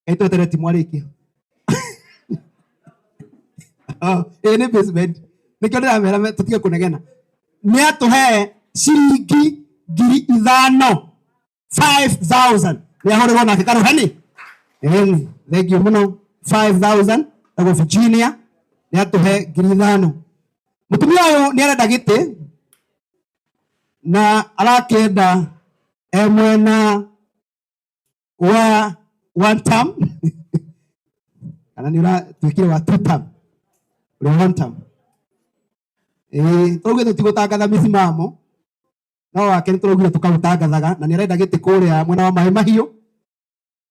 etwetereti mwarĩkia nĩ basement nĩkĩo ndĩramera tũtige kũnegena. Nĩ atũhe ciringi 5,000 5,000 nĩ ahũrĩrwo nake Karuheni. Thengiũ mũno 5,000 agwo Virginia nĩ atũhe 5,000. Mũtumia ũyũ nĩ arenda gĩtĩ na arakĩenda mwena wa one term kana nĩ ũratwĩkire wa two term one term. Tũraugire tũtigũtangatha misimamo no wake nĩ tũraugire tũkaũtangathaga na nĩ arenda gĩtĩ kũrĩa mwena wa Maĩ Mahiũ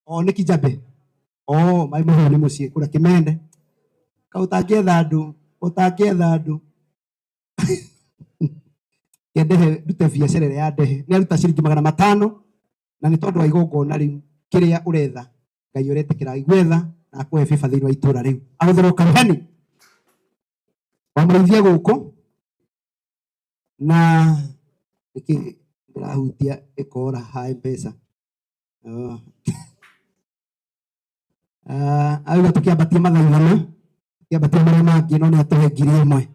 nĩ Kijabe Maĩ Mahiũ nĩ mũciĩ kũrĩa Kĩmende. Kaũtangĩetha andũ Ndehe ndute biacara ya ndehe nĩ aruta ciringi 500 na nĩ tondũ wa igongona rĩu kĩrĩa ũretha Ngai ũretĩkĩra igwetha na akũhe biba thĩinĩ wa itũra rĩu. Ahũthĩrwo Karuheni wamũrĩithia gũkũ na nĩkĩ ndĩrahutia ĩkora ha M-Pesa auga tũkĩambatia mathaigana tũkĩambatia marĩa mangĩ no nĩ atũhe 1,000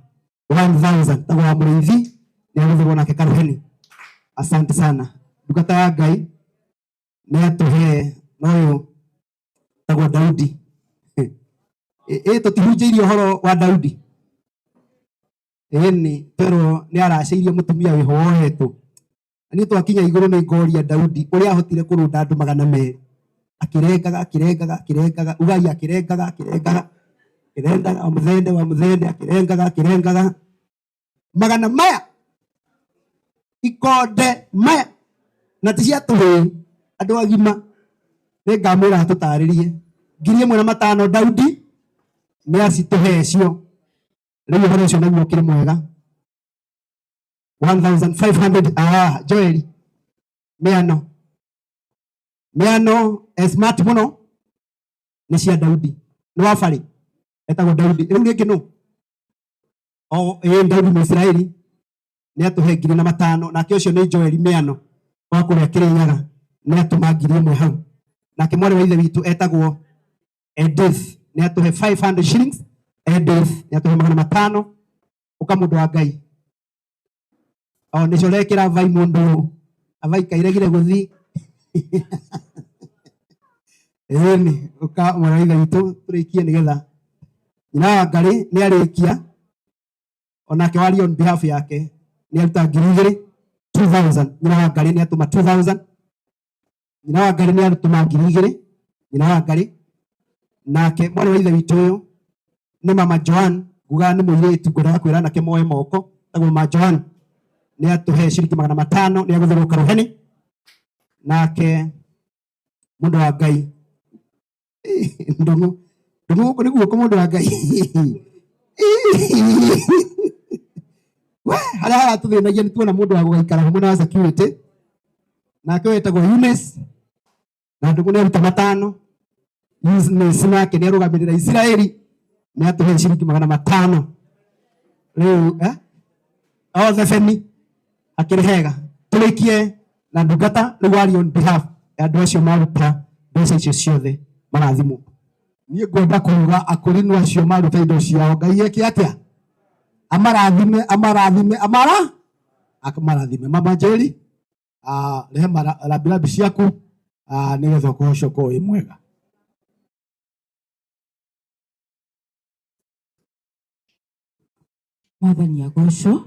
1,000 tagwo wa mũrĩithi nĩ ahũthĩrwo nake Karuheni. Asante sana ndungata ya Ngai nĩ atũhe noyũ tagwo Daudi. Tũtihunjĩirie ũhoro wa Daudi pero nĩ aracĩirie mũtumia wĩhohetwo. Niĩ twakinya igũrũ nĩ ngoria Daudi ũrĩa ahotire kũrũnda andũ 200 akĩrengaga Ugai akĩrengaga wa mũthende akĩrengaga magana maya ikonde maya na ti cia tũhĩĩ andũ agima. Nĩ ngamwĩra tũtarĩrie 1,500 Daudi nĩ acitũhe cio. Rĩu ũhoro ũcio naguo ũkĩrĩ mwega. 1,500 Joel mĩano smart mũno nĩ cia Daudi. Nĩ wa barĩ etagwo Daudi. Rĩu rĩngĩ nũ Daudi Mũisiraeli nĩ atũhe 5,000 nake ũcio nĩ Joel mĩano wa kũrĩa Kĩrĩnyaga nĩ atũma 1,000 hau. Nake mwarĩ wa ithe witũ etagwo Edith nĩ atũhe 500 shillings. Edith nĩ atũhe 500 ũka mũndũ wa Ngai nĩcio rekĩra vai mũndũ avai kairegire gũthi ũka mwarĩ wa ithe witũ tũrĩkie nĩgetha nyina wa Ngarĩ nĩ arĩkia onake waria on behalf yake nĩ aruta 2,000 nyina wa Ngarĩ nĩ atũma 2,000 nyina wa Ngarĩ nĩ atũma 2,000 nyina wa Ngarĩ. Nake mwarĩ wa ithe witũ ũyũ nĩ mama Joan nguga nĩ mũirĩtu ngwendaga kwĩra nake moe moko tagwo mama Joan nĩ atũhe ciringi 500 nĩ agũthĩrwo Karuheni. Nake mũndũ wa Ngai ndũng'ũ gũkũ nĩ guoko mũndũ wa Ngai harĩa haratũthĩnagia nĩ tuona mũndũ wa gũgaikara hamwe na security nake wetagwo Eunice na ndũng'ũ nĩ aruta 500. Eunice nake nĩ arũgamĩrĩra Isiraeli nĩ atũhe ciringi 500. Rĩu Thebeni akĩrĩ hega. Tũrĩkie na ndungata rĩu waria on behalf ya andũ acio maruta mbeca icio ciothe marathimwo. Niĩ ngwenda kuuga akũrinũ acio maruta indo ciao Ngai eke atĩa amarathime mama Njeri rehe rambirambi ciaku nĩgetha ũkũhocoka wĩ mwega. Mwathani agocwo.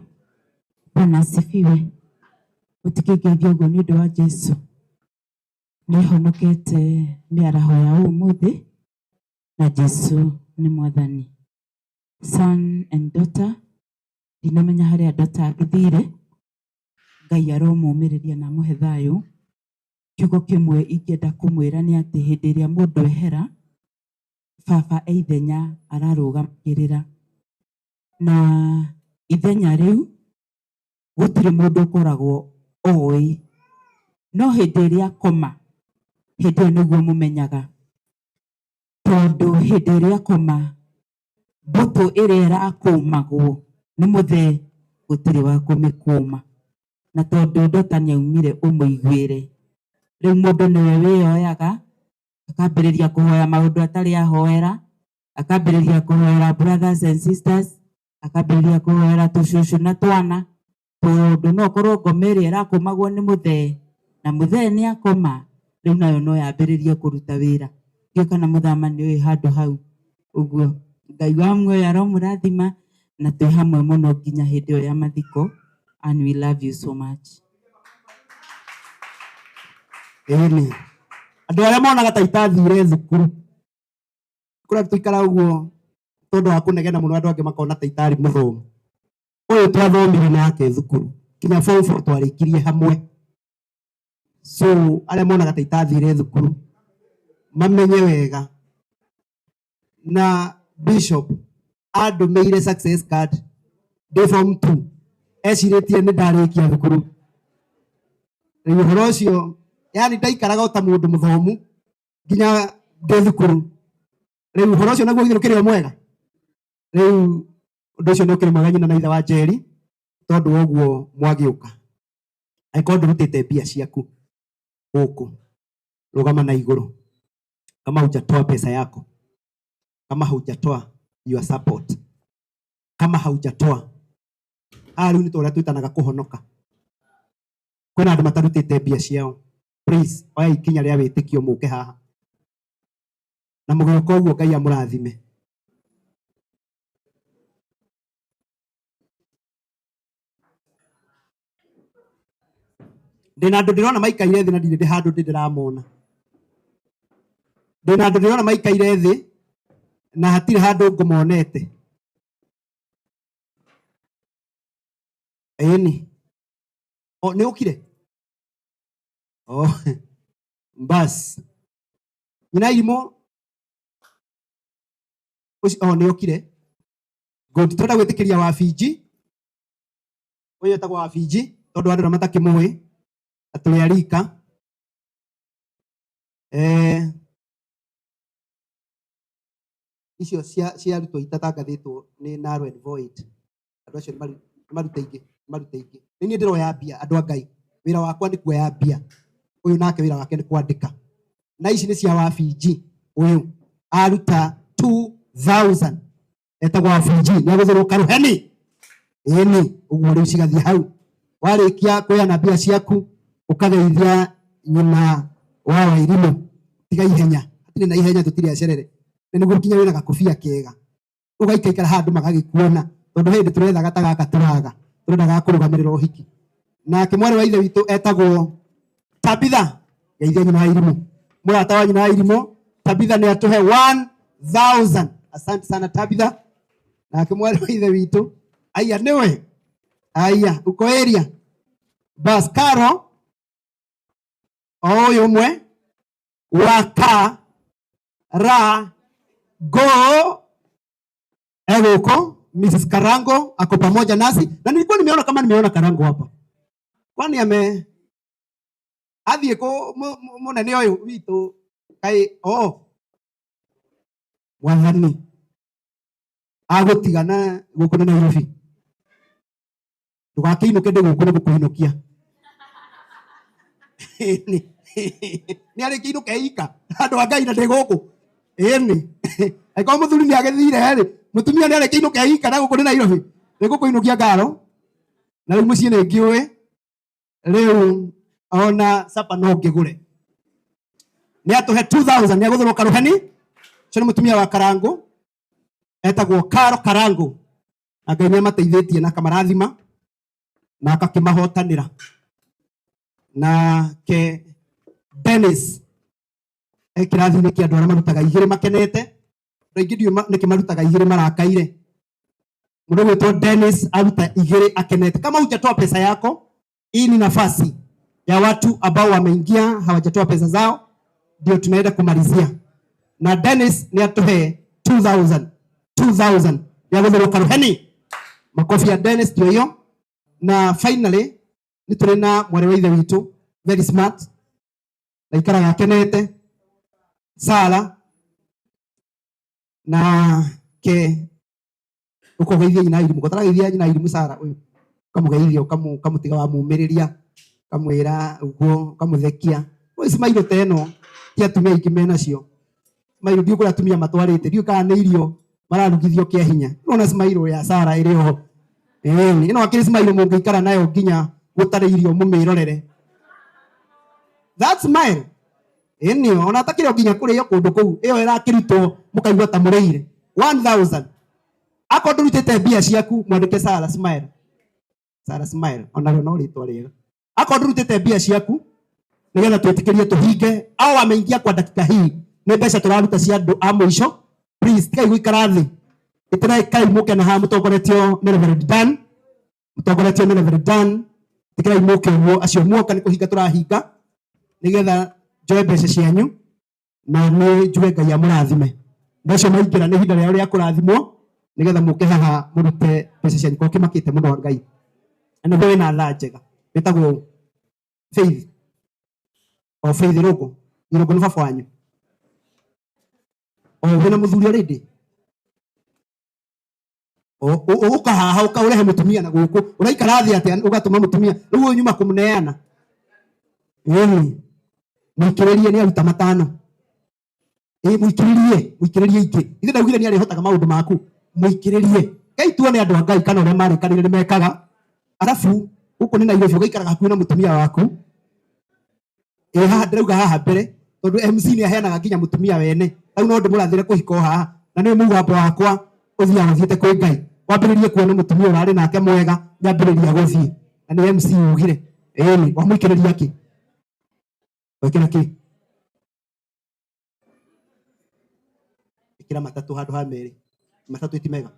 Bwana asifiwe. Ũtikĩngeithia ũguo nĩ ũndũ wa Jesu nĩ honokete mĩaraho ya ũmũthĩ na Jesu nĩ mwathani. Son and daughter ndinamenya harĩa daughter agĩthire. Ngai aromũmĩrĩria na mũhe thayũ. Kiugo kĩmwe ingĩenda kũmwĩra nĩ atĩ hĩndĩ ĩrĩa mũndũ ehera baba ithenya ararũgamĩrĩra na ithenya rĩu gũtirĩ mũndũ ũkoragwo oĩ no hĩndĩ ĩrĩa akoma hĩndĩ ĩyo nĩguo mũmenyaga tondũ hĩndĩ ĩrĩa akoma mbũtũ ĩrĩa ĩrakũmagwo nĩ mũthee gũtirĩ wa kũmĩkũma, na tondũ Ndota nĩaumire ũmũiguĩre, rĩu mũndũ nĩwe wĩyoyaga akambĩrĩria kũhoya maũndũ atarĩ ahoera, akambĩrĩria kũhoera brothers and sisters, akambĩrĩria kũhoera tũcũcũ na twana, tondũ no korwo ngoma ĩrĩa ĩrakũmagwo nĩ mũthee na mũthee nĩakoma, rĩu nayo no yambĩrĩrie kũruta wĩra. Ndiũĩ kana mũthamani ũyũ handũ hau. Ũguo Ngai wa muoyo aromũrathima na twĩ hamwe mũno nginya hĩndĩ ĩyo ya mathiko, and we love you so much. Ĩni andũ arĩa monaga ta itathire thukuru kũrĩa tũikara ũguo tondũ wa kũnegena mũno, andũ angĩ makona ta itarĩ mũthomu. Ũyũ twathomire nake thukuru kinya form 4 twarĩkirie hamwe. So arĩa monaga ta itathire thukuru mamenye wega, na Bishop andũmĩire success card ndĩ form 2 ecirĩtie nĩ ndarĩkia thukuru. Rĩu ũhoro ũcio yani ndaikaraga ta mũndũ mũthomu nginya ndĩ thukuru. Rĩu ũhoro ũcio naguo ũkĩrĩ mwega. Rĩu ũndũ ũcio nĩ ũkĩrĩ mwega nyina na ithe wa Njeri, tondũ ũguo mwagĩũka. Angĩkorwo ndũrutĩte mbia ciaku gũkũ, rũgama na igũrũ. Kama hujatoa pesa yako, kama hujatoa your support, kama haujatoa rĩu nĩ tũrĩa twĩtanaga kũhonoka. Kwĩna andũ matarutĩte mbia ciao. Please oya ikinya rĩa wĩtĩkio mũke haha na mũgĩũka ũguo, Ngai amũrathime. Ndĩna andũ ndĩrona maikaire thĩ na ndirĩ handũ ndĩramona. Ndĩna andũ ndĩrona maikaire thĩ na hatirĩ handũ ngũmonete. Ĩni nĩ ũkire? Bas nyina Irimũ nĩ ũkire? Good. Tũrenda gwĩtĩkĩria wa Fiji ũyũ etagwo wa Fiji, tondũ andũ matakĩmũĩ atũrĩ arika. Icio cia arutwo itatangathĩtwo nĩ narrow and void. Andũ acio nĩ maruta ingĩ. Nĩ niĩ ndĩroya mbia, andũ a Ngai. Wĩra wakwa nĩ kuoya mbia. Ũyũ nake wĩra wake nĩ kwandĩka. Na ici nĩ cia wa Fiji. Ũyũ aruta 2000 etagwo wa Fiji, nĩ agũthĩrwo karuheni. Ĩni ũguo rĩu cigathiĩ hau. Warĩkia kuoya mbia ciaku ũkageithia nyina wa Wairimu. Tiga ihenya, hatirĩ na ihenya, tũtirĩ acerere. Nĩguo kinya wĩna gakobia kega ũgaikaikara handũ magagĩkuona, tondũ hĩndĩ tũretha gata gaka tũraga, tũrendaga kũrũgamĩrĩra ũhiki. Nake mwarĩ wa ithe witũ etagwo Tabitha, geithia nyina wa Irimũ. Mũrata wa nyina wa Irimũ Tabitha nĩ atũhe 1000. Asante sana Tabitha. Nake mwarĩ wa ithe witũ aya nĩwe aya uko area bas Karo ũyũ ũmwe waka ra go egoko. Mrs. Karango ako pamoja nasi, na nilikuwa nimeona kama nimeona Karango hapa. Kwani athiĩ kũ mũnene ũyũ witũ kai wathani agũtigana gũkũ na Nairobi. Ndũgakĩinũke ndĩ gũkũ nĩ gũkũinũkia. Nĩ arĩkĩinũke ika andũ a Ngai na ndĩ gũkũ. Ĩni angĩkorwo mũthuri nĩ agĩthire mũtumia nĩ arĩkĩinũke ika na gũkũ nĩ Nairobi, nĩ gũkũinũkia ngaro. Na rĩu mũciĩ nĩ ngĩũĩ, rĩu ona sapa no ngĩgũre. Nĩ atũhe 2000, nĩ agũthĩrwo karuheni. Ũcio nĩ mũtumia wa Karango etagwo Karo Karango, na Ngai nĩ amateithĩtie na kamarathima na akakĩmahotanĩra. Nake Dennis kĩrathi-inĩ kĩa andũ arĩa marutaga igĩrĩ makenete. Rĩngĩ ndiũĩ nĩkĩ marutaga igĩrĩ marakaire. Mũndũ gwĩtwo Dennis aruta igĩrĩ akenete. Kama hujatoa pesa yako, hii ni nafasi ya watu ambao wameingia hawajatoa pesa zao, ndio tunaenda kumalizia. Na Dennis ni atohe 2000 ya gũthĩrwo karuheni. Makofi ya Dennis ndio hiyo. Na finally nĩ tũrĩ na mwarĩ wa ithe witũ very smart, na ikaraga akenete, Sara. Na ke ukogeithia nyina irimu gotarageithia nyina irimu Sara uyu kamugeithia kamutiga wa mumiriria kamwira uguo kamuthekia Ismail teno tia tumia ikimena cio Ismail dio kura tumia matwarite dio kana irio mararugithio kia hinya nona Ismail ya Sara iri ho ino akiri Ismail mungeikara nayo ginya gutare irio mumirorere that's mine enio ona takire ginya kuri yo kundu kuu iyo irakirito mukaigwa ta mureire 1000 ako ndurutite mbia ciaku mwandike Sara Smile ona no ritwa riega ako ndurutite mbia ciaku nigetha twitikirie tuhinge au ameingia kwa dakika hii ni mbeca turaruta cia andu a muico please tigai guikara thi itira kai muke na ha mutongoretio ni Reverend Dan tigai muke uo acio muoka ni kuhinga turahinga nigetha njoe mbeca cianyu na ni njuge Ngai amurathime mbeca maingira ni hinda rĩao rĩa kũrathimwo nigetha muke haha murute mbeca cianyu ko kimakite muno Ngai ana we na tha njega bitagwo Faith o Faith rogo ni baba wanyu o wena muthuri already o ukahaha ukaũrehe mutumia na gũkũ ũraikara thĩ atĩ ũgatũma mutumia rĩu ũyũ nyuma kũmũneana mwikĩrĩrie nĩ aruta matano mwikĩrĩrie ingĩ ithe ndaugire nĩ arĩhotaga maũndũ maku mwikĩrĩrie Ngai tuone andũ a Ngai kana ũrĩa marĩkanĩire mekaga arabu gũkũ nĩ Nairobi ũgaikaraga hakuhĩ na mutumia waku haha ndĩrauga haha mbere tondũ MC nĩ aheanaga nginya mutumia wene rĩu no ndĩmũrathĩre kũhika o haha na nĩ mũgambo wakwa ũthiaga ũthiĩte kwĩ Ngai wambĩrĩrie kuona mutumia ũrarĩ nake mwega nyambĩrĩria gũthiĩ na nĩ MC ugire wamũikĩrĩria kĩ wekĩra kĩ ĩkĩra matatũ handũ ha merĩ matatũ itimega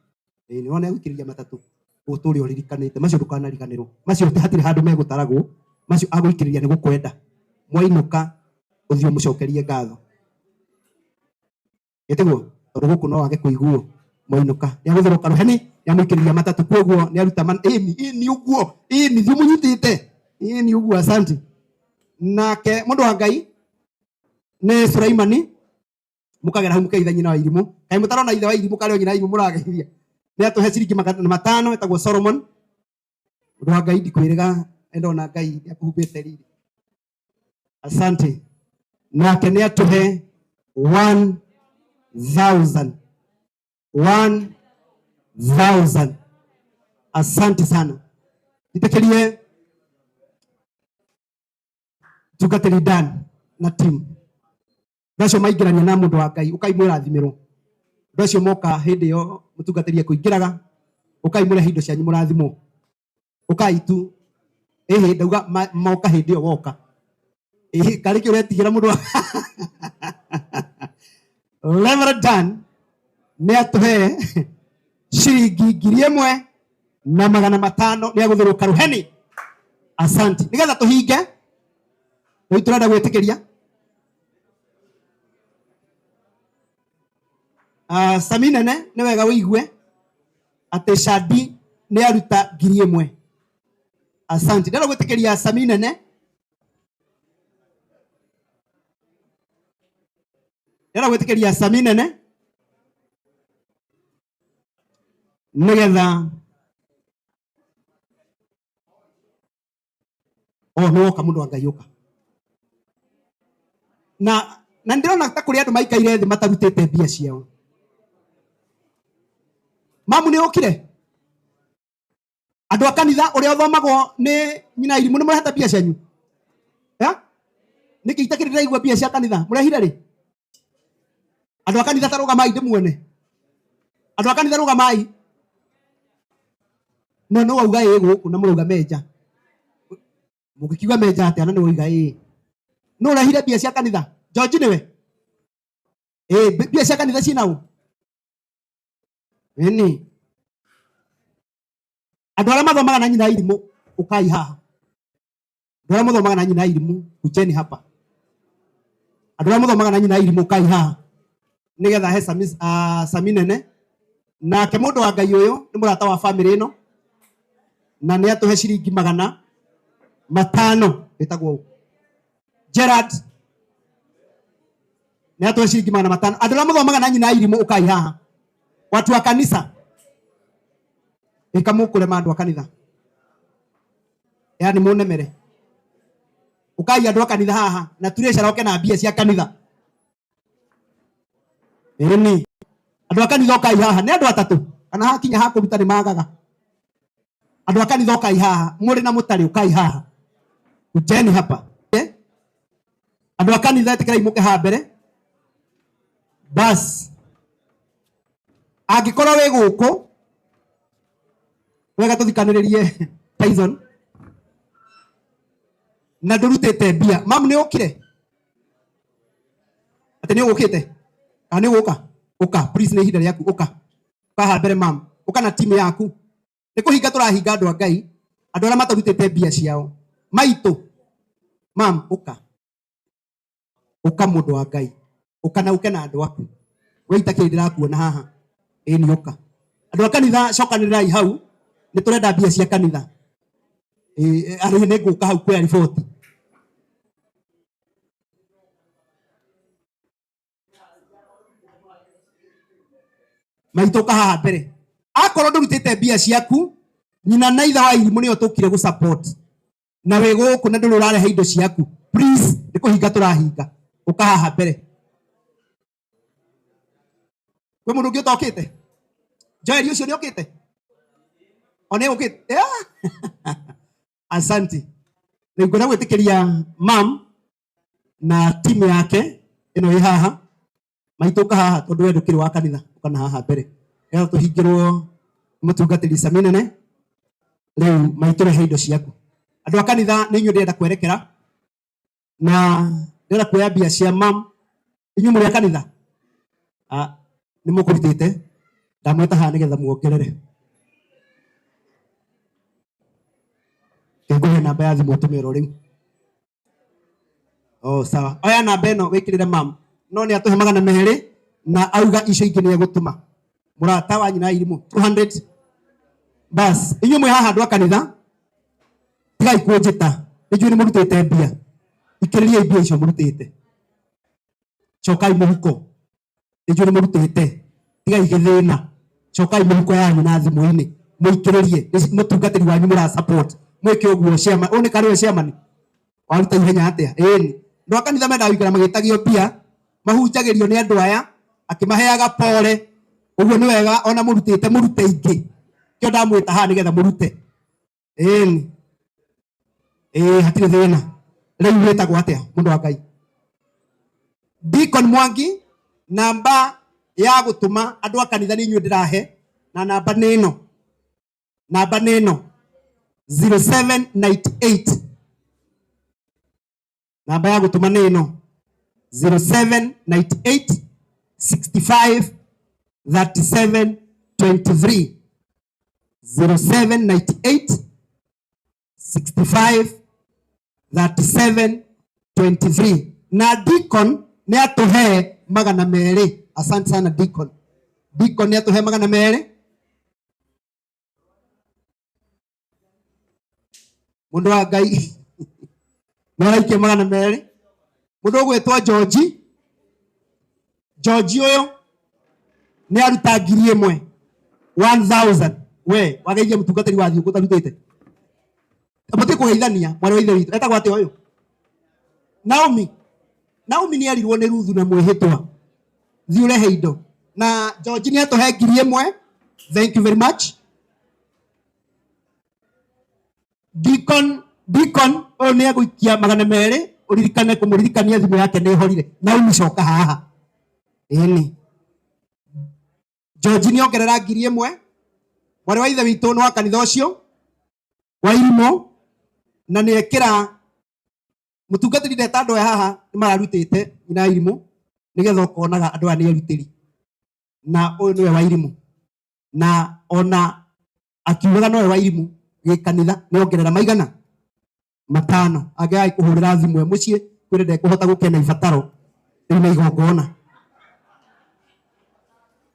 nĩ wona gwĩkĩrĩria matatũ ũtũũre ũririkanĩte macio ndũkanariganĩrwo macio hatirĩ handũ megũtaragwo macio agũikĩrĩria nĩ gũkwenda mwainũka ũthiĩ mũcokerie ngatho ĩtiguo tondũ gũkũ no wage kũiguo mwainũka nĩ agũthĩroka rũheni nĩ amũikĩrĩria matatũ kwoguo nĩ aruta ĩni ũguo ĩni thiĩ mũnyitĩte ĩni ũguo asante nake mũndũ wa Ngai nĩ Suraimani mukagera hau mukeitha nyina wa irimũ kaĩ mũtarona ithe wa irimũ karĩ nyina wa irimũ mũrageithia nĩ atũhe ciringi 500 etagwo Solomon mũndũ wa Ngai ndikwĩrĩga endona Ngai nĩ akũhumbĩte riri asante nake nĩ atũhe 1000 asante sana itekerie tugateri Dan na team ndacio maingĩrania na mũndũ wa Ngai ũkaimũrathimirwo ndacio moka hĩndĩ yo mũtungateria kũingĩraga ũkaimũre indo cianyu mũrathimwo ũkaitu ndauga moka hĩndĩ yo woka karĩ kĩ ũretigĩra mũndũ wa Reverend Dan nĩ atũhe ciringi 1500 nĩ agũthĩrũka rũheni asante nĩgetha tũhinge rĩu tũrenda gwĩtĩkĩria Sami nene nĩ wega wĩigue atĩ Shadi nĩ aruta 1000 asante ndĩrenda gwĩtĩkĩria Sami nene nĩgetha nĩ woka mũndũ wa Ngai ũka na ndĩrona ta kũrĩ andũ maikaire thĩ matarutĩte mbia ciao mamu nĩ ũkire andũ a kanitha ũrĩa ũthomagwo nĩ nyina irimũ nĩ mũrehete mbia cianyu nĩkĩ itakĩrĩ igua mbia cia kanitha mũrehire rĩ andũ a kanitha tarũgamai ndĩmuone andũ a kanitha rũgamai no wauga gũkũ na mũrauga menja mũngĩkiuga menja atĩa na nĩ wauga no ũrehire mbia cia kanitha George nĩwe mbia cia kanitha ciĩnaũ andũ arĩa mathomaga na nyina irimũ ũkai haha andũ arĩa mathomaga na nyina irimũ kujeni hapa andũ arĩa mathomaga na nyina irimũ ũkai haha nĩgetha he Sami nene nake mũndũ wa Ngai ũyũ nĩ mũrata wa family ĩno na nĩ atũhe ciringi 500 ĩtagwo Gerard nĩ atũhe ciringi 500 andũ arĩa mathomaga na nyina irimũ ũkai haha watu wa kanisa ikamukure mandu a kanitha yani munemere ukai andu a kanitha haha na turesha roke na mbia cia kanitha ni andu a kanitha ukai haha ni andu atatu kana hakinya hakuruta ni magaga andu a kanitha ukai haha muri na mutari ukai haha uteni hapa andu a kanitha tikira imuke ha mbere bas angikorwo wi guku wega tuthikaniririe Tyson na ndurutite mbia mam ni ukire ati ni ugukite kana ni uguka uka please ni ihinda riaku uka ha mbere mam uka na timu yaku ni kuhinga turahinga andu a Ngai andu aria matarutite mbia ciao maitu mam uka mundu wa Ngai uka na uke na andu aku weita kiri ndirakuona haha ni uka andu a kanitha cokanirirai hau ni turenda mbia cia kanitha ari ni nguka hau kwa riboti maitoka haha mbere akorwo ndurutite mbia ciaku nyina na itha wa irimu nio tukire gu support na we guku na nduru rarehe indo ciaku please ni kuhinga turahinga uka haha mbere we mundu ngi tokite Joel ucio ni okite one okite asante ni ngona gwitikiria mam na timu yake ino haha maitoka haha tondu we ndukiri wa kanitha kana haha mbere ero tuhingirwo mutungatiri saminene riu maiturehe indo ciaku andu a kanitha ni inyu ndenda kwerekera na ndenda kuoya mbia cia mam inyu muri a kanitha ni mukurutite ndamweta haha nigetha muongerere nguhe namba ya thimu utumiro riu sawa oya namba ino wikirire mam no ni atuhe 200 na auga icio ingi ni egutuma murata wa nyina irimu 200 bas inyu mwe haha andu a kanitha tigai kunjita inyu ni murutite mbia ikiririe mbia icio murutite cokai muhuko inyu ni murutite tigai githina cokai muhuko yanyu na thimu-ini muikiririe mutungatiri wanyu mura support mweke uguo shema one kariwe shema ni waruta ihenya atia ni ndo kanitha menda wikira magitagio mbia mahunjagirio ni andu aya akimaheaga pole uguo ni wega ona murutite murute ingi kio ndamwita ha nigetha murute hatire thina riu wetagwo atia mundu wa Ngai Deacon Mwangi namba ya gutuma andu a kanitha ni inyu ndirahe na namba ni ino 0798 namba ya gutuma ni ino 0798 65 37 23 0798 65 37 23 na Deacon ni atuhe 200 asante sana Deacon ni atuhe 200 mundu wa Ngai maraikia 200 mundu ugwitwa George uyo ni aruta 1000 we wageithia mutungatiri wa thiuku tarutite amuti kugeithania mwana wa ithe witu etagwo ati uyu Naomi ni arirwo ni Ruthu na mwihitwa thiurehe indo na George ni atuhe 1000 thank you very much Deacon o ni aguikia 200 uririkane kumuririkania thimu yake ni horire na umicoka haha ni George ni ongerera 1000 mwana wa ithe witu no wa kanitha ucio wa irimu na ni ekira mutungatiri ndeta andu haha ni mararutite nyina irimu nigetha ukonaga andu aya ni arutiri na uyu niwe wa irimu na ona akiugaga nowe wa irimu gikanitha ni ongerera maigana 5 agai kuhurira thimu mucii kwirende kuhota gukena ibataro ni igongona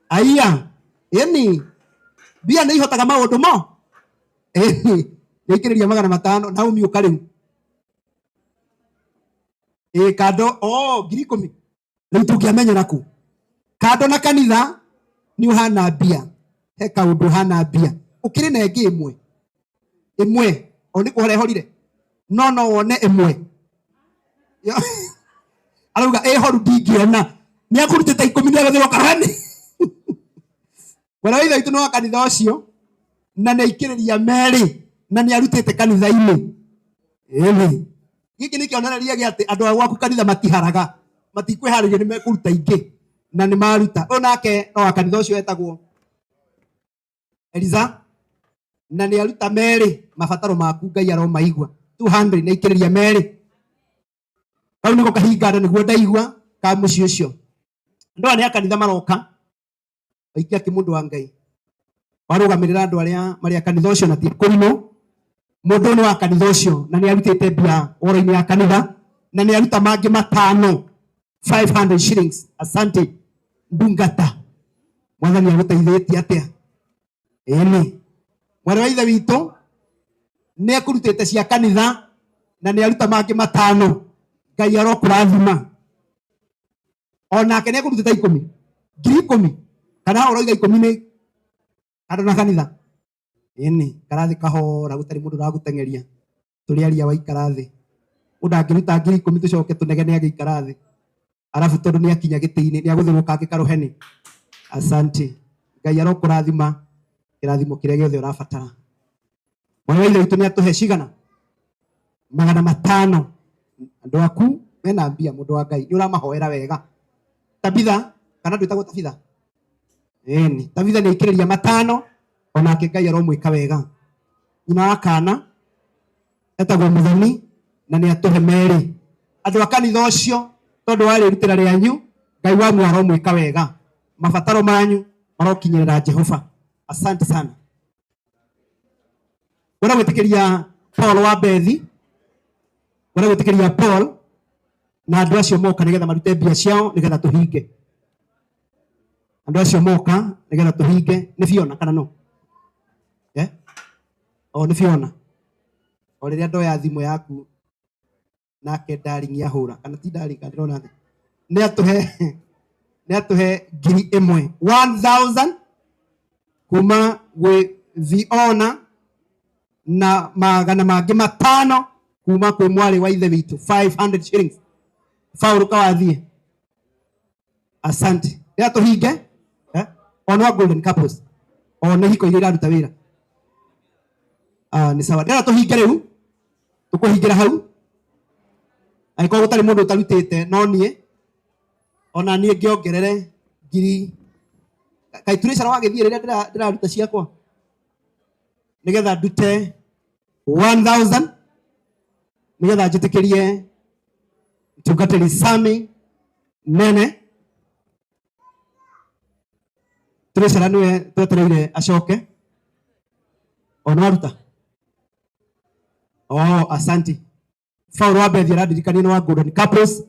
aya bia ni ihotaga maundu mo nikiriria 500 na umiuka riu kado 10,000 riu tungiamenyera ku kado na kanitha ni uhana bia he kaundu hana bia ukiri na ĩngĩ ĩmwe o nĩ kũhora ĩhorire no wone ĩmwe arauga ĩhoru ndingĩona nĩ akũrutĩte 10 nĩ agathĩrwo karani mwana wa ithe witũ nĩ wa kanitha ũcio na nĩ aikĩrĩria merĩ na nĩ arutĩte kanitha-inĩ ĩni gĩkĩ nĩ kĩonereria gĩa atĩ andũ a gwaku kanitha matiharaga matikwĩharĩria nĩ mekũruta ingĩ na nĩ maruta ũyũ nake no wa kanitha ũcio etagwo Eliza na nĩ aruta merĩ mabataro maku Ngai aromaigua 200 na ikĩrĩria merĩ kau nĩko kahingana nĩguo ndaigua ka mũciĩ ũcio andũ arĩa kanitha maroka aikia kĩmũndũ wa Ngai warũgamĩrĩra andũ arĩa marĩ a kanitha ũcio na ti kũrinũ mũndũ nĩ wa kanitha ũcio na nĩ arutĩte mbia woro-inĩ ya kanitha na nĩ aruta mangĩ 5 500 shillings asante ndungata mwathani agũteithĩtie atĩa ĩni mwana wa ithe witũ nĩ akũrutĩte cia kanitha na nĩ aruta mangĩ 5 Ngai arokũrathima onake nĩ akũrutĩte 10,000 kana ũroiga 10 nĩ andũ na kanitha ĩni karathi kahora gũtarĩ mũndũ ũragũteng'eria tũrĩ aria wa ikarathi mũndũ angĩruta 10,000 tũcoke tũnegene agĩikara thĩ arabu tondũ nĩ akinya gĩtĩ-inĩ nĩ agũthĩrwo kangĩ karũheni asante Ngai arokũrathima kĩrathimo kĩrĩa gĩothe ũrabatara mwana wa ithe witũ nĩ atũhe cigana 500 andũ aku mena mbia mũndũ wa Ngai nĩ ũramahoera wega Tabitha kana ndwĩtagwo Tabitha ĩni Tabitha nĩ aikĩrĩria 5 onake Ngai aromwĩka wega nyina wa kana etagwo Mũthoni na nĩ atũhe merĩ andũ a kanitha ũcio tondũ warĩ rutĩra rĩanyu Ngai wanyu aromwĩka wega mabataro manyu marokinyĩrĩra Jehova asante sana wena gwĩtĩkĩria Paul wa Bethi wena gwĩtĩkĩria Paul na andũ acio moka nĩgetha marute mbia ciao nĩgetha tũhinge andũ acio moka nĩgetha tũhinge nĩ Fiona kana no nĩ Fiona o rĩrĩa ndoya thimũ yaku nake darling yahũra kana ti darling ndĩrona thĩ nĩ atũhe 1,000 kuma gwĩ Fiona na magana mangĩ 5 kuma kwĩ mwarĩ wa ithe witũ 500 shillings Faulu kawathiĩ asante rĩrĩa tũhinge ono wa Golden Couples nĩ hiko iria iraruta wĩra nĩ sawa rĩrĩa tũhinge rĩu tũkũhingĩra hau angĩkorwo gũtarĩ mũndũ ũtarutĩte no niĩ ona niĩ ngĩongerere 1,000 kaĩ tũrĩcara wagĩthiĩ rĩrĩa ndĩraruta ciakwa nĩgetha ndute 1,000 nĩgetha njĩtĩkĩrie mtungatĩri Sami Nene tũrĩcara nĩwe twetereire acoke ona waruta asante Faulu wa Bethi arandirikania nĩ wa Golden Couples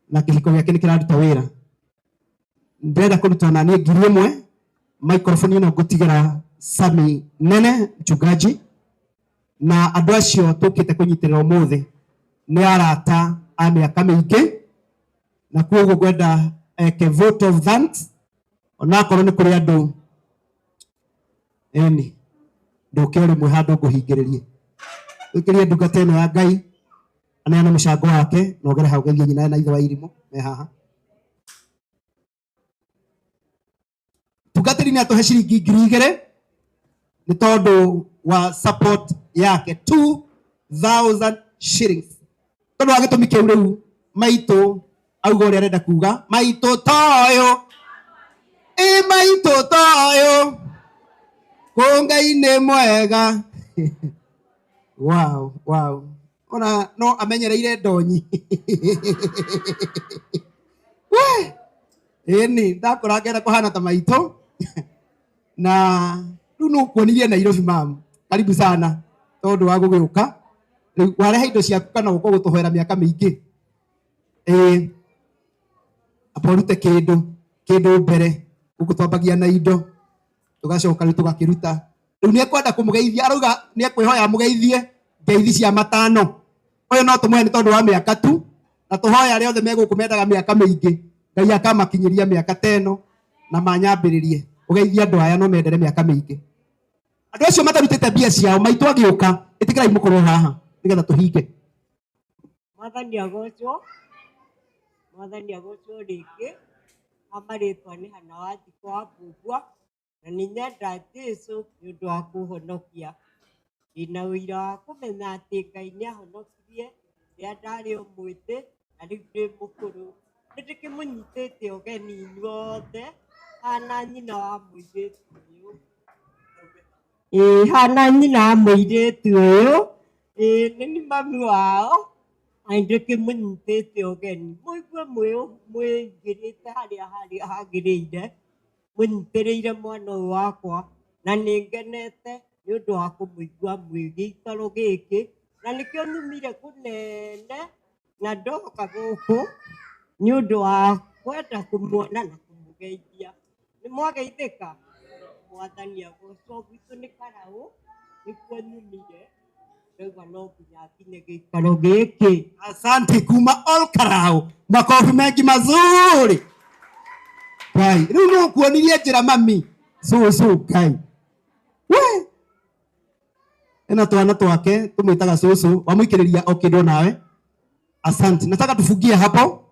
na kĩhiko gĩake nĩ kĩraruta wĩra ndĩrenda kũruta na niĩ 1,000 microphone ĩno ngũtigĩra Sami Nene mchungaji na andũ acio tũkĩte kũnyitĩrĩra ũmũthĩ nĩ arata a mĩaka mĩingĩ na kuoguo ngwenda eke vote of thanks onakorwo nĩ kũrĩ andũ ĩni ndũke rĩmwe handũ ngũhingĩrĩrie wĩkĩrie ndungata ĩno ya Ngai aneane mũcango wake na ogere hau geithie nyina na ithe wa irimũ me haha tungatĩri nĩ atũhe ciringi 2,000 nĩ tondũ wa support yake 2,000 shillings tondũ wa gĩtũmi kĩu rĩu maitũ auga ũrĩa arenda kuga maitũ toyũ maitũ toyũ kũ Ngai nĩ mwega wow ona no amenyereire ndonyi ĩni ndakora ngenda kũhana ta maitũ na rĩu no kuonirie Nairobi mam karibu sana tondũ wa gũgĩũka rĩu warehe indo ciaku kana gũkorwo gũtũhoera mĩaka mĩingĩ aporute kĩndũ mbere gũkũ twambagia na indo tũgacoka rĩu tũgakĩruta rĩu nĩ ekwenda kũmũgeithia arauga nĩ ekwĩhoya mũgeithie ngeithi cia 5 ũyũ no tũmũhe nĩ tondũ wa mĩaka tu na tũhoya arĩa othe megũkũ mendaga mĩaka mĩingĩ Ngai akamakinyĩria mĩaka 5 na manyambĩrĩrie ũgeithia andũ aya no mendere mĩaka mĩingĩ Andũ acio matarutĩte mbia ciao maitũ agĩũka ĩtĩkĩrai mũkorwo haha nĩgetha tũhinge. Mwathani agocwo rĩngĩ amarĩtwa nĩ hana wa thikũ wa mbugua na nĩ nyenda Jesũ nĩ ũndũ wa kũhonokia. Ndĩna ũira wa kũmenya atĩ Ngai nĩ ahonokirie rĩrĩa ndarĩ o mwĩthĩ na rĩu ndĩ mũkũrũ. Nĩ ndĩkĩmũnyitĩte ũgeni inyuothe hana nyina wa mũirĩtu ũyũ. Hana nyina wa mũirĩtu ũyũ nĩ ni mami wao na nĩ ndĩkĩmũnyitĩte ũgeni. Mũigue mwĩingĩrĩte harĩa hagĩrĩire mũnyitĩrĩire mwana ũyũ wakwa na nĩ ngenete nĩ ũndũ wa kũmũigua gĩikaro gĩkĩ na nĩkĩo nyumire kũnene na ndoka gũkũ nĩ ũndũ wa kwenda kũmuona na kũmũgeithia. Nĩ mwageithĩka? Mwathani agocwo. Gwitũ nĩ Karaũ nĩkuo nyumire ndauga no nginya nginye gĩikaro gĩkĩ. Asante kuma all Karaũ. Makofi mengi mazuri. Ngai rĩu no kuonirie njĩra mami cũcũ Ngai. Ena twana twake tumwitaga cũcũ wamũikĩrĩria o kĩndũ nawe. Asante. Nataka tufungie hapo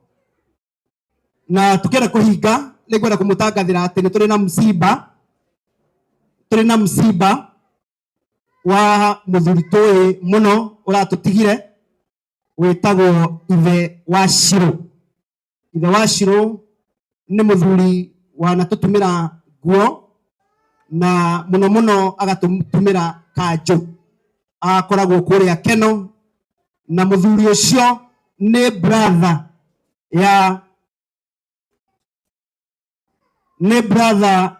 na tukienda kuhinga nĩngwenda kũmũtangathĩra atĩ nĩ tũrĩ na msiba wa mũthuri tũĩ mũno ũratũtigire wĩtagwo ithe wa Shirũ. Ithe wa Shirũ nĩ mũthuri wanatũtũmĩra nguo na mũno mũno agatũtũmĩra kanjũ. Akoragwo kũrĩa Keno na mũthuri ũcio nĩ brother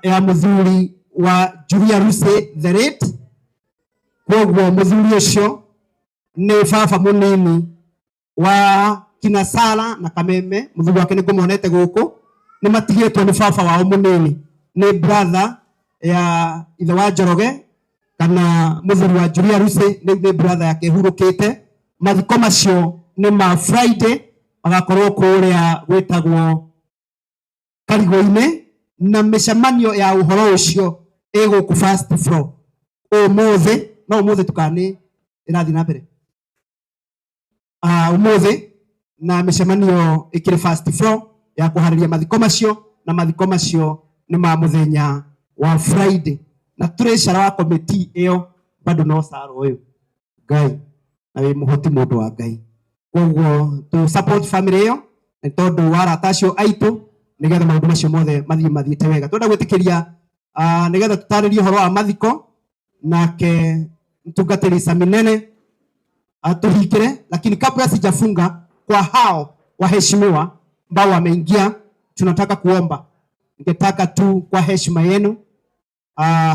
ya mũthuri wa Julia Ruse the late. Koguo mũthuri ũcio nĩ baba mũnini wa kina Sara na Kameme. Mũthuri wake nĩ ngũmuonete gũkũ nĩ matigĩtwo nĩ baba wao mũnini. Nĩ brother ya ithe wa Njoroge kana mũthuri wa Julia Ruse nĩ brother yake hurũkĩte. Mathiko macio nĩ ma Friday agakorwo kũrĩa gwĩtagwo Karigũ-inĩ na mĩcemanio ya ũhoro ũcio ĩgũkũ first floor ũmũthĩ. No ũmũthĩ tukani ĩrathiĩ na mbere ũmũthĩ na mĩcemanio ĩkĩrĩ first floor ya kũharĩria mathiko macio na mathiko macio nĩ ma mũthenya wa Friday na treasurer wa committee ĩyo bado no Sara ũyũ Ngai na wĩ mũhoti mũndũ wa Ngai. Koguo tu support family ĩyo nĩ tondũ wa arata acio aitũ nĩgetha maũndũ macio mothe mathiĩte wega. Twenda gwĩtĩkĩria nĩgetha tũtarĩrie ũhoro wa mathiko nake mtungatĩri Saminene atuhingĩre, lakini kabla sijafunga kwa hao waheshimiwa ambao wameingia, tunataka kuomba. Ningetaka tu kwa heshima yenu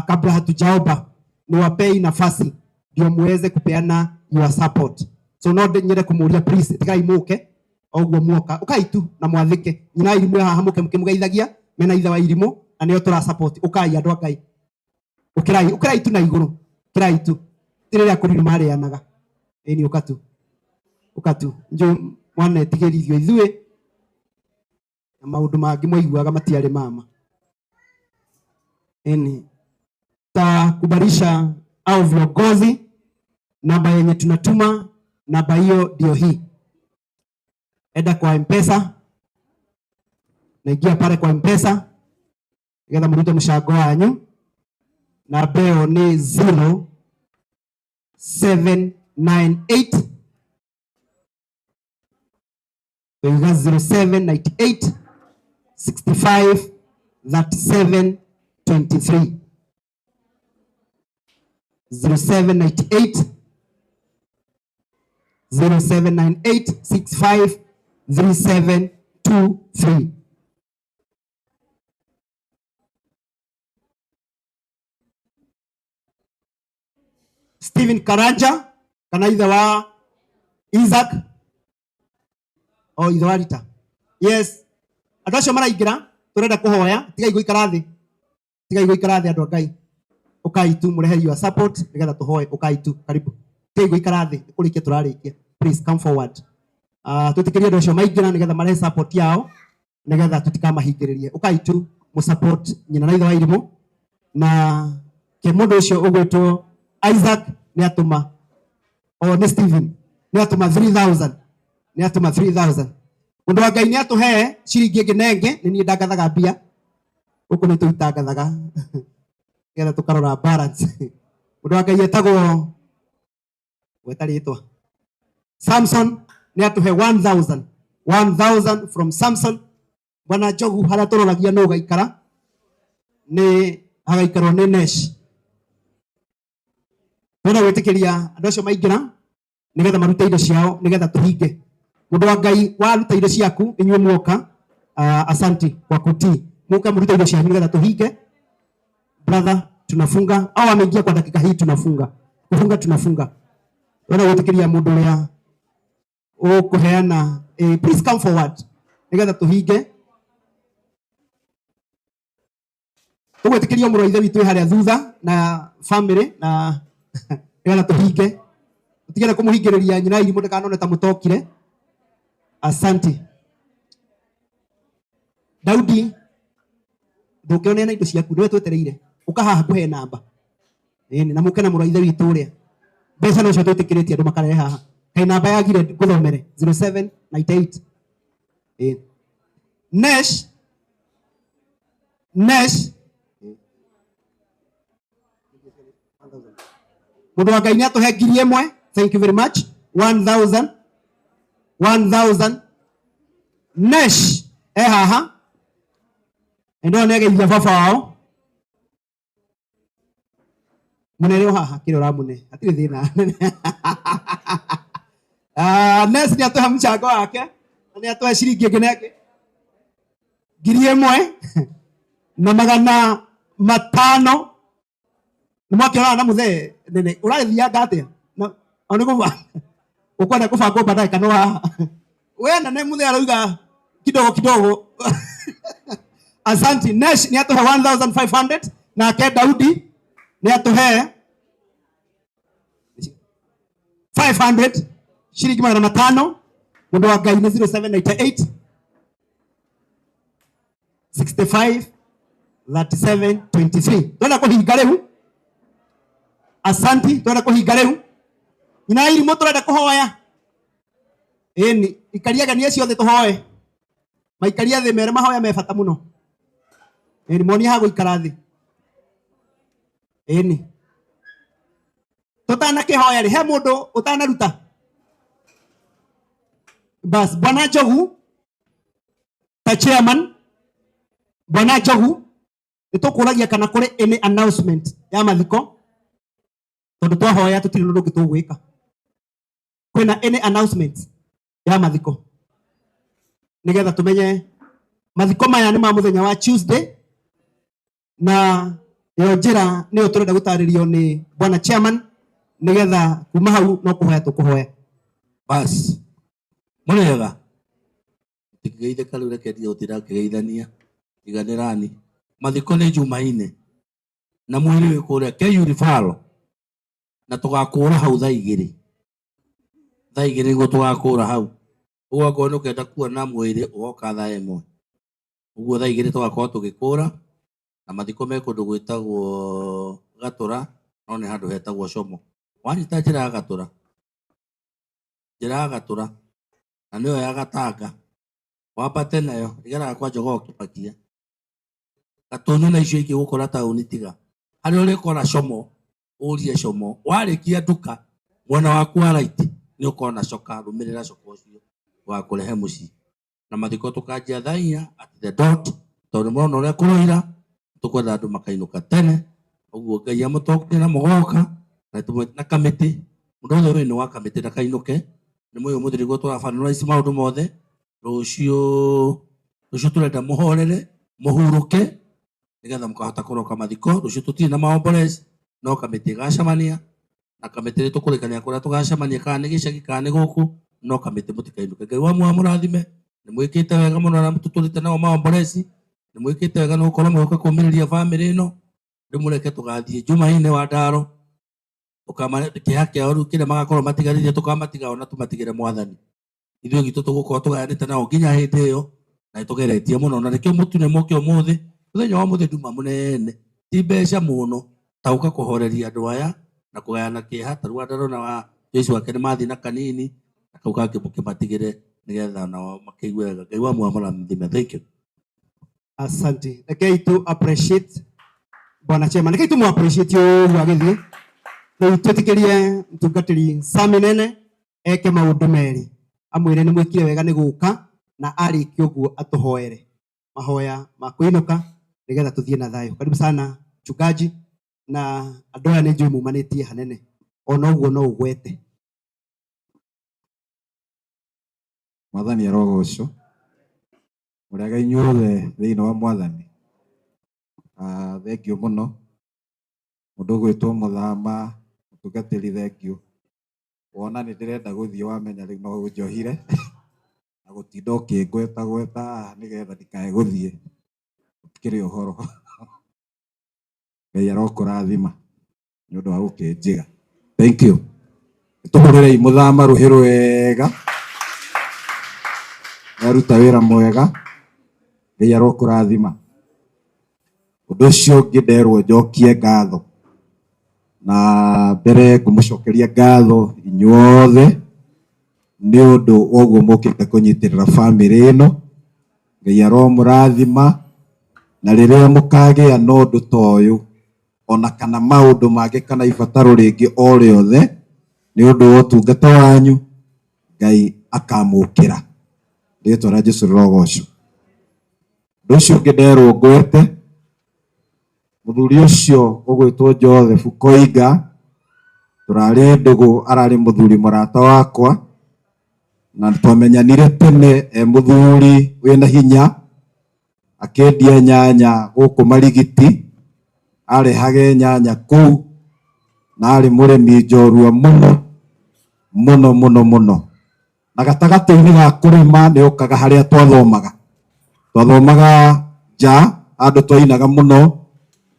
kabla hatujaomba niwapei nafasi ndio muweze kupeana your support. So no nyere kumuria please tigai muke oguo muoka ukai tu na mwathike nyina irimu haha muke mugeithagia mena ithe wa irimu na nio tura support ukai andu Ngai ukirai tu na iguru kirai tu tirira kuriru marianaga eni ukatu njo mwana tigirithio ithuĩ na maundu mangi moiguaga matiarĩ mama eni ta kubarisha au viongozi. Namba yenye tunatuma namba hiyo ndio hii. Enda kwa M-Pesa, naingia pale kwa M-Pesa ngetha murute mshago wanyu. Namba hiyo ni 0798 0798 65 37 23 0798 65 37 23. Steven Karanja kana ithe wa Isaac o ithe wa Rita. Yes, andũ acio maraingĩra turenda kuhoya tigai guikara thĩ andũ Ngai ukai tu murehe your support nigetha tuhoe ukai tu karibu tigai guikara thĩ kurikia turarikia please come forward. Tutikirie andũ acio maingĩra nigetha marehe support yao nigetha tutikamahingĩrĩrie ukai tu mu support nyina na ithe wa irimu na ke mundu ucio ugwitwo Isaac ni atuma ni Stephen ni atuma 3000 ni atuma 3000 mundu wa Ngai ni atuhe ciringi nginenge ni ndagathaga mbia uko ni tuitangathaga getha tukarora balance mundu wa Ngai etagwo wetaritwa Samson ni atuhe 1000 from Samson. Bwana Jogu haria turoragia no gaikara ni hagaikarwo ni Nesh. Twenda gwitikiria andu acio maingira nigetha marute indo ciao nigetha tuhinge. Mundu wa Ngai waruta indo ciaku inyuĩ mwoka, asanti kwa kutii. Muka mrute indo ciaku nigetha tuhinge. Brother, tunafunga au ameingia kwa dakika hii, tunafunga tunafunga. Twenda gwitikiria mundu uria ukuheana please come forward nigetha tuhinge. Tugwitikiria mũrũ wa ithe witũ haria thutha na family na nigetha tuhinge. Tutigere kumuhingĩrĩria nyina irimũ ndakanone ta mũtokire. Asante. Daudi, ndũkĩone na indo ciaku nĩwe twetereire. Ũka haha nguhe namba. Na mũke na mũrũ wa ithe witũ ũrĩa. Mbeca no cio twĩtĩkĩrĩtie andũ makarehe haha. Kai namba yagire ngũthomere 0798. Nesh mundu wa Ngai ni atuhe 1000. Thank you very much. 1000 Nesh haha endo negeithia baba wao munere haha kirora mune atire thina. Nesh ni atuhe mchango wake ni atuhe ciringi nginenge 1000 na 500. Nimwakiona na muthe nene urathia ngatia na oni kuva ukwenda kubangwo baadaye kana we na ne muthe arauga kidogo. Asante. Nesh ni atuhe 1500 na ke Daudi ni atuhe 500 shilingi 500. Mundu wa Ngai ni 0798 65 37 23. Twenda kuhinga riu. Asante. Twenda kuhinga riu. Ina iri mo turenda kuhoya. Eni ikariaga ni acio the tuhoe. Maikaria the mere mahoya me bata muno. Eni moni ha guikara thi. Eni tutana kihoya ri he mundu utanaruta. Bas Bwana Jogu ta chairman. Bwana Jogu nitukuragia kana kuri any announcement ya mathiko tondu twahoya tutiri nundu ngitugwika. Kwina any announcement ya mathiko nigetha tumenye mathiko maya ni ma muthenya wa Tuesday na yo njira ni turenda gutaririo ni Bwana chairman nigetha kuma hau no kuhoya tukuhoya. Bas murega tigeithe kalure kedia utira kegeithania iganirani mathiko ni Jumaine na mwiri wi kuria ke urifalo na tugakura hau thaa 2 ngo tugakura hau ugo ngono kenda kuona mwiri ugoka thaa 1 ugo thaa 2 tugakorwo tugikura na mathiko me kundu gwitagwo Gatura no ni handu hetagwo Como. Wanyita njira ya Gatura na niyo ya Gatanga wapate nayo igera kwa Jogoo Kipakia Gatunyu na icio ingĩ gukora tauni tiga hari uri kora Como urie Como warikia nduka mwena waku wa right ni ukona coka rumirira coka ucio wa kurehe muci na mathiko tukanjia thaia at the dot tondu mono uri kuroira tukwenda andu makainuka tene uguo Ngai amutokia na mugoka na tumwe na kamiti mundu othe ni wa kamiti na kainuke ni muyo muthiri go turafanira ici maundu mothe rucio turenda muhorere muhuruke nigetha mukahota kuroka mathiko rucio tutiri na maombolezi no kamiti gacamania na kamiti ri tukurikania kuria tugacamania kana ni gicagi kana ni guku no kamiti mutikainuke. Ngai wa murathime ni mwikite wega muno na mututurite nao maombolezi ni mwikite wega no korwo mwoka kumiriria family ino ndimureke tugathie Jumaine wa Ndaro ukamane kiake oru kile magakorwo matigarire tukamatiga ona tumatigire mwathani ithuĩ gitu tugukorwo tugayanite nao nginya hindi iyo na tugeretie muno na nikio mutune mokio muthi muthenya wa muthi nduma munene ti mbeca muno tauka kuhoreria andu aya na kugayana kieha tarua ndarona wa Jesu wake ni mathi na kanini akauga kimatigire nigetha nao makeigue wega. Ngai wa muamala mthime. Thank you. Asante. Rekei tu appreciate Bwana Chema. Rekei tu mu appreciate yo wagithie. Riu twitikirie mtungatiri Saminene eke maundu meri. Amwire ni mwikire wega ni guka na ariki uguo atuhoere. Mahoya ma kuinuka nigetha tuthie na thayo. Karibu sana mchungaji na andu aya ni njui mumanitie hanene. Ona uguo no ugwete. Mwathani arogocwo uria Ngai nyuothe thiini wa Mwathani. Thengio muno mundu gwitwo Muthama mutungatiri thengio. Wona ni ndirenda guthie wamenya riu no unjohire na gutinda ukingweta nigetha ndikae guthie ukiri uhoro. Ngai arokurathima ni undu wa gukinjiga. Thank you. Tuhurire Muthama ruhiru wega. Aruta wira mwega. Ngai arokurathima. Undu ucio nginderwo njokie ngatho na mbere ngumucokeria ngatho inyuothe ni undu oguo mukite kunyitirira family ino. Ngai aromurathima na riria mukagia no undu toyu ona kana maundu mangĩ kana ibataro rĩngĩ o rĩothe nĩ ũndũ wa ũtungata wanyu Ngai akamũkĩra. Rĩĩtwa rĩa Jesũ rĩrogocwo. Ũndũ ũcio ũngĩ nderwo ngwete mũthuri ũcio ũgwĩtwo Joseph Koiga tũrarĩ ndũgũ ararĩ mũthuri mũrata wakwa na twamenyanire tene mũthuri wĩna hinya akĩendia nyanya gũkũ Marigiti arehage nyanya kuu na arĩ mũrĩmi njorua mũno na gatagatĩ-inĩ ga kũrĩma nĩ ũkaga harĩa twathomaga nja andũ twainaga mũno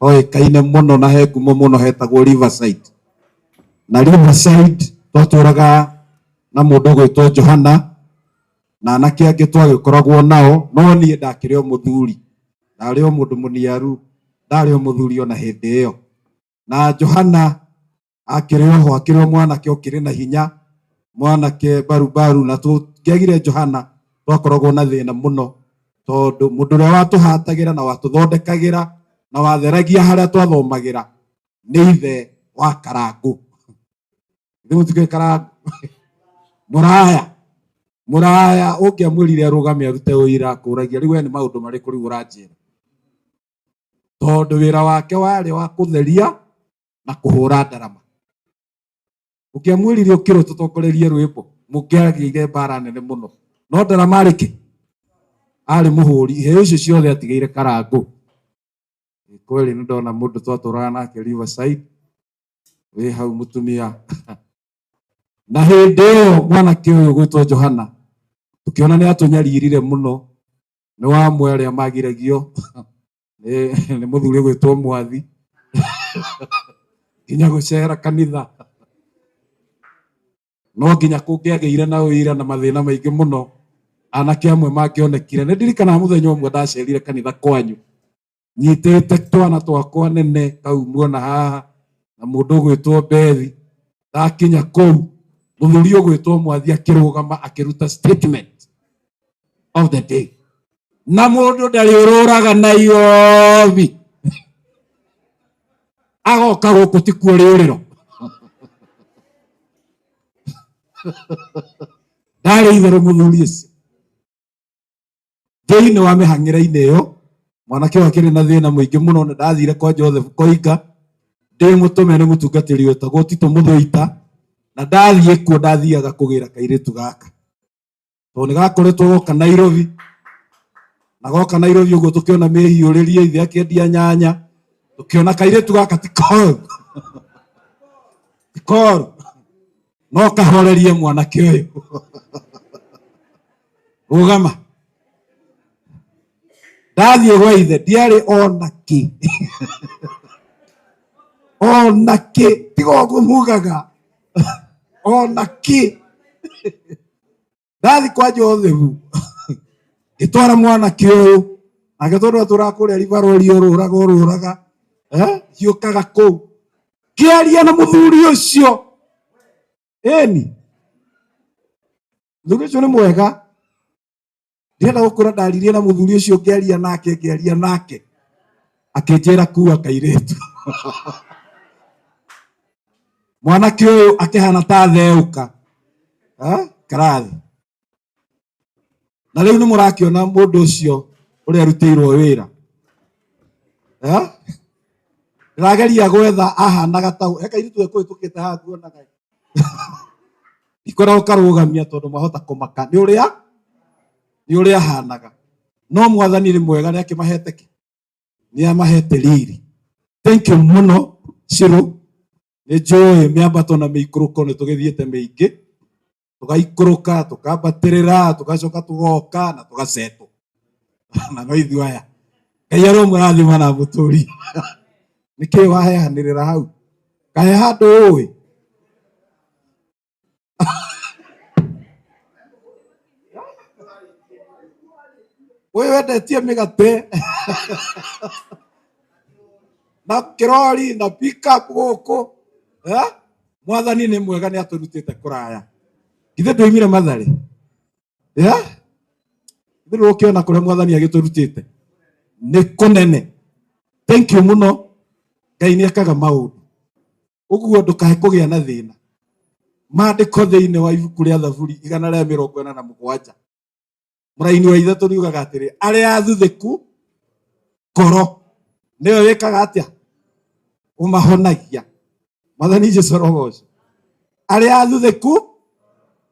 oĩkaine mũno na he ngumo mũno hetagwo Riverside. Na Riverside twatũraga na mũndũ gwĩtwo Johana na anake angĩ twagĩkoragwo nao no niĩ ndakĩrĩ o mũthuri ndarĩ o mũndũ mũniaru ndarĩ o mũthuri ona hĩndĩ ĩyo. Na Johana akĩrĩ oho akĩrĩ o mwanake ũkĩrĩ na hinya mwanake barubaru na tũngĩagire Johana twakoragwo na thĩna mũno tondũ mũndũ ũrĩa watũhatagĩra na watũthondekagĩra na watheragia harĩa twathomagĩra nĩ ithe wa Karangũ. Mũtikĩ Karangũ mũraya ũngĩamwĩrire arũgame arute ũira kũragia rĩu we nĩ maũndũ marĩkũ rĩu ũranjĩra. Tondũ wĩra wake warĩ wa kũtheria na kũhũra ndarama. Ũkĩamwĩrire ũkĩrwo tũtongorerie rwĩmbo mũkĩagĩire mbara nene mũno no ndarama arĩ kĩ arĩ mũhũri iheo icio ciothe atigĩire Karangũ. Kweli nĩ ndona mũndũ twatũraga nake Riverside wĩ hau mũtumia na hĩndĩ ĩyo mwanake ũyũ gwĩtwo Johana tũkĩona nĩ atũnyaririre mũno nĩ wa amwe arĩa magiragio nĩ mũthuri gwĩtwo Mwathi nginya gũcera kanitha no nginya kũngĩagĩire na ũira na mathĩna maingĩ mũno anake amwe mangĩonekire. Nĩ ndirikanaga mũthenya ũmwe ndacerire kanitha kwanyu nyitĩte twana twakwa nene kau muona haha na mũndũ gwĩtwo Bethi. Ndakinya kũu mũthuri ũgwĩtwo Mwathi akĩrũgama akĩruta statement of the day na mũndũ ndarĩ ũrũraga na Iobi agoka gũkũ ti kuo rĩũrĩro. Ndarĩ itherũ mũthuri ũcio thĩinĩ wa mĩhang'ĩra-inĩ ĩyo mwanake ũyũ akĩrĩ na thĩna mũingĩ mũno. Nĩ ndathire kwa Joseph Koiga ndĩ mũtũme nĩ mũtungatĩri wetagwo Tito Mũthũita na ndathiĩ kuo ndathiaga kũgĩra kairĩtu gaka tondũ nĩ gakoretwo goka Nairobi na goka Nairobi ũguo tũkĩona mĩhiũrĩrie ithe akĩendia nyanya tũkĩona kairĩtu gaka ti koru no kahorerie mwanake ũyũ. Rũgama ndathiĩ gwa ithe ndiarĩ ona kĩ tiga ũguo mugaga ona kĩ. Ndathi kwa Joseph ngĩtwara mwanake ũyũ nake tondũ tũrakũrĩa ribarori ũrũraga hiũkaga kũu Kiaria na muthuri ucio. Eni. Muthuri ucio ni mwega. Ndirenda gukura ndaririe na muthuri ucio ngiaria nake. Akinjira kuwa kairetu. Mwanake uyu akihana ta theuka. Karathi. Na riu ni murakiona mundu ucio uria arutirwo wira. Ndirageria gwetha ahanaga tau. Eka iritu ekwo itukite haha kuonaga. Ikora ukarugamia tondu mahota kumaka. Ni uria ahanaga. No Mwathani ni mwega ni akimahete ki. Ni amahete riri. Thank you muno Shiro. Ni joy miambato na miikuruko ni tugithiete miingi. Tugaikuruka, tukambatirira, tugacoka tugoka na tugaceto. Na no ithu aya. Ngai aromurathima na muturi. Niki waheanirira hau. Kae handu uwi. Wewe wendetie migate. Na kirori na pickup guku. Mwathani ni mwega ni aturutite kuraya. Ithe ndoimire Mathare. Ithe ukiona kuria Mwathani agiturutite. Ni kunene. Thank you muno. Ngai ni akaga maundu. Uguo ndukahe kugia na thina. Maandiko thiini wa ibuku ria Thaburi 147. Muraini wa ithatu niugaga atiri aria athuthiku koro niwe wikaga atia umahonagia. Mwathani Jesu rogoco. Aria athuthiku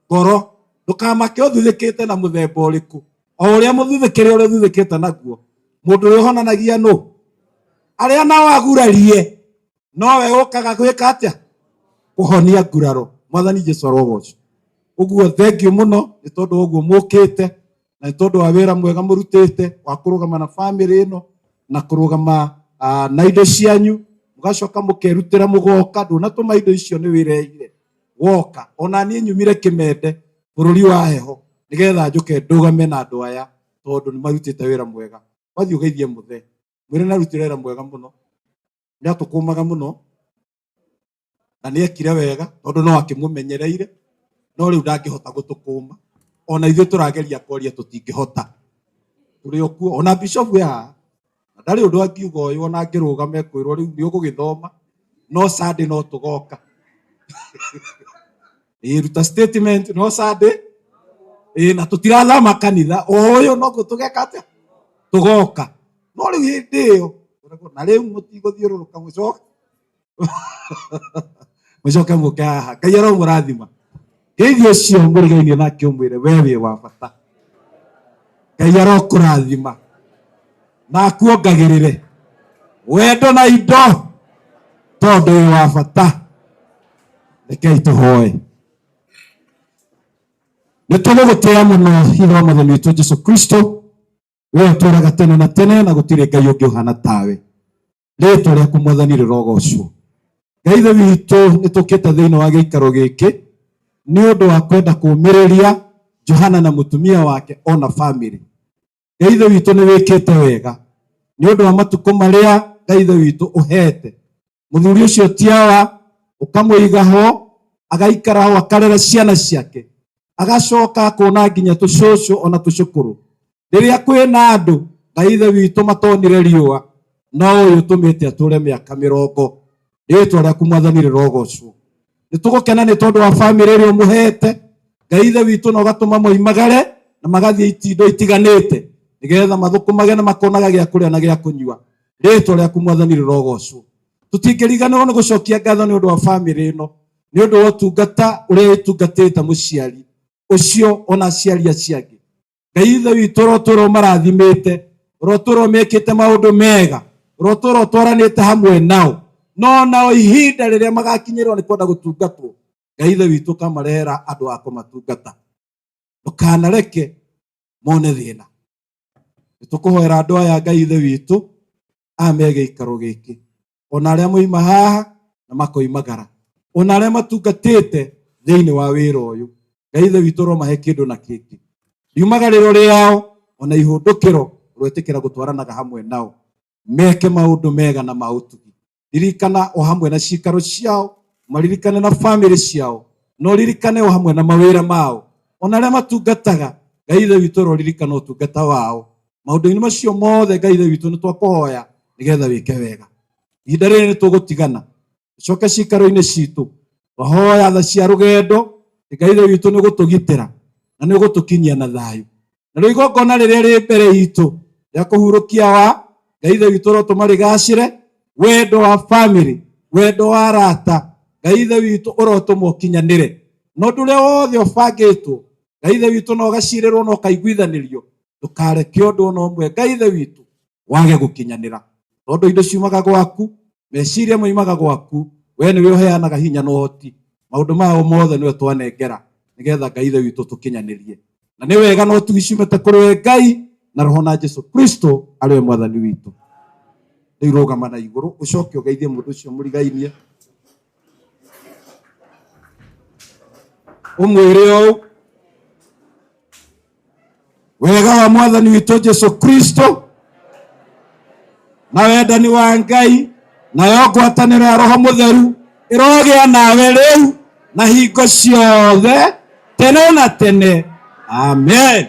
koro ndukamake uthuthikite na muthemba uriku. O uria muthuthikire uria uthuthikite naguo. Mundu uyu honanagia no. Aria nao agurarie nowe ukaga gwika atia kuhonia nguraro. Mwathani Jesu rogoco. Uguo thank you muno ni tondu uguo mukite na ni tondu wa wira mwega murutite wa kurugama na family ino na kurugama na indo cianyu mugacoka mukerutira mugoka ndunatuma indo icio ni wireire woka ona nie nyumire Kimende bururi wa heho nigetha njuke ndugame na andu aya tondu ni marutite wira mwega. Wathi ugeithie muthe mwire narutire wira mwega muno ni atukumaga muno na ni ekire wega tondu no akimumenyereire no riu ndangihota gutukuma ona ithuĩ turageria kwaria tutingihota turi okuo ona bishop ya ndari undu angiuga uyu ona ngirugame kwirwo riu ni ugugithoma no Sunday no tugoka. Ruta statement no Sunday na tutirathama kanitha uyu no gutugeka atia tugoka no riu hindi iyo na riu mutiguthiururuka mucoka mucoke muke haha. Ngai aromurathima. Geithio cio murigaine nake umwire wewe wa bata. Ngai arokurathima na akuongagirire wendo na indo tondu wa bata. Rekei tuhoe. Nitugugutia muno hitho Mwathani witu Jesu Kristo we turaga tene na tene na gutire Ngai ungi uhana tawe. Ritwa riaku Mwathani rirogocwo. Ngai ithe witu nitukite thiini wa giikaro giki ni undu wa kwenda kumiriria Johana na mutumia wake ona family. Ngai ithe witu ni wikite wega ni undu wa matuko maria Ngai ithe witu uhete muthuri ucio tiawa ukamuiga ho agaikara ho akarera ciana ciake agacoka kuona nginya tucucu ona tucukuru. Riria kwina andu Ngai ithe witu matonire riua no uyu tumite ature miaka 40. Ritwa riaku Mwathani rirogocwo. Nitugukena ni tondu wa family ri umuhete Ngai ithe witu no gatuma moimagare na magathie itindo itiganite nigetha mathukumage na makonaga gia kuria na gia kunyua. Ritwa riaku Mwathani rirogocwo. Tutingiriganirwo ni gucokia ngatho ni undu wa family ino ni undu wa tungata uria itungatite muciari ucio ona aciari aciangi. Ngai ithe witu roturo marathimite roturo mekite maundu mega roturo twaranite hamwe nao no nao ihinda riria magakinyirwo ni kwenda gutungatwo Ngai ithe witu kamarehera andu ako matungata ndukanareke mone thina. Nitukuhoera andu aya Ngai ithe witu amege ikaro giki ona aria moima haha na makoimagara ona aria matungatite thiini wa wira uyu Ngai ithe witu romahe kindu na kingi riumagariro riao ona ihundukiro rwetikira gutwaranaga hamwe nao meke maundu mega na mautugi ririkana o hamwe na cikaro ciao, maririkane na family ciao, no ririkane o hamwe na mawira mao, ona aria matungataga. Ngai ithe witũ roririkana ũtungata wao. Maũndũ-inĩ macio mothe Ngai ithe witũ nĩ twakũhoya nĩgetha wĩke wega. Ihinda rĩrĩ nĩ tũgũtigana tũcoke cikaro-inĩ citũ, twahoya tha cia rũgendo, Ngai ithe witũ nĩ ũgũtũgitĩra na nĩ ũgũtũkinyia na thayũ. Na rĩu igongona rĩrĩa rĩ mbere itũ rĩa kũhurũkia wa Ngai ithe witũ rotũma rĩgacĩre, wendo wa family, wendo wa arata, Ngai ithe witũ ũrotũma ũkinyanĩre. Na ũndũ ũrĩa wothe ũbangĩtwo Ngai ithe witũ no gacirĩrwo no kaiguithanĩrio, ndũkareke ũndũ ona ũmwe Ngai ithe witũ wage gũkinyanĩra. Tondũ indo ciumaga gwaku, meciria moimaga gwaku, we nĩwe ũheanaga hinya na ũhoti. Maũndũ mao mothe nĩwe twanengera nĩgetha Ngai ithe witũ tũkinyanĩrie. Na nĩ wega no tũgicumĩte kũrĩ we Ngai na Roho na Jesũ Kristo arĩwe mwathani witũ. Rĩu rũgama na igũrũ ũcoke ũgeithie mũndũ ũcio mũrigainie, ũmwĩre ũũ: wega wa mwathani witũ Jesũ Kristo na wendani wa Ngai na yo ngwatanĩro ya Roho Mũtheru ĩrogĩa nawe rĩu na hingo ciothe tene na tene. Amen.